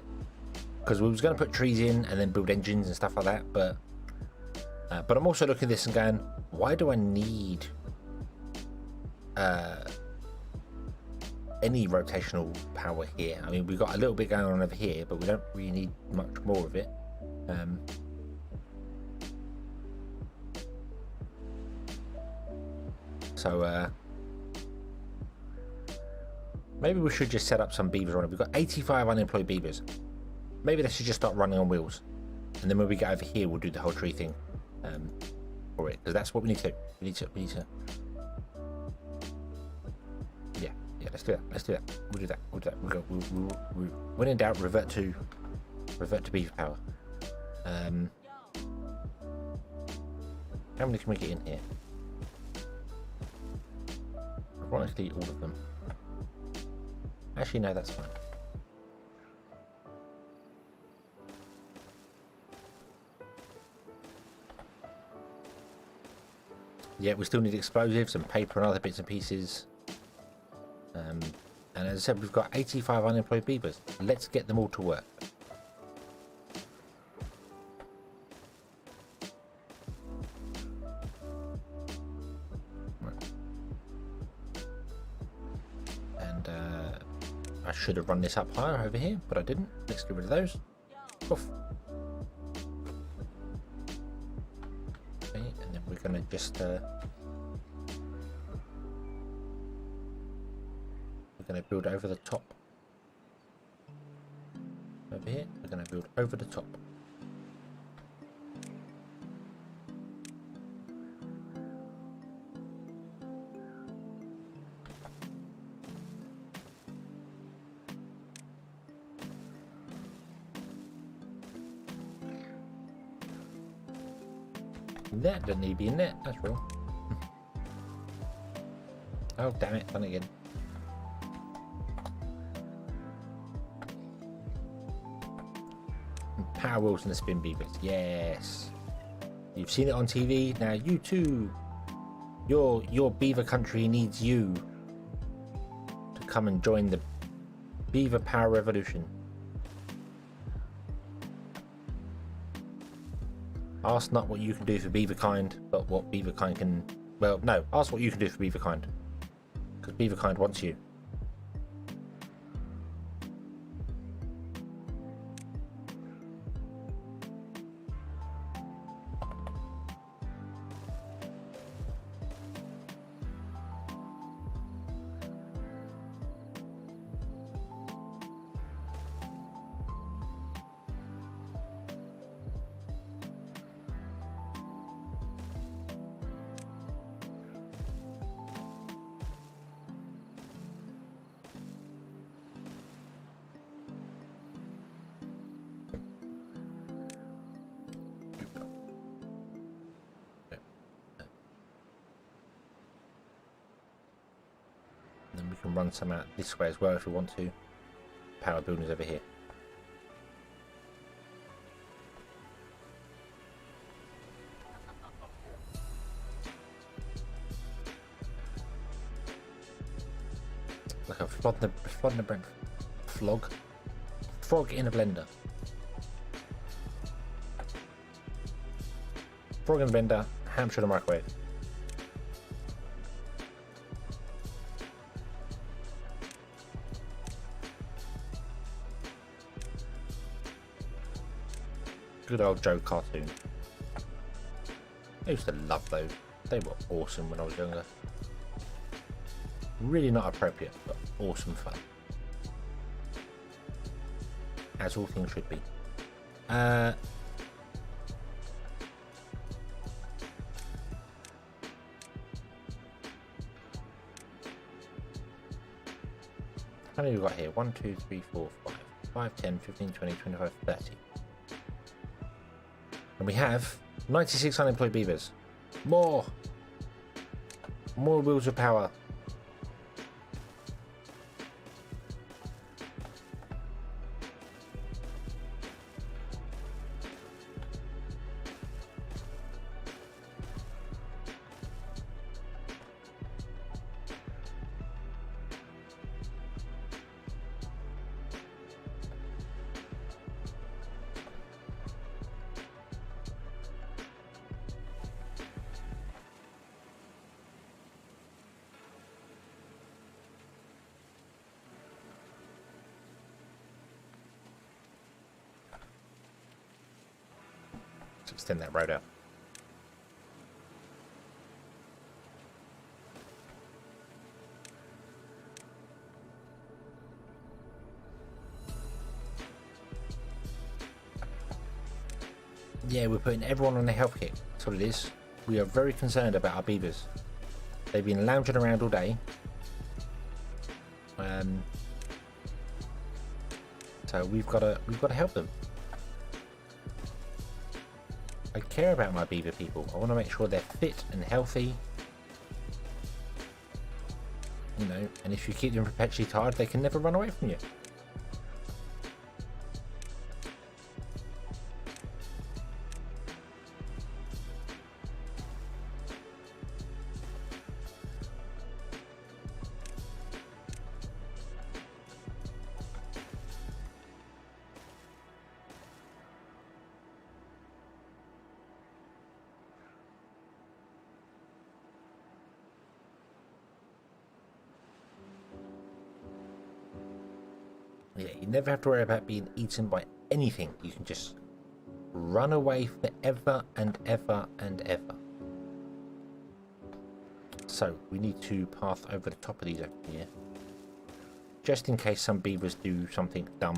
Because we was going to put trees in and then build engines and stuff like that, but I'm also looking at this and going, why do I need any rotational power here? I mean, we've got a little bit going on over here, but we don't really need much more of it. So maybe we should just set up some beavers on it. We've got 85 unemployed beavers. Maybe they should just start running on wheels, and then when we get over here, we'll do the whole tree thing for it, because that's what we need to. We need to. Yeah, let's do that. We'll do that. We'll when in doubt, revert to beaver power. How many can we get in here? Ironically, all of them. Actually, no, that's fine. Yeah, we still need explosives and paper and other bits and pieces. And as I said, we've got 85 unemployed beavers. Let's get them all to work. Right. And I should have run this up higher over here, but I didn't. Let's get rid of those. Off. Okay, and then we're gonna just we're gonna build over the top. Over here, we're gonna build over the top. That doesn't need to be in there, that's real. Oh damn it, done it again. Power wheels and the spin beavers, yes. You've seen it on TV, now you too. Your beaver country needs you to come and join the beaver power revolution. Ask not what you can do for beaverkind, but what beaverkind can... Well, no, ask what you can do for beaverkind. Because beaverkind wants you. Then we can run some out this way as well if we want to. Power buildings over here. Like a frog in a blender. Frog in a blender, Hampshire in the microwave. Good old Joe cartoon. I used to love those. They were awesome when I was younger. Really not appropriate, but awesome fun. As all things should be. How many have we got here? 1, 2, 3, 4, 5. 5, 10, 15, 20, 25, 30. And we have 96 unemployed beavers. More wheels of power. Let's extend that road out. Yeah, we're putting everyone on a health kit. That's what it is. We are very concerned about our beavers. They've been lounging around all day. So we've got to help them. I care about my beaver people. I want to make sure they're fit and healthy. You know, and if you keep them perpetually tired, they can never run away from you. Yeah, you never have to worry about being eaten by anything. You can just run away forever and ever and ever. So we need to path over the top of these over here, just in case some beavers do something dumb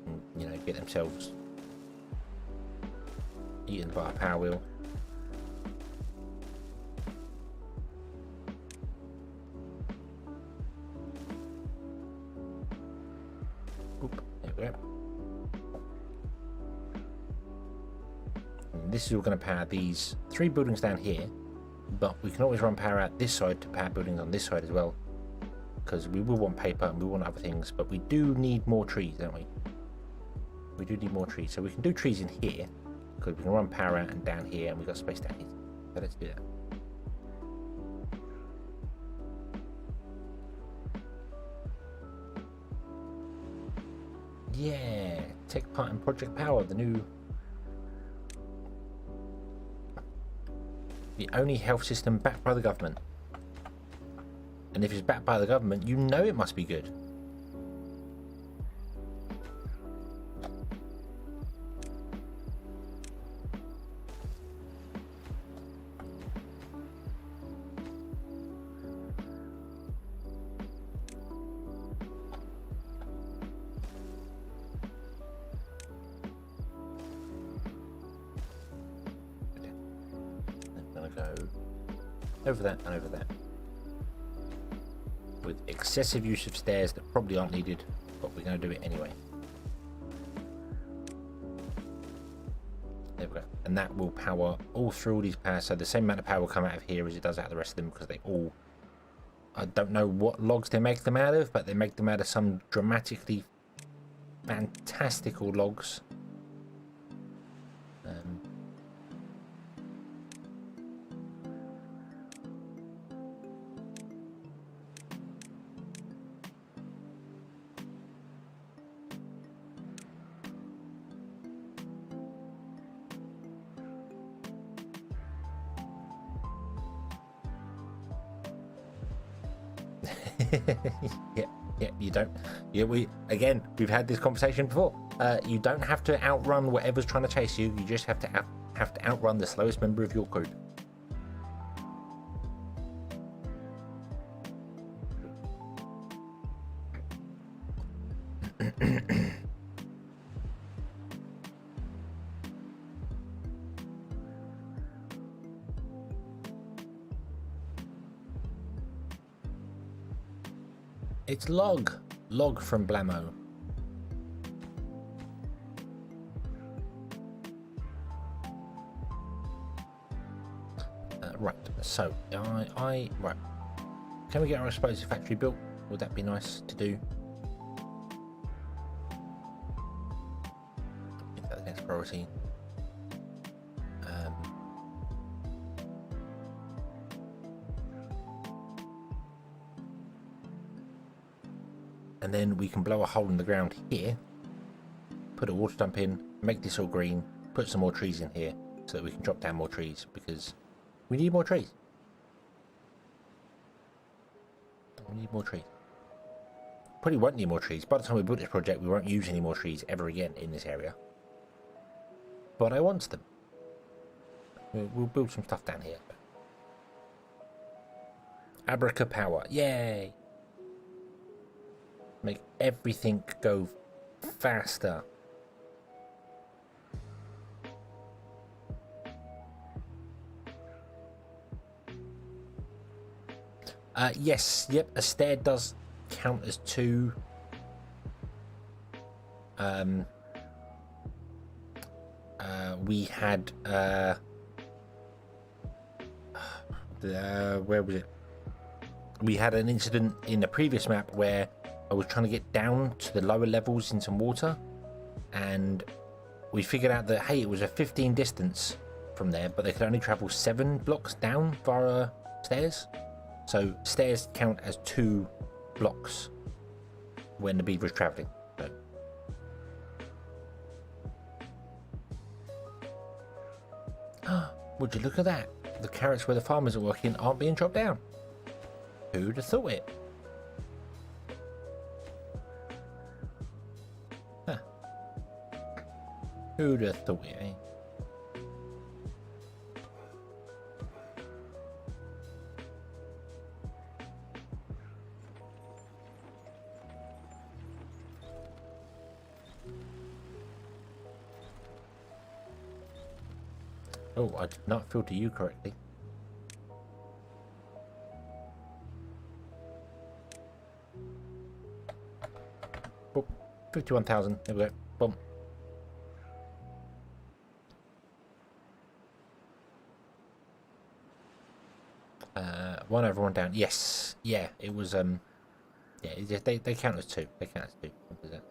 and, you know, get themselves eaten by a power wheel. Oop, there we go. And this is all going to power these 3 buildings down here, but we can always run power out this side to power buildings on this side as well, because we will want paper and we want other things, but we do need more trees, don't we? We do need more trees, so we can do trees in here, because we can run power out and down here, and we've got space down here. So let's do that. Yeah, take part in Project Power, the only health system backed by the government. And if it's backed by the government, you know it must be good. Go over that and over that, with excessive use of stairs that probably aren't needed, but we're going to do it anyway. There we go, and that will power all through all these powers, so the same amount of power will come out of here as it does out of the rest of them, because they all, I don't know what logs they make them out of, but they make them out of some dramatically fantastical logs. yeah, you don't. Yeah, we've had this conversation before. You don't have to outrun whatever's trying to chase you. You just have to outrun the slowest member of your crew. It's log from Blamo. Right, so right. Can we get our explosive factory built? Would that be nice to do? I think that's the next priority. And then we can blow a hole in the ground here, put a water dump in, make this all green, put some more trees in here so that we can drop down more trees, because we need more trees. We need more trees. Probably won't need more trees. By the time we build this project, we won't use any more trees ever again in this area. But I want them. We'll build some stuff down here. Abraca power. Yay! Make everything go faster. Yes, yep, a stair does count as 2. We had where was it? We had an incident in the previous map where I was trying to get down to the lower levels in some water, and we figured out that, hey, it was a 15 distance from there, but they could only travel 7 blocks down via stairs. So stairs count as 2 blocks when the beaver is traveling. So. Would you look at that? The carrots where the farmers are working aren't being chopped down. Who'd have thought it? Huh. Who'd have thought it, eh? Oh, I did not filter you correctly. Oh, 51,000. There we go. Boom. One over, one down. Yes. Yeah, it was, yeah, they count as two. They count as two. What is that?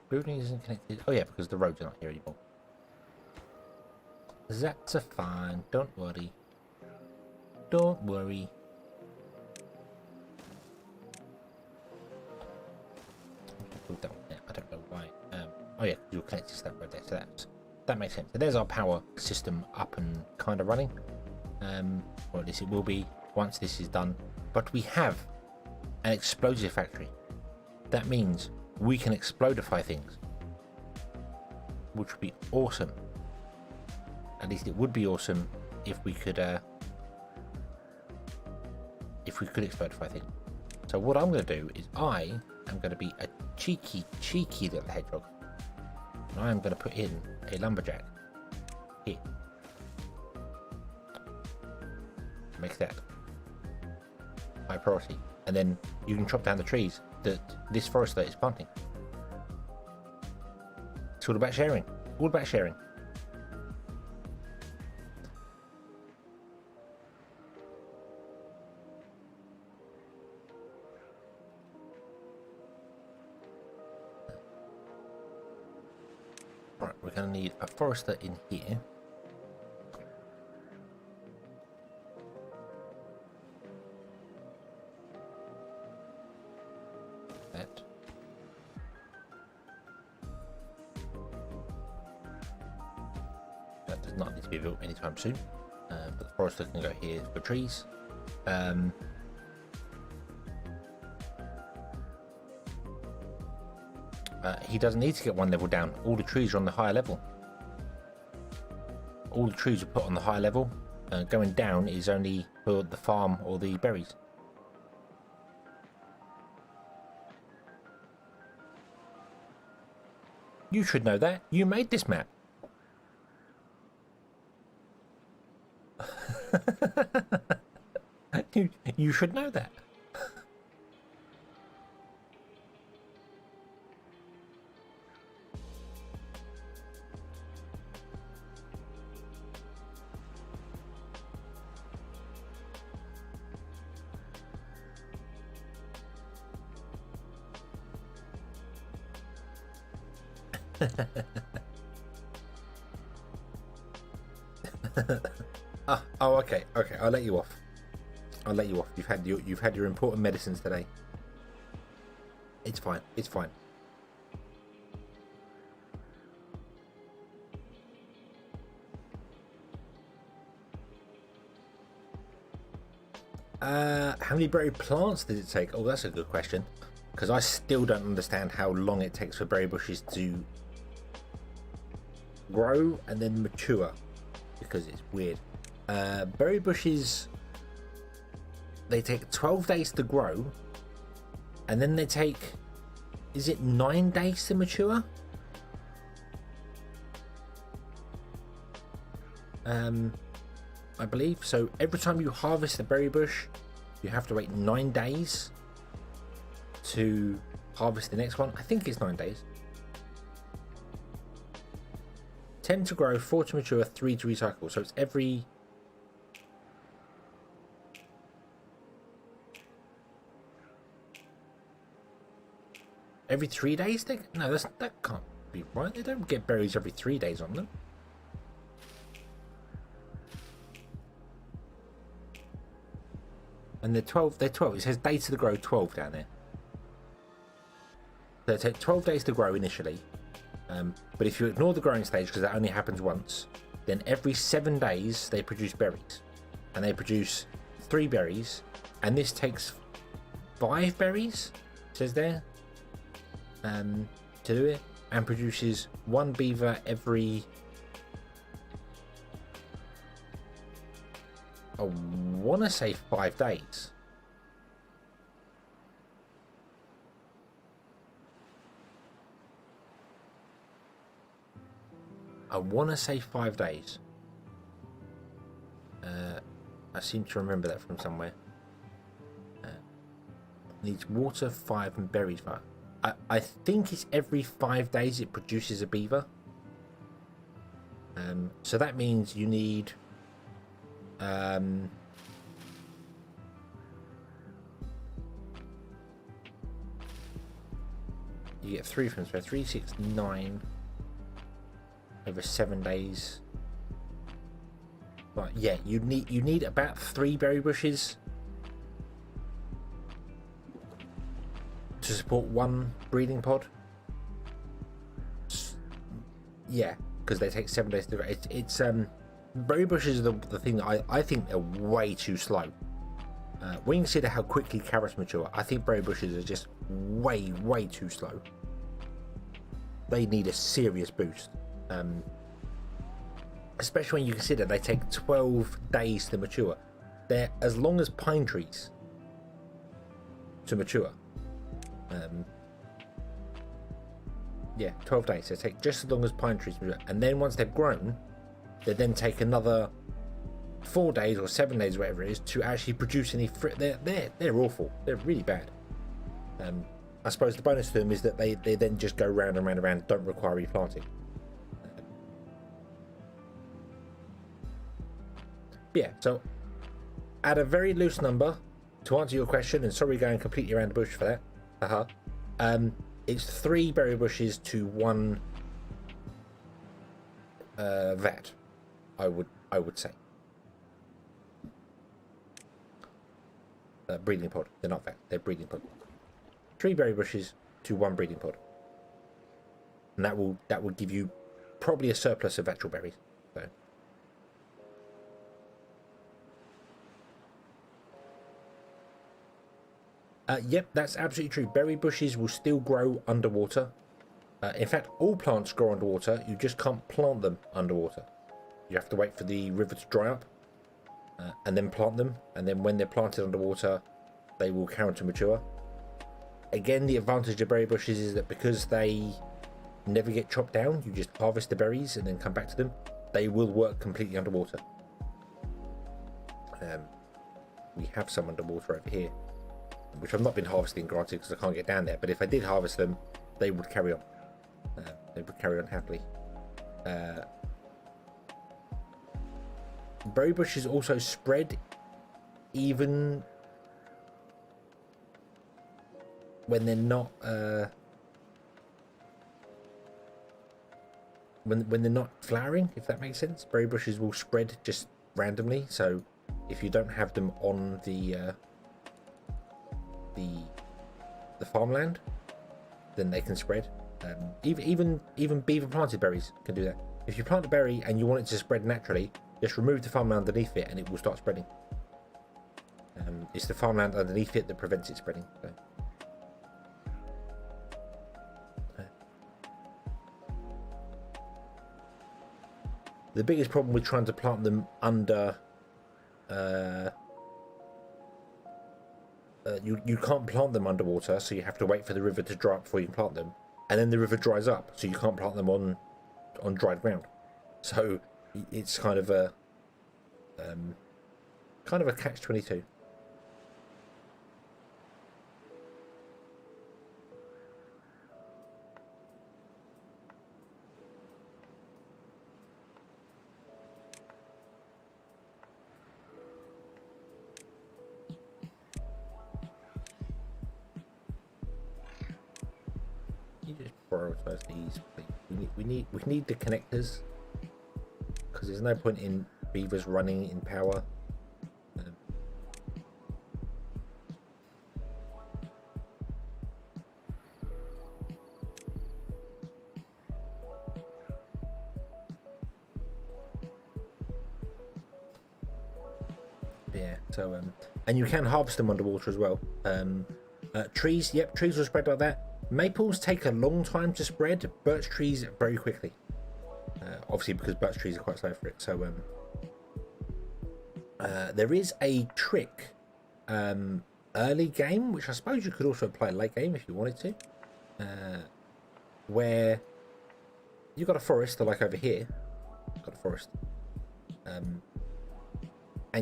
Building isn't connected. Oh, yeah, because the roads are not here anymore. That's a fine. Don't worry. Don't worry. I don't know why. Oh yeah, you're connected to that road there, so that makes sense. So there's our power system up and kind of running. Or at least it will be once this is done. But we have an explosive factory. That means we can explodify things, which would be awesome. At least it would be awesome if we could explodify things. So what I'm going to do is I am going to be a cheeky little hedgehog, and I am going to put in a lumberjack here. Make that my priority, and then you can chop down the trees that this forester is planting. It's all about sharing. All about sharing. Right, we're going to need a forester in here. That does not need to be built anytime soon, but the forester can go here for trees. He doesn't need to get one level down. All the trees are on the higher level. All the trees are put on the higher level. Going down is only for the farm or the berries. You should know that. You made this map. You should know that. Oh, okay. I'll let you off. You've had your important medicines today. It's fine. It's fine. How many berry plants did it take? Oh, that's a good question. Because I still don't understand how long it takes for berry bushes to grow and then mature, because it's weird. Berry bushes, they take 12 days to grow, and then they take, is it 9 days to mature? I believe so. Every time you harvest a berry bush, you have to wait 9 days to harvest the next one. I think it's 9 days. 10 to grow, 4 to mature, 3 to recycle. So it's every every 3 days. No, that can't be right. They don't get berries every 3 days on them. And they're 12. It says days to grow 12 down there. So it takes 12 days to grow initially. But if you ignore the growing stage, because that only happens once, then every 7 days they produce berries. And they produce 3 berries. And this takes 5 berries, it says there, to do it. And produces 1 beaver every, I want to say 5 days. I want to say 5 days. I seem to remember that from somewhere. Needs water 5 and berries 5. I think it's every 5 days it produces a beaver. So that means you need you get 3 from 3, 6, 9 over 7 days. But yeah, you need about 3 berry bushes to support 1 breeding pod. Yeah, because they take 7 days to grow. It's berry bushes are the thing that I think they're way too slow. When you consider how quickly carrots mature, I think berry bushes are just way too slow. They need a serious boost. Especially when you consider they take 12 days to mature. They're as long as pine trees to mature. Yeah, 12 days. They take just as long as pine trees to mature. And then once they've grown, they then take another 4 days or 7 days, whatever it is, to actually produce any fruit. They're awful. They're really bad. I suppose the bonus to them is that they then just go round and round and round, don't require replanting. Yeah, so at a very loose number, to answer your question, and sorry going completely around the bush for that, it's 3 berry bushes to 1 vat, I would say. Breeding pod. They're not vat, they're breeding pod. 3 berry bushes to 1 breeding pod, and that will give you probably a surplus of actual berries. So. Yep, that's absolutely true. Berry bushes will still grow underwater. In fact, all plants grow underwater. You just can't plant them underwater. You have to wait for the river to dry up and then plant them. And then when they're planted underwater, they will carry on to mature. Again, the advantage of berry bushes is that because they never get chopped down, you just harvest the berries and then come back to them. They will work completely underwater. We have some underwater over here, which I've not been harvesting, granted, because I can't get down there. But if I did harvest them, they would carry on. They would carry on happily. Berry bushes also spread even when they're not when they're not flowering, if that makes sense. Berry bushes will spread just randomly. So if you don't have them on the farmland, then they can spread. Even beaver planted berries can do that. If you plant a berry and you want it to spread naturally, just remove the farmland underneath it and it will start spreading. It's the farmland underneath it that prevents it spreading. So. The biggest problem with trying to plant them under you can't plant them underwater, so you have to wait for the river to dry up before you can plant them, and then the river dries up, so you can't plant them on dried ground. So it's kind of a catch-22. Prioritize these. We need the connectors, because there's no point in beavers running in power. Yeah. So and you can harvest them underwater as well. Trees. Yep, trees will spread like that. Maples take a long time to spread. Birch trees very quickly. Obviously, because birch trees are quite slow for it. So there is a trick early game, which I suppose you could also apply late game if you wanted to, where you've got a forest like over here, got a forest. And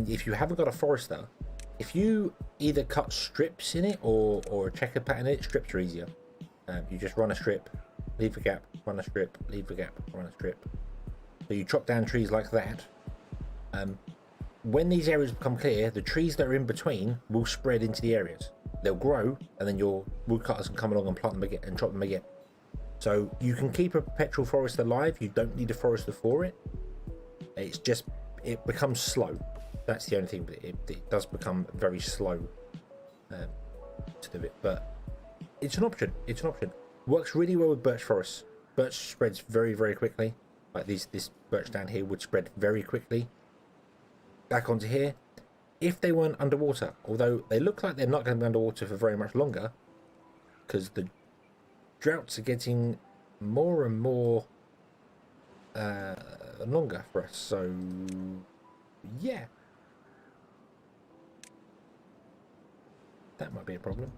if you haven't got a forester, if you either cut strips in it or a checkered pattern in it, strips are easier. You just run a strip, leave a gap, run a strip, leave a gap, run a strip. So you chop down trees like that. When these areas become clear, the trees that are in between will spread into the areas. They'll grow, and then your woodcutters can come along and plant them again and chop them again. So you can keep a perpetual forest alive. You don't need a forester for it. It's just, it becomes slow. That's the only thing, but it does become very slow to do it. But it's an option. It's an option. Works really well with birch forests. Birch spreads very, very quickly. Like this birch down here would spread very quickly. Back onto here. If they weren't underwater, although they look like they're not going to be underwater for very much longer, because the droughts are getting more and more longer for us. So yeah, that might be a problem.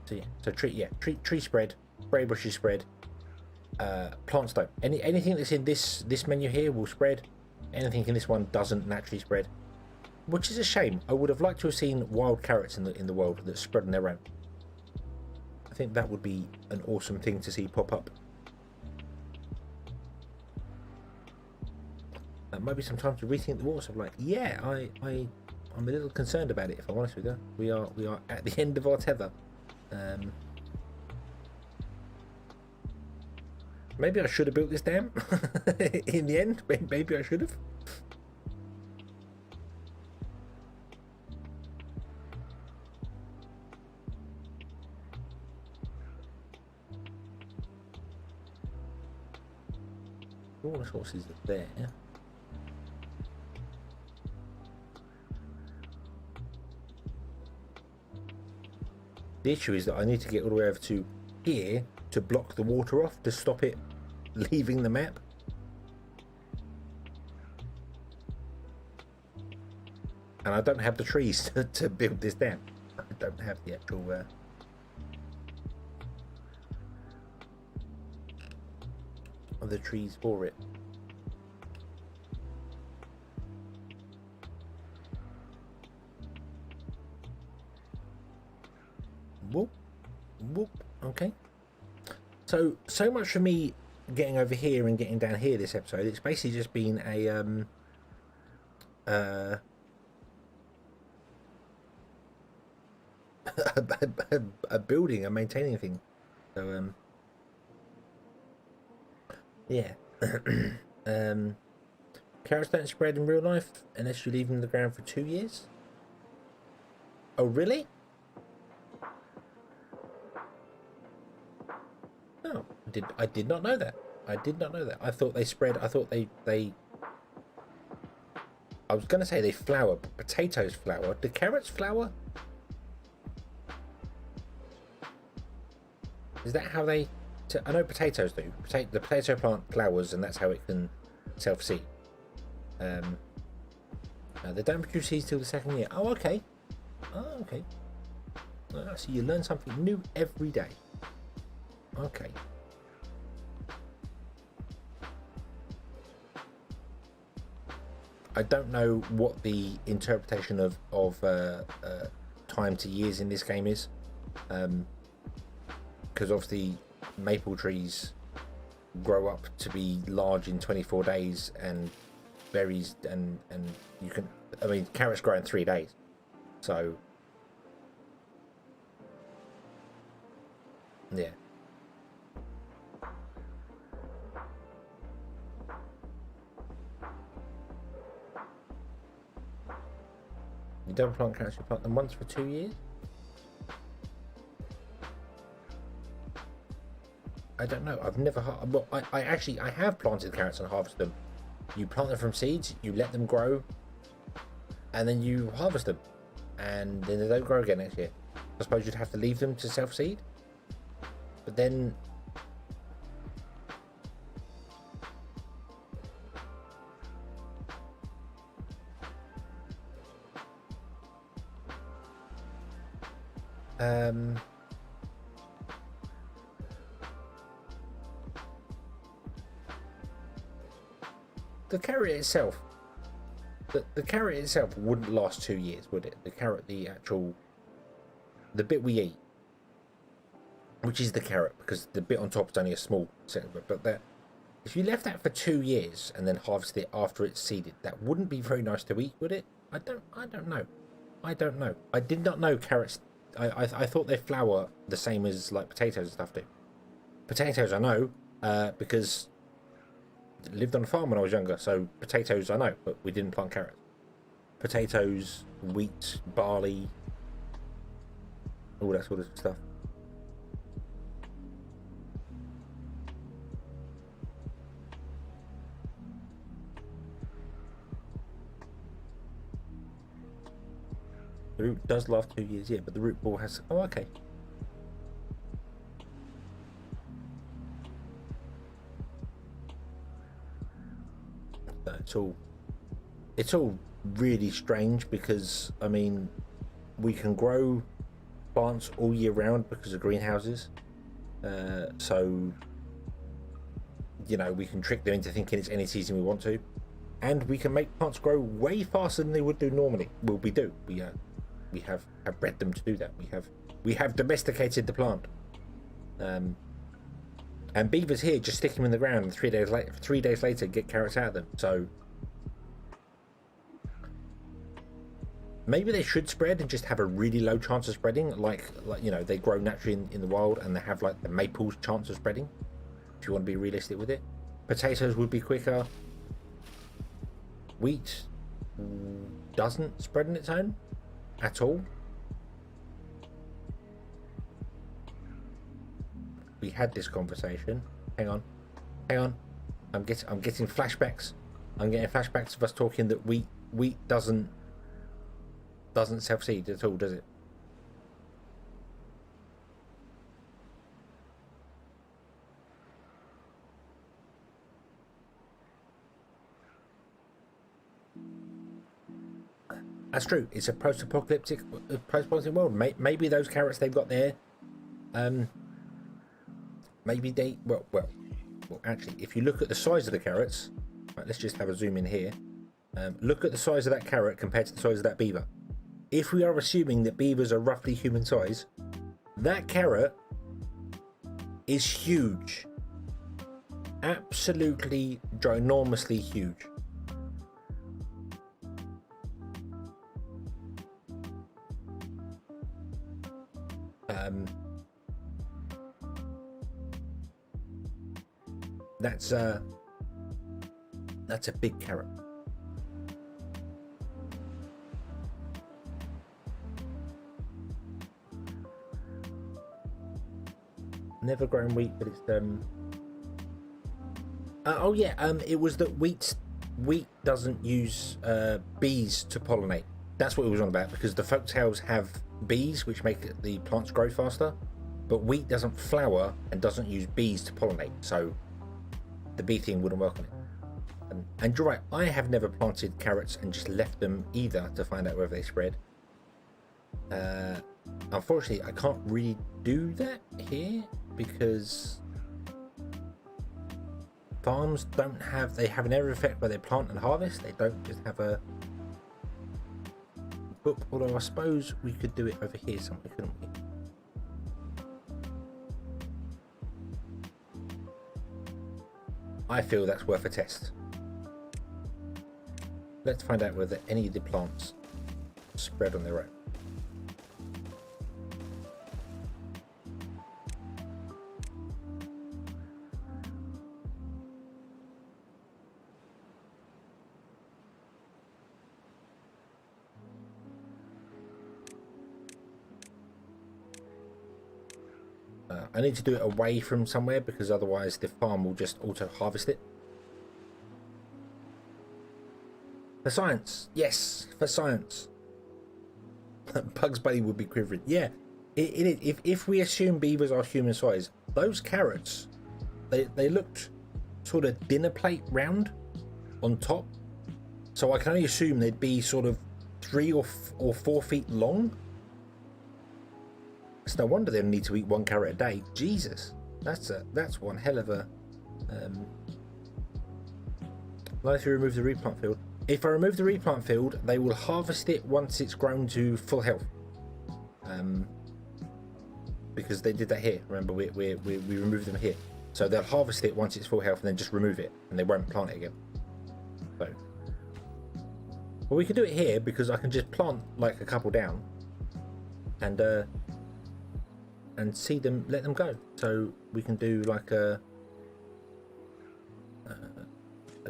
So yeah, so tree spread, berry bushes spread, plants don't. Anything that's in this menu here will spread. Anything in this one doesn't naturally spread, which is a shame. I would have liked to have seen wild carrots in the world that spread on their own. I think that would be an awesome thing to see pop up. Maybe some time to rethink the water. So like, yeah, I'm a little concerned about it, if I'm honest with you. We are at the end of our tether. Maybe I should have built this dam in the end. Maybe I should have. All the sources are there. The issue is that I need to get all the way over to here to block the water off, to stop it leaving the map. And I don't have the trees to build this dam. I don't have the actual the trees for it. Whoop, whoop. Okay. So much for me getting over here and getting down here this episode. It's basically just been a building, a maintaining thing. So yeah. Carrots don't spread in real life unless you leave them in the ground for 2 years. Oh really? No, I did not know that. I did not know that. I thought they spread. I thought they I was going to say they flower, but potatoes flower. Do carrots flower? Is that how they... I know potatoes do. The potato plant flowers, and that's how it can self-seed. They don't produce seeds till the 2nd year. Oh, okay. Oh, okay. So you learn something new every day. Okay. I don't know what the interpretation of time to years in this game is, because obviously maple trees grow up to be large in 24 days, and berries and you can, I mean, carrots grow in 3 days, so yeah. You don't plant carrots, you plant them once for 2 years? I don't know. I've never... Well, I have planted carrots and harvested them. You plant them from seeds, you let them grow, and then you harvest them. And then they don't grow again next year. I suppose you'd have to leave them to self-seed. But then... the carrot itself, the carrot itself wouldn't last 2 years, would it? The carrot, the bit we eat, which is the carrot, because the bit on top is only a small segment, but that, if you left that for 2 years and then harvested it after it's seeded, that wouldn't be very nice to eat, would it? I don't know. I did not know carrots. I thought they flower the same as like potatoes and stuff do. Potatoes I know, because I lived on a farm when I was younger, so potatoes I know, but we didn't plant carrots. Potatoes, wheat, barley, all that sort of stuff. The root does last 2 years, yeah, but the root ball has... Oh, okay. It's all really strange because, I mean, we can grow plants all year round because of greenhouses. So, you know, we can trick them into thinking it's any season we want to. And we can make plants grow way faster than they would do normally. Well, we do. We have bred them to do that. We have domesticated the plant. And beavers here just stick them in the ground, and 3 days later get carrots out of them. So maybe they should spread and just have a really low chance of spreading, like you know, they grow naturally in the wild and they have like the maple's chance of spreading. If you want to be realistic with it, potatoes would be quicker. Wheat doesn't spread on its own at all. We had this conversation. Hang on. I'm getting flashbacks. I'm getting flashbacks of us talking that wheat doesn't self-seed at all, does it? That's true. It's a post-apocalyptic world. Maybe those carrots they've got there, maybe they well. Actually, if you look at the size of the carrots, right, let's just have a zoom in here. Look at the size of that carrot compared to the size of that beaver. If we are assuming that beavers are roughly human size, that carrot is huge. Absolutely ginormously huge. That's a big carrot. Never grown wheat, but it's oh yeah, it was that wheat doesn't use bees to pollinate. That's what it was on about, because the folktales have bees which make the plants grow faster, but wheat doesn't flower and doesn't use bees to pollinate, so the bee thing wouldn't work on it. And you're right, I have never planted carrots and just left them either to find out whether they spread. Unfortunately, I can't really do that here because farms they have an area effect where they plant and harvest. They don't just have a book, although I suppose we could do it over here somewhere, couldn't we? I feel that's worth a test. Let's find out whether any of the plants spread on their own. I need to do it away from somewhere because otherwise the farm will just auto-harvest it. For science. Yes, for science. Bugs Bunny would be quivering. Yeah, if we assume beavers are human size, those carrots, they looked sort of dinner plate round on top. So I can only assume they'd be sort of 3 or 4 feet long. It's no wonder they need to eat 1 carrot a day. Jesus, that's one hell of a Not if you remove the replant field. If I remove the replant field, they will harvest it once it's grown to full health. Because they did that here. Remember, we removed them here. So they'll harvest it once it's full health and then just remove it. And they won't plant it again. So, well, we can do it here because I can just plant like a couple down. And see them, let them go. So we can do like a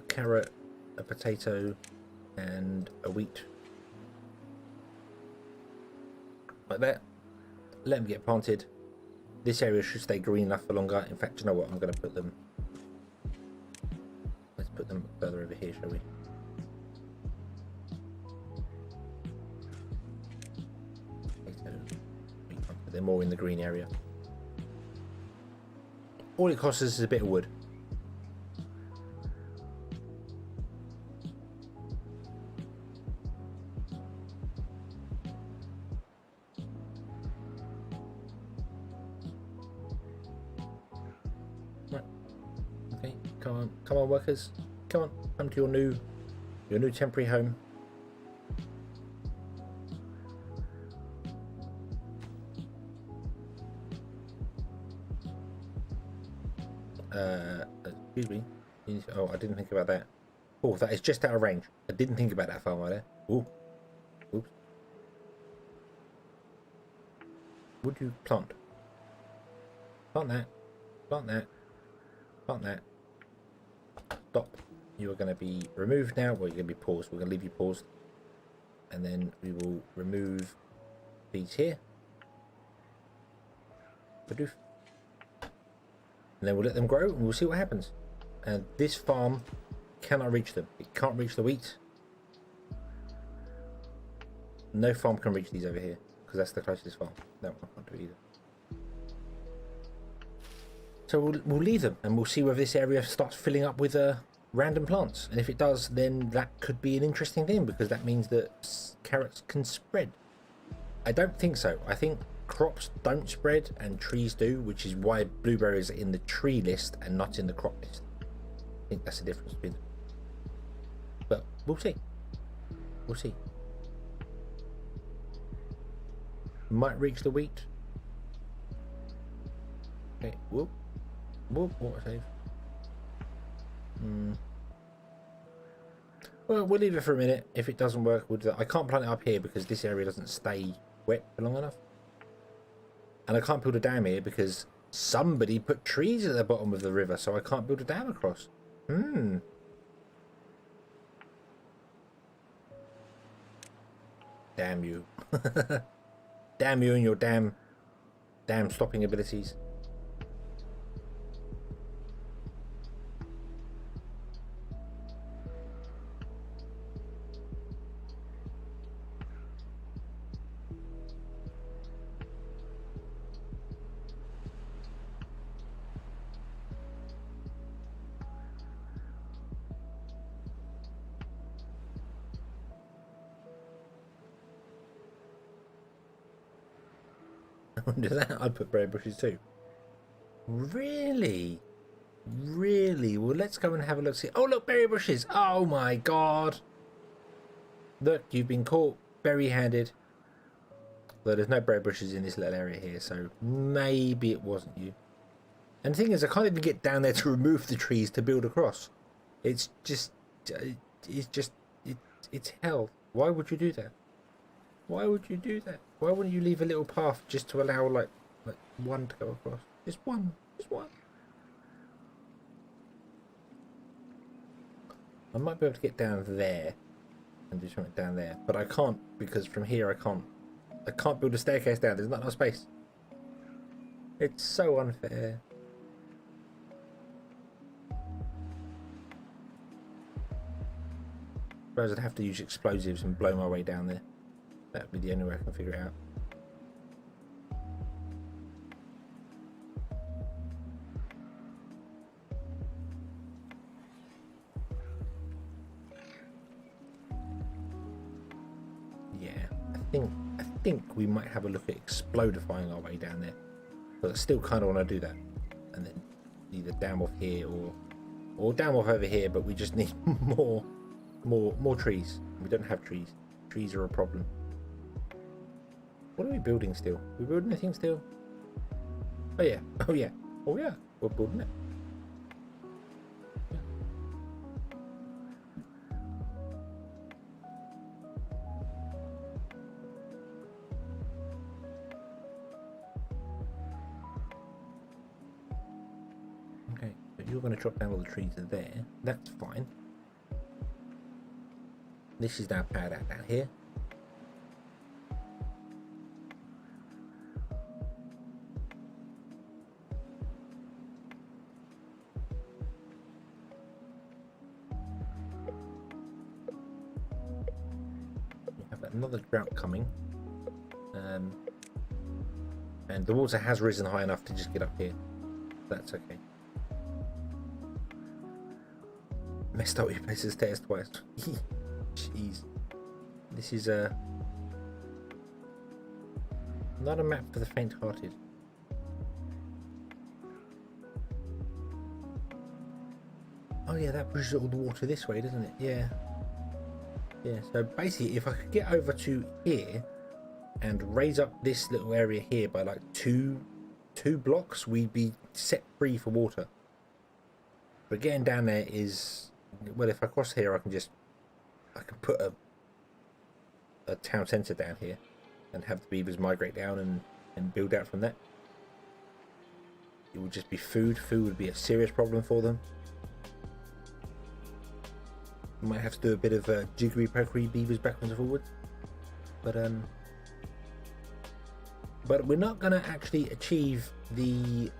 carrot, a potato, and a wheat, like that. Let them get planted. This area should stay green enough for longer. In fact, you know what? I'm going to put them. Let's put them further over here, shall we? They're more in the green area. All it costs us is a bit of wood. Right. Okay, come on, workers. Come to your new temporary home. Excuse me. Oh, I didn't think about that. Oh, that is just out of range. I didn't think about that farm right there. Oh, oops. Would you plant? Plant that. Plant that. Plant that. Stop. You are going to be removed now. Well, you're going to be paused. We're going to leave you paused. And then we will remove these here. Badoof. And then we'll let them grow and we'll see what happens. And this farm cannot reach them. It can't reach the wheat. No farm can reach these over here because that's the closest farm. That one can't do either. So we'll leave them and we'll see whether this area starts filling up with random plants. And if it does, then that could be an interesting thing because that means that carrots can spread. I don't think so. I think crops don't spread and trees do, which is why blueberries are in the tree list and not in the crop list. I think that's the difference between them. But we'll see. We'll see. Might reach the wheat. Okay, whoop. Whoop, water save. Well, we'll leave it for a minute. If it doesn't work, we'll do that. I can't plant it up here because this area doesn't stay wet for long enough. And I can't build a dam here because somebody put trees at the bottom of the river, so I can't build a dam across. Damn you. Damn you and your damn stopping abilities. Do that, I'd put berry bushes too. Really? Really? Well, let's go and have a look. See. Oh, look, berry bushes. Oh my god. Look, you've been caught berry-handed. Though there's no berry bushes in this little area here, so maybe it wasn't you. And the thing is, I can't even get down there to remove the trees to build across. It's hell. Why would you do that? Why would you do that? Why wouldn't you leave a little path just to allow like one to go across? Just one. Just one. I might be able to get down there and do something down there, but I can't because from here I can't build a staircase down. There's not enough space. It's so unfair. I suppose I'd have to use explosives and blow my way down there. That would be the only way I can figure it out. Yeah, I think we might have a look at explodifying our way down there. But I still kind of want to do that. And then either dam off here or or dam off over here, but we just need more trees. We don't have trees. Trees are a problem. What are we building still? We building anything still? Oh yeah. Oh yeah. Oh yeah. We're building it. Okay, so you're going to chop down all the trees there. That's fine. This is now powered out down here. We have another drought coming. And the water has risen high enough to just get up here. That's okay. Messed up with places stairs twice. Jeez. This is not a map for the faint-hearted. Oh yeah, that pushes all the water this way, doesn't it? Yeah. Yeah, so basically if I could get over to here and raise up this little area here by like two blocks, we'd be set free for water. But getting down there is, well, if I cross here I can put a town centre down here and have the beavers migrate down and build out from that. It would just be food. Food would be a serious problem for them. Might have to do a bit of jiggery pokery beavers backwards and forwards. But we're not going to actually achieve the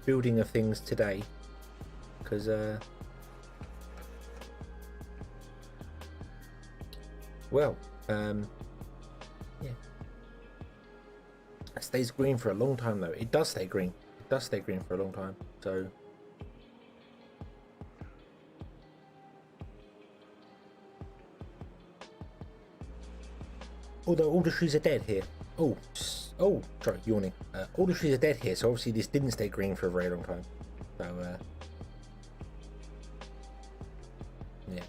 building of things today because yeah, it stays green for a long time though. It does stay green. It does stay green for a long time. So although all the trees are dead here. Oh, sorry, yawning. All the trees are dead here, so obviously this didn't stay green for a very long time. So yeah.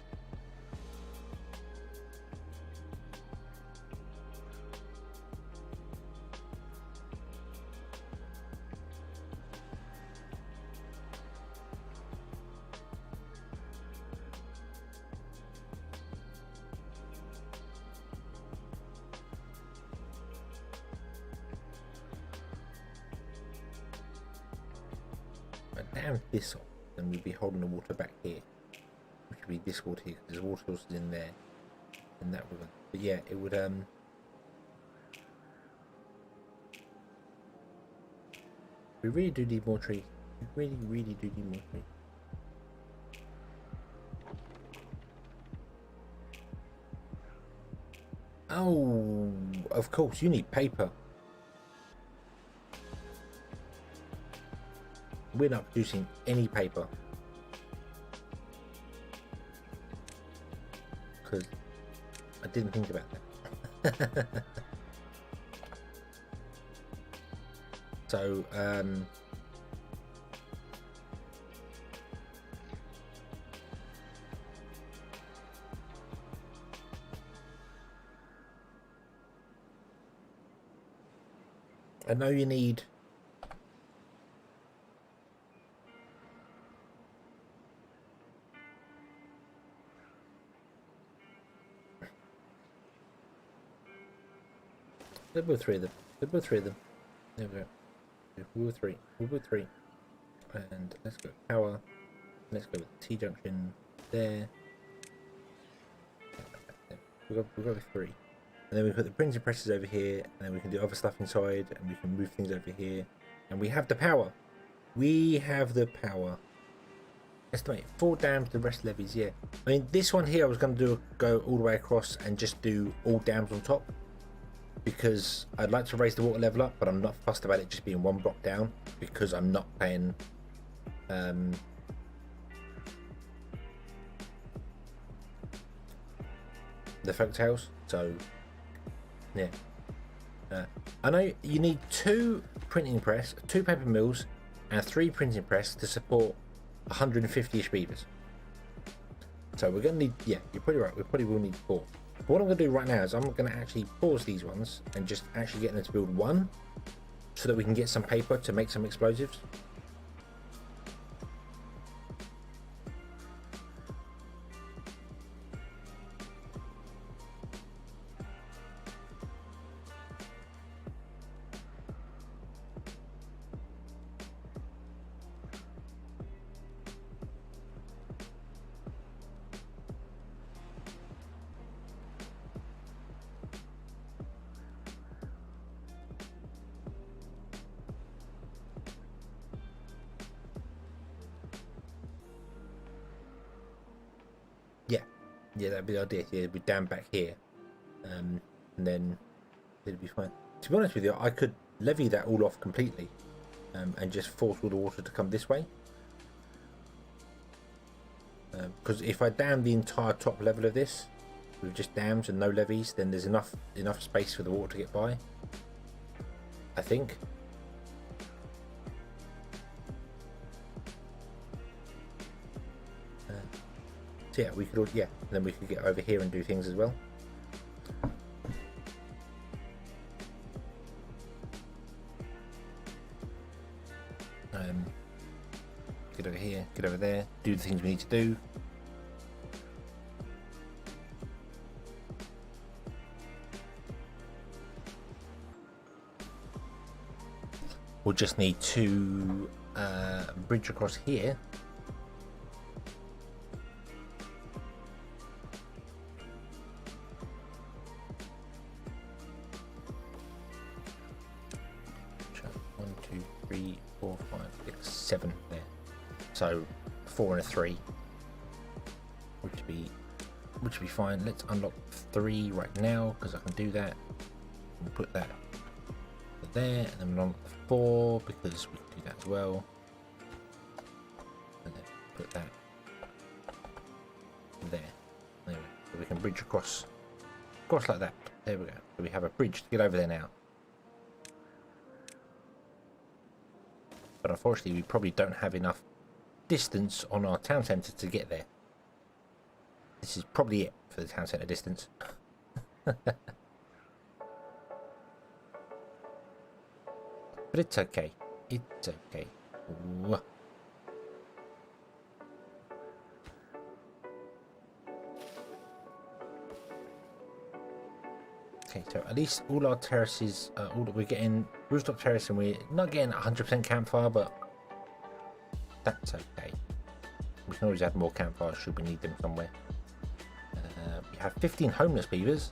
Down this off, then we'd be holding the water back here, which would be this water here because there's water sources in there and that river. But yeah, it would we really do need more trees. We really do need more trees. Oh, of course you need paper. We're not producing any paper because I didn't think about that. So I know you need we'll build three of them. We'll build three of them. There we go. We'll build three. We'll build three. And let's go power. Let's go with T junction there. We'll go with three. And then we put the printing presses over here, and then we can do other stuff inside, and we can move things over here. And we have the power. We have the power. Estimate 4 dams, the rest levies, yeah. I mean, this one here I was going to go all the way across and just do all dams on top. Because I'd like to raise the water level up, but I'm not fussed about it just being one block down because I'm not paying the folktales. So yeah, I know you need 2 printing press, 2 paper mills, and 3 printing press to support 150-ish beavers. So we're going to need, yeah, you're pretty right, we probably will need 4. But what I'm going to do right now is I'm going to actually pause these ones and just actually get them to build 1 so that we can get some paper to make some explosives. Yeah, that'd be the idea. Yeah, it'd be down back here, and then it'd be fine. To be honest with you, I could levy that all off completely, and just force all the water to come this way. Because if I dam the entire top level of this with just dams and no levees, then there's enough space for the water to get by, I think. So yeah, we could, yeah, then we could get over here and do things as well. Get over here, get over there, do the things we need to do. We'll just need to bridge across here. One, two, three, 4, 5, 6, 7 there. So 4 and a 3, which would be fine. Let's unlock 3 right now because I can do that. We'll put that there, and then we'll unlock 4 because we can do that as well. And then put that there. There we go. So we can bridge across like that. There we go. So we have a bridge to get over there now. But unfortunately, we probably don't have enough distance on our town centre to get there. This is probably it for the town centre distance. But it's okay. It's okay. Ooh. Okay, so at least all our terraces, all that we're getting rooftop terrace, and we're not getting 100% campfire, but that's okay. We can always add more campfires should we need them somewhere. We have 15 homeless beavers,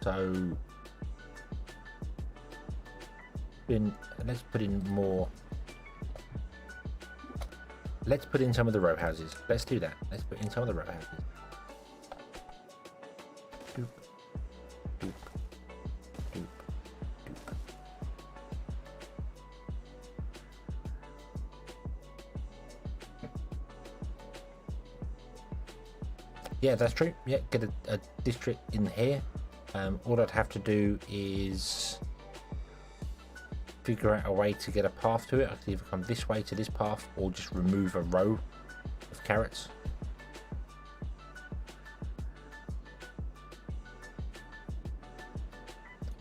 so let's put in more. Let's put in some of the row houses. Let's do that. Let's put in some of the row houses. Doop, doop, doop, doop. Yeah, that's true. Yeah, get a district in here. All I'd have to do is figure out a way to get a path to it. I could either come this way to this path or just remove a row of carrots.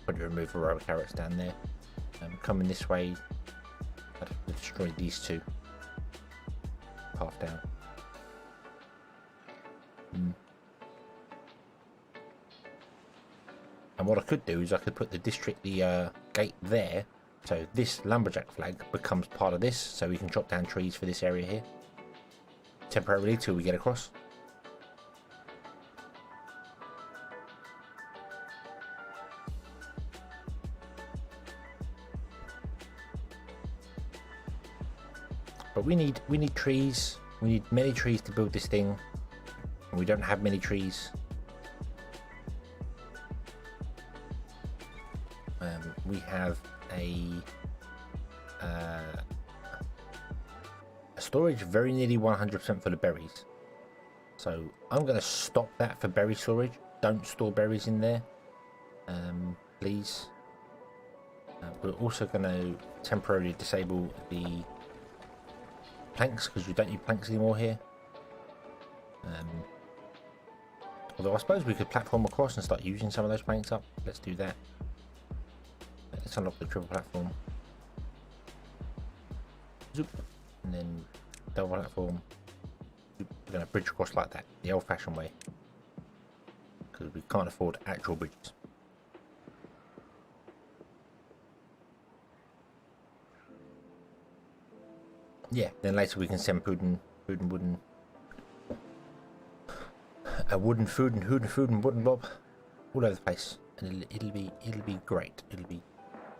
Probably remove a row of carrots down there. Coming this way, I'd have to destroy these 2. Path down. And what I could do is I could put the district, the gate there, so this lumberjack flag becomes part of this, so we can chop down trees for this area here temporarily till we get across. But we need trees. We need many trees to build this thing. And we don't have many trees. We have a storage very nearly 100% full of berries. So I'm going to stop that for berry storage. Don't store berries in there, please. We're also going to temporarily disable the planks because we don't need planks anymore here. Although I suppose we could platform across and start using some of those planks up. Let's do that. Let's unlock the triple platform. Zoop. And then double platform. Zoop. We're going to bridge across like that, the old-fashioned way. Because we can't afford actual bridges. Yeah, then later we can send wooden food and wooden blob all over the place, and it'll be great. It'll be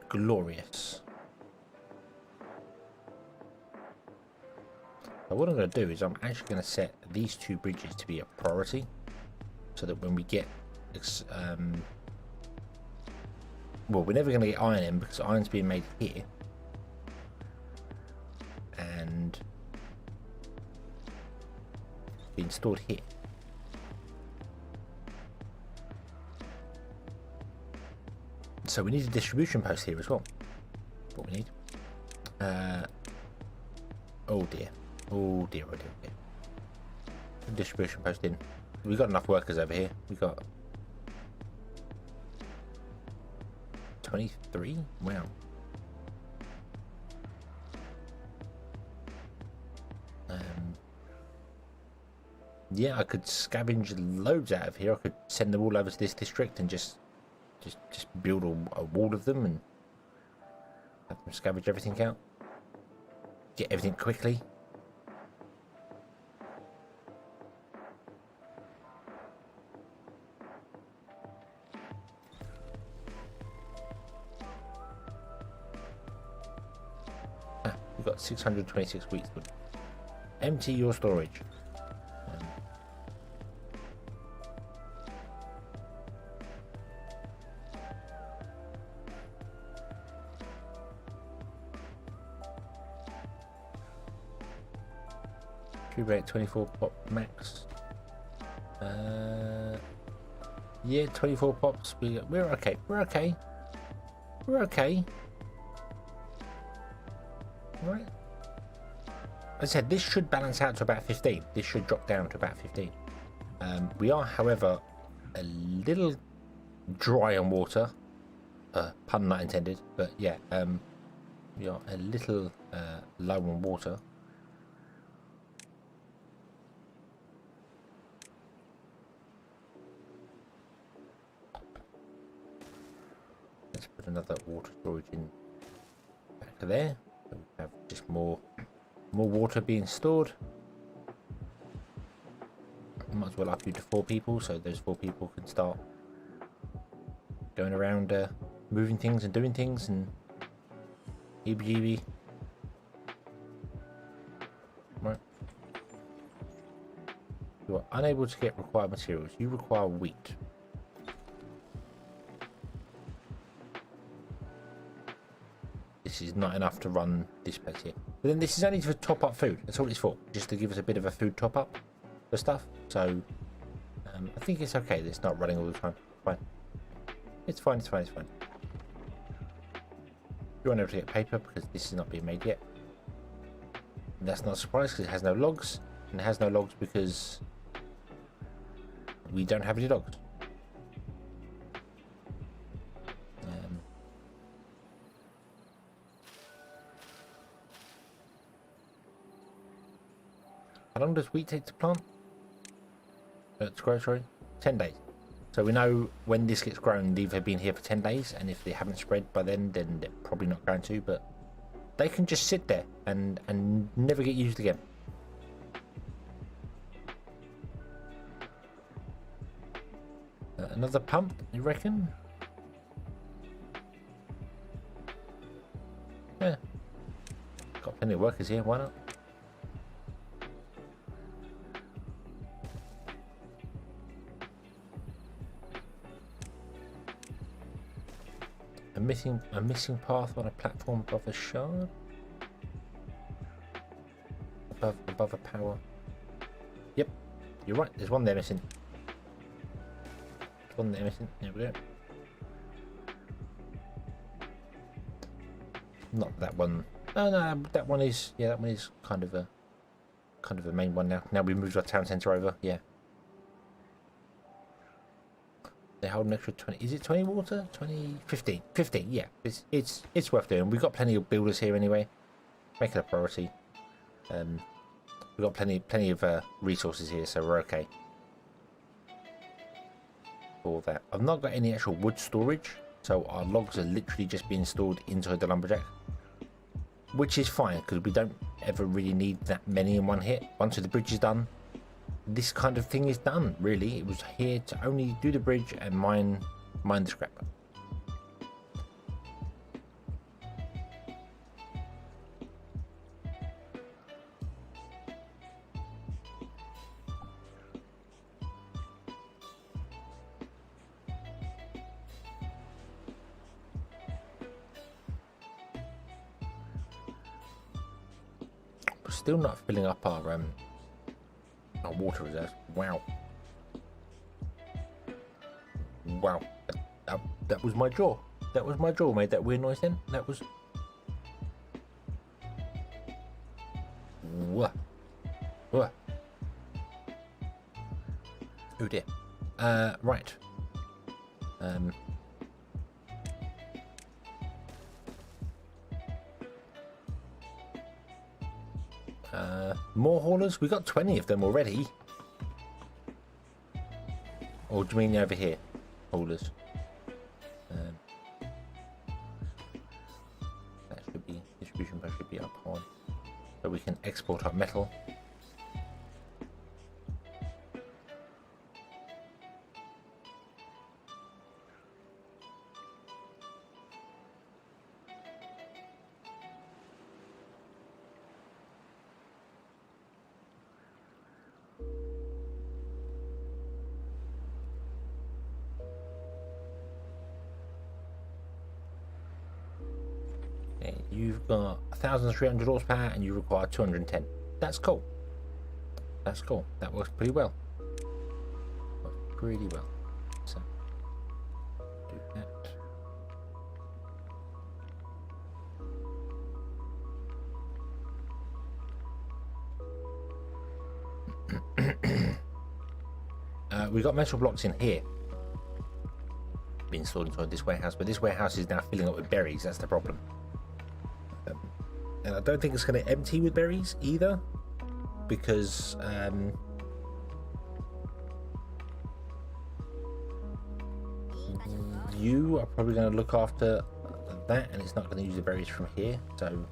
glorious. So what I'm going to do is I'm actually going to set these two bridges to be a priority, so that when we get well, we're never going to get iron in because iron's being made here. And being stored here. So we need a distribution post here as well. What we need. Oh dear. Oh dear, oh dear, oh dear. Distribution post in. We've got enough workers over here. We've got 23? Wow. Yeah, I could scavenge loads out of here. I could send them all over to this district and just build a wall of them and have them scavenge everything out. Get everything quickly. We've got 626 weeks. Empty your storage. Rate 24 pop max. Yeah, 24 pops. We're okay. We're okay. We're okay. Right. As I said, this should balance out to about 15. This should drop down to about 15. We are, however, a little dry on water. Pun not intended, but yeah, we are a little low on water. Let's put another water storage in back of there. So we have just more water being stored. Might as well up you to 4 people, so those 4 people can start going around moving things and doing things and EBGB. Right. You are unable to get required materials. You require wheat. This is not enough to run this place here. But then this is only for top up food. That's all it's for. Just to give us a bit of a food top up for stuff. So I think it's okay that it's not running all the time. Fine. It's fine, it's fine, it's fine. You won't be able to get paper because this is not being made yet. And that's not a surprise because it has no logs. And it has no logs because we don't have any logs. How long does wheat take to plant? To grow, sorry. 10 days. So we know when this gets grown, they've either been here for 10 days, and if they haven't spread by then they're probably not going to, but they can just sit there and never get used again. Another pump, you reckon? Yeah. Got plenty of workers here, why not? A missing path on a platform above a shard? Above a power. Yep, you're right, there's one there missing. There's one there missing, there we go. Not that one. Oh no, that one is, yeah, that one is kind of a kind of the main one now. Now we moved our town centre over. Yeah. They hold an extra 20. Is it 20 water? 20, 15. 15. Yeah. It's worth doing. We've got plenty of builders here anyway. Make it a priority. We've got plenty of resources here, so we're okay. For that, I've not got any actual wood storage, so our logs are literally just being stored inside the lumberjack, which is fine because we don't ever really need that many in one hit. Once the bridge is done, this kind of thing is done. Really, it was here to only do the bridge and mine the scrap. Still not filling up our water reserves. Wow. Wow. That was my jaw. That was my jaw made that weird noise then. That was... Whoa. Whoa. Oh dear. Right. More haulers? We got 20 of them already. Or do you mean over here? Haulers. That should be, distribution post should be up on. So we can export our metal. You've got 1,300 horsepower and you require 210. That's cool. That's cool. That works pretty well. Works pretty well. So do that. We got metal blocks in here. Been stored inside this warehouse, but this warehouse is now filling up with berries. That's the problem. And I don't think it's going to empty with berries either, because you are probably going to look after that, and it's not going to use the berries from here. So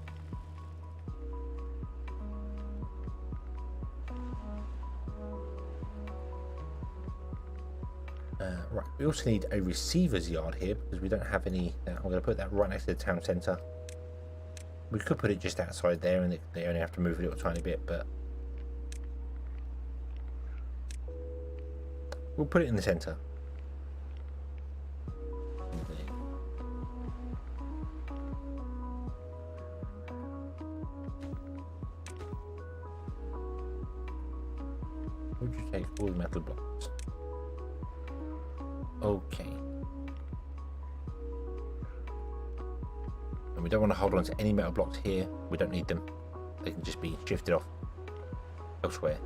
right, we also need a receiver's yard here because we don't have any. I'm going to put that right next to the town centre. We could put it just outside there and they only have to move a little tiny bit, but we'll put it in the centre. Would you take all the metal blocks? Okay. And we don't want to hold on to any metal blocks here. We don't need them. They can just be shifted off elsewhere.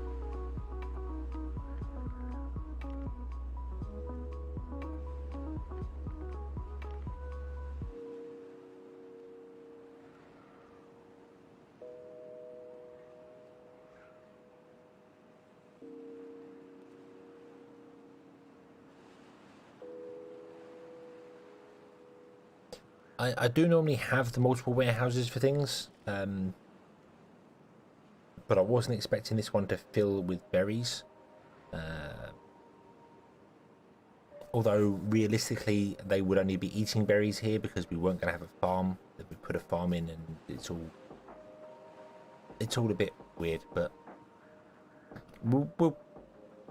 I do normally have the multiple warehouses for things, but I wasn't expecting this one to fill with berries. Although realistically they would only be eating berries here because we weren't going to have a farm that we put a farm in, and it's all a bit weird. But we'll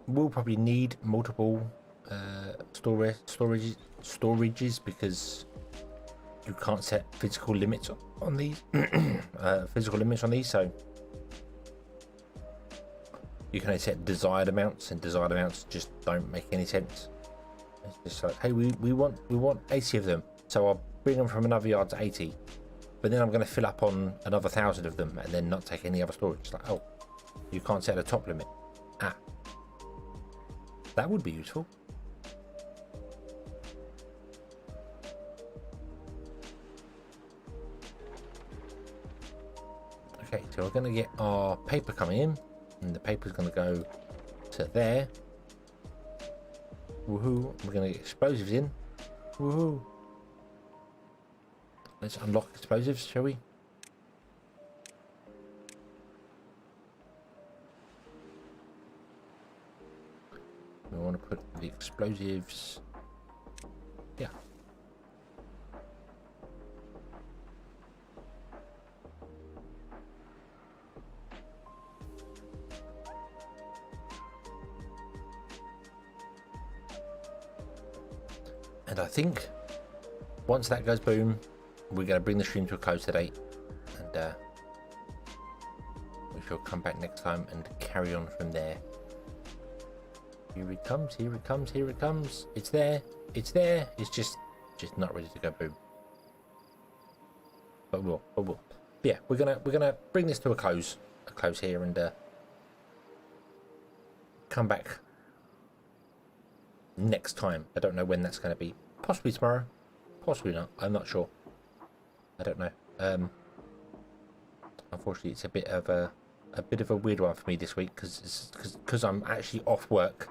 probably need multiple storages because you can't set physical limits on these. So you can only set desired amounts, and desired amounts just don't make any sense. It's just like, hey, we want 80 of them, so I'll bring them from another yard to 80, but then I'm going to fill up on another 1,000 of them and then not take any other storage. It's like, oh, You can't set a top limit. Ah, that would be useful. Okay, so we're going to get our paper coming in, and the paper's going to go to there. Woohoo! We're going to get explosives in. Woohoo! Let's unlock explosives, shall we? We want to put the explosives. Yeah. And I think once that goes boom, we're going to bring the stream to a close today, and we shall come back next time and carry on from there. Here it comes, here it comes, here it comes. It's there, it's there. It's just not ready to go boom. But we'll. But yeah, we're gonna bring this to a close here, and come back next time. I don't know when that's going to be. Possibly tomorrow, possibly not. I'm not sure. I don't know. Unfortunately, it's a bit of a weird one for me this week because I'm actually off work.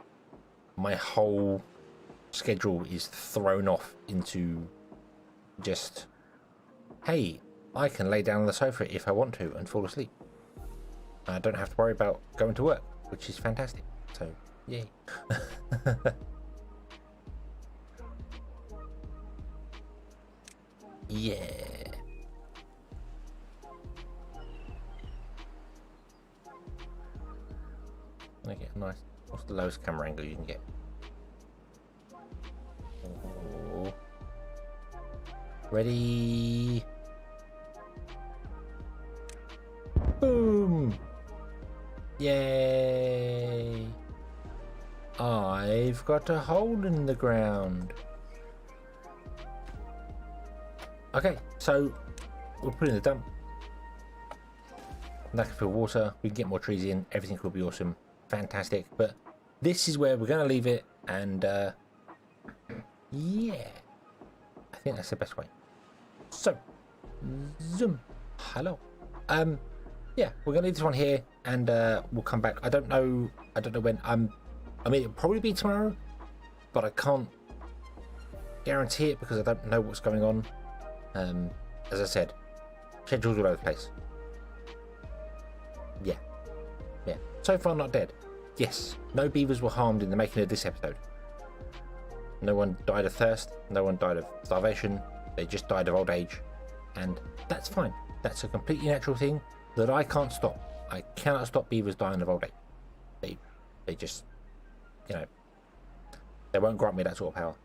My whole schedule is thrown off into just, hey, I can lay down on the sofa if I want to and fall asleep. I don't have to worry about going to work, which is fantastic. So, yay. Yeah. I get a nice. What's the lowest camera angle you can get? Oh. Ready? Boom! Yay! I've got a hole in the ground. Okay, so we'll put in the dump. That can fill water. We can get more trees in. Everything will be awesome. Fantastic. But this is where we're going to leave it. And yeah, I think that's the best way. So, zoom. Hello. Yeah, we're going to leave this one here, and we'll come back. I don't know when. I mean, it'll probably be tomorrow, but I can't guarantee it because I don't know what's going on. As I said, schedules all over the place. Yeah. So far, not dead. Yes, no beavers were harmed in the making of this episode. No one died of thirst. No one died of starvation. They just died of old age, and that's fine. That's a completely natural thing that I can't stop. I cannot stop beavers dying of old age. They just, they won't grant me that sort of power.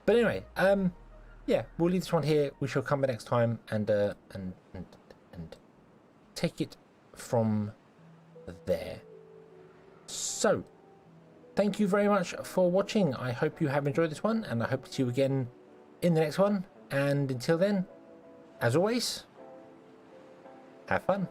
But anyway, yeah, we'll leave this one here. We shall come back next time and take it from there. So, thank you very much for watching. I hope you have enjoyed this one, and I hope to see you again in the next one. And until then, as always, have fun.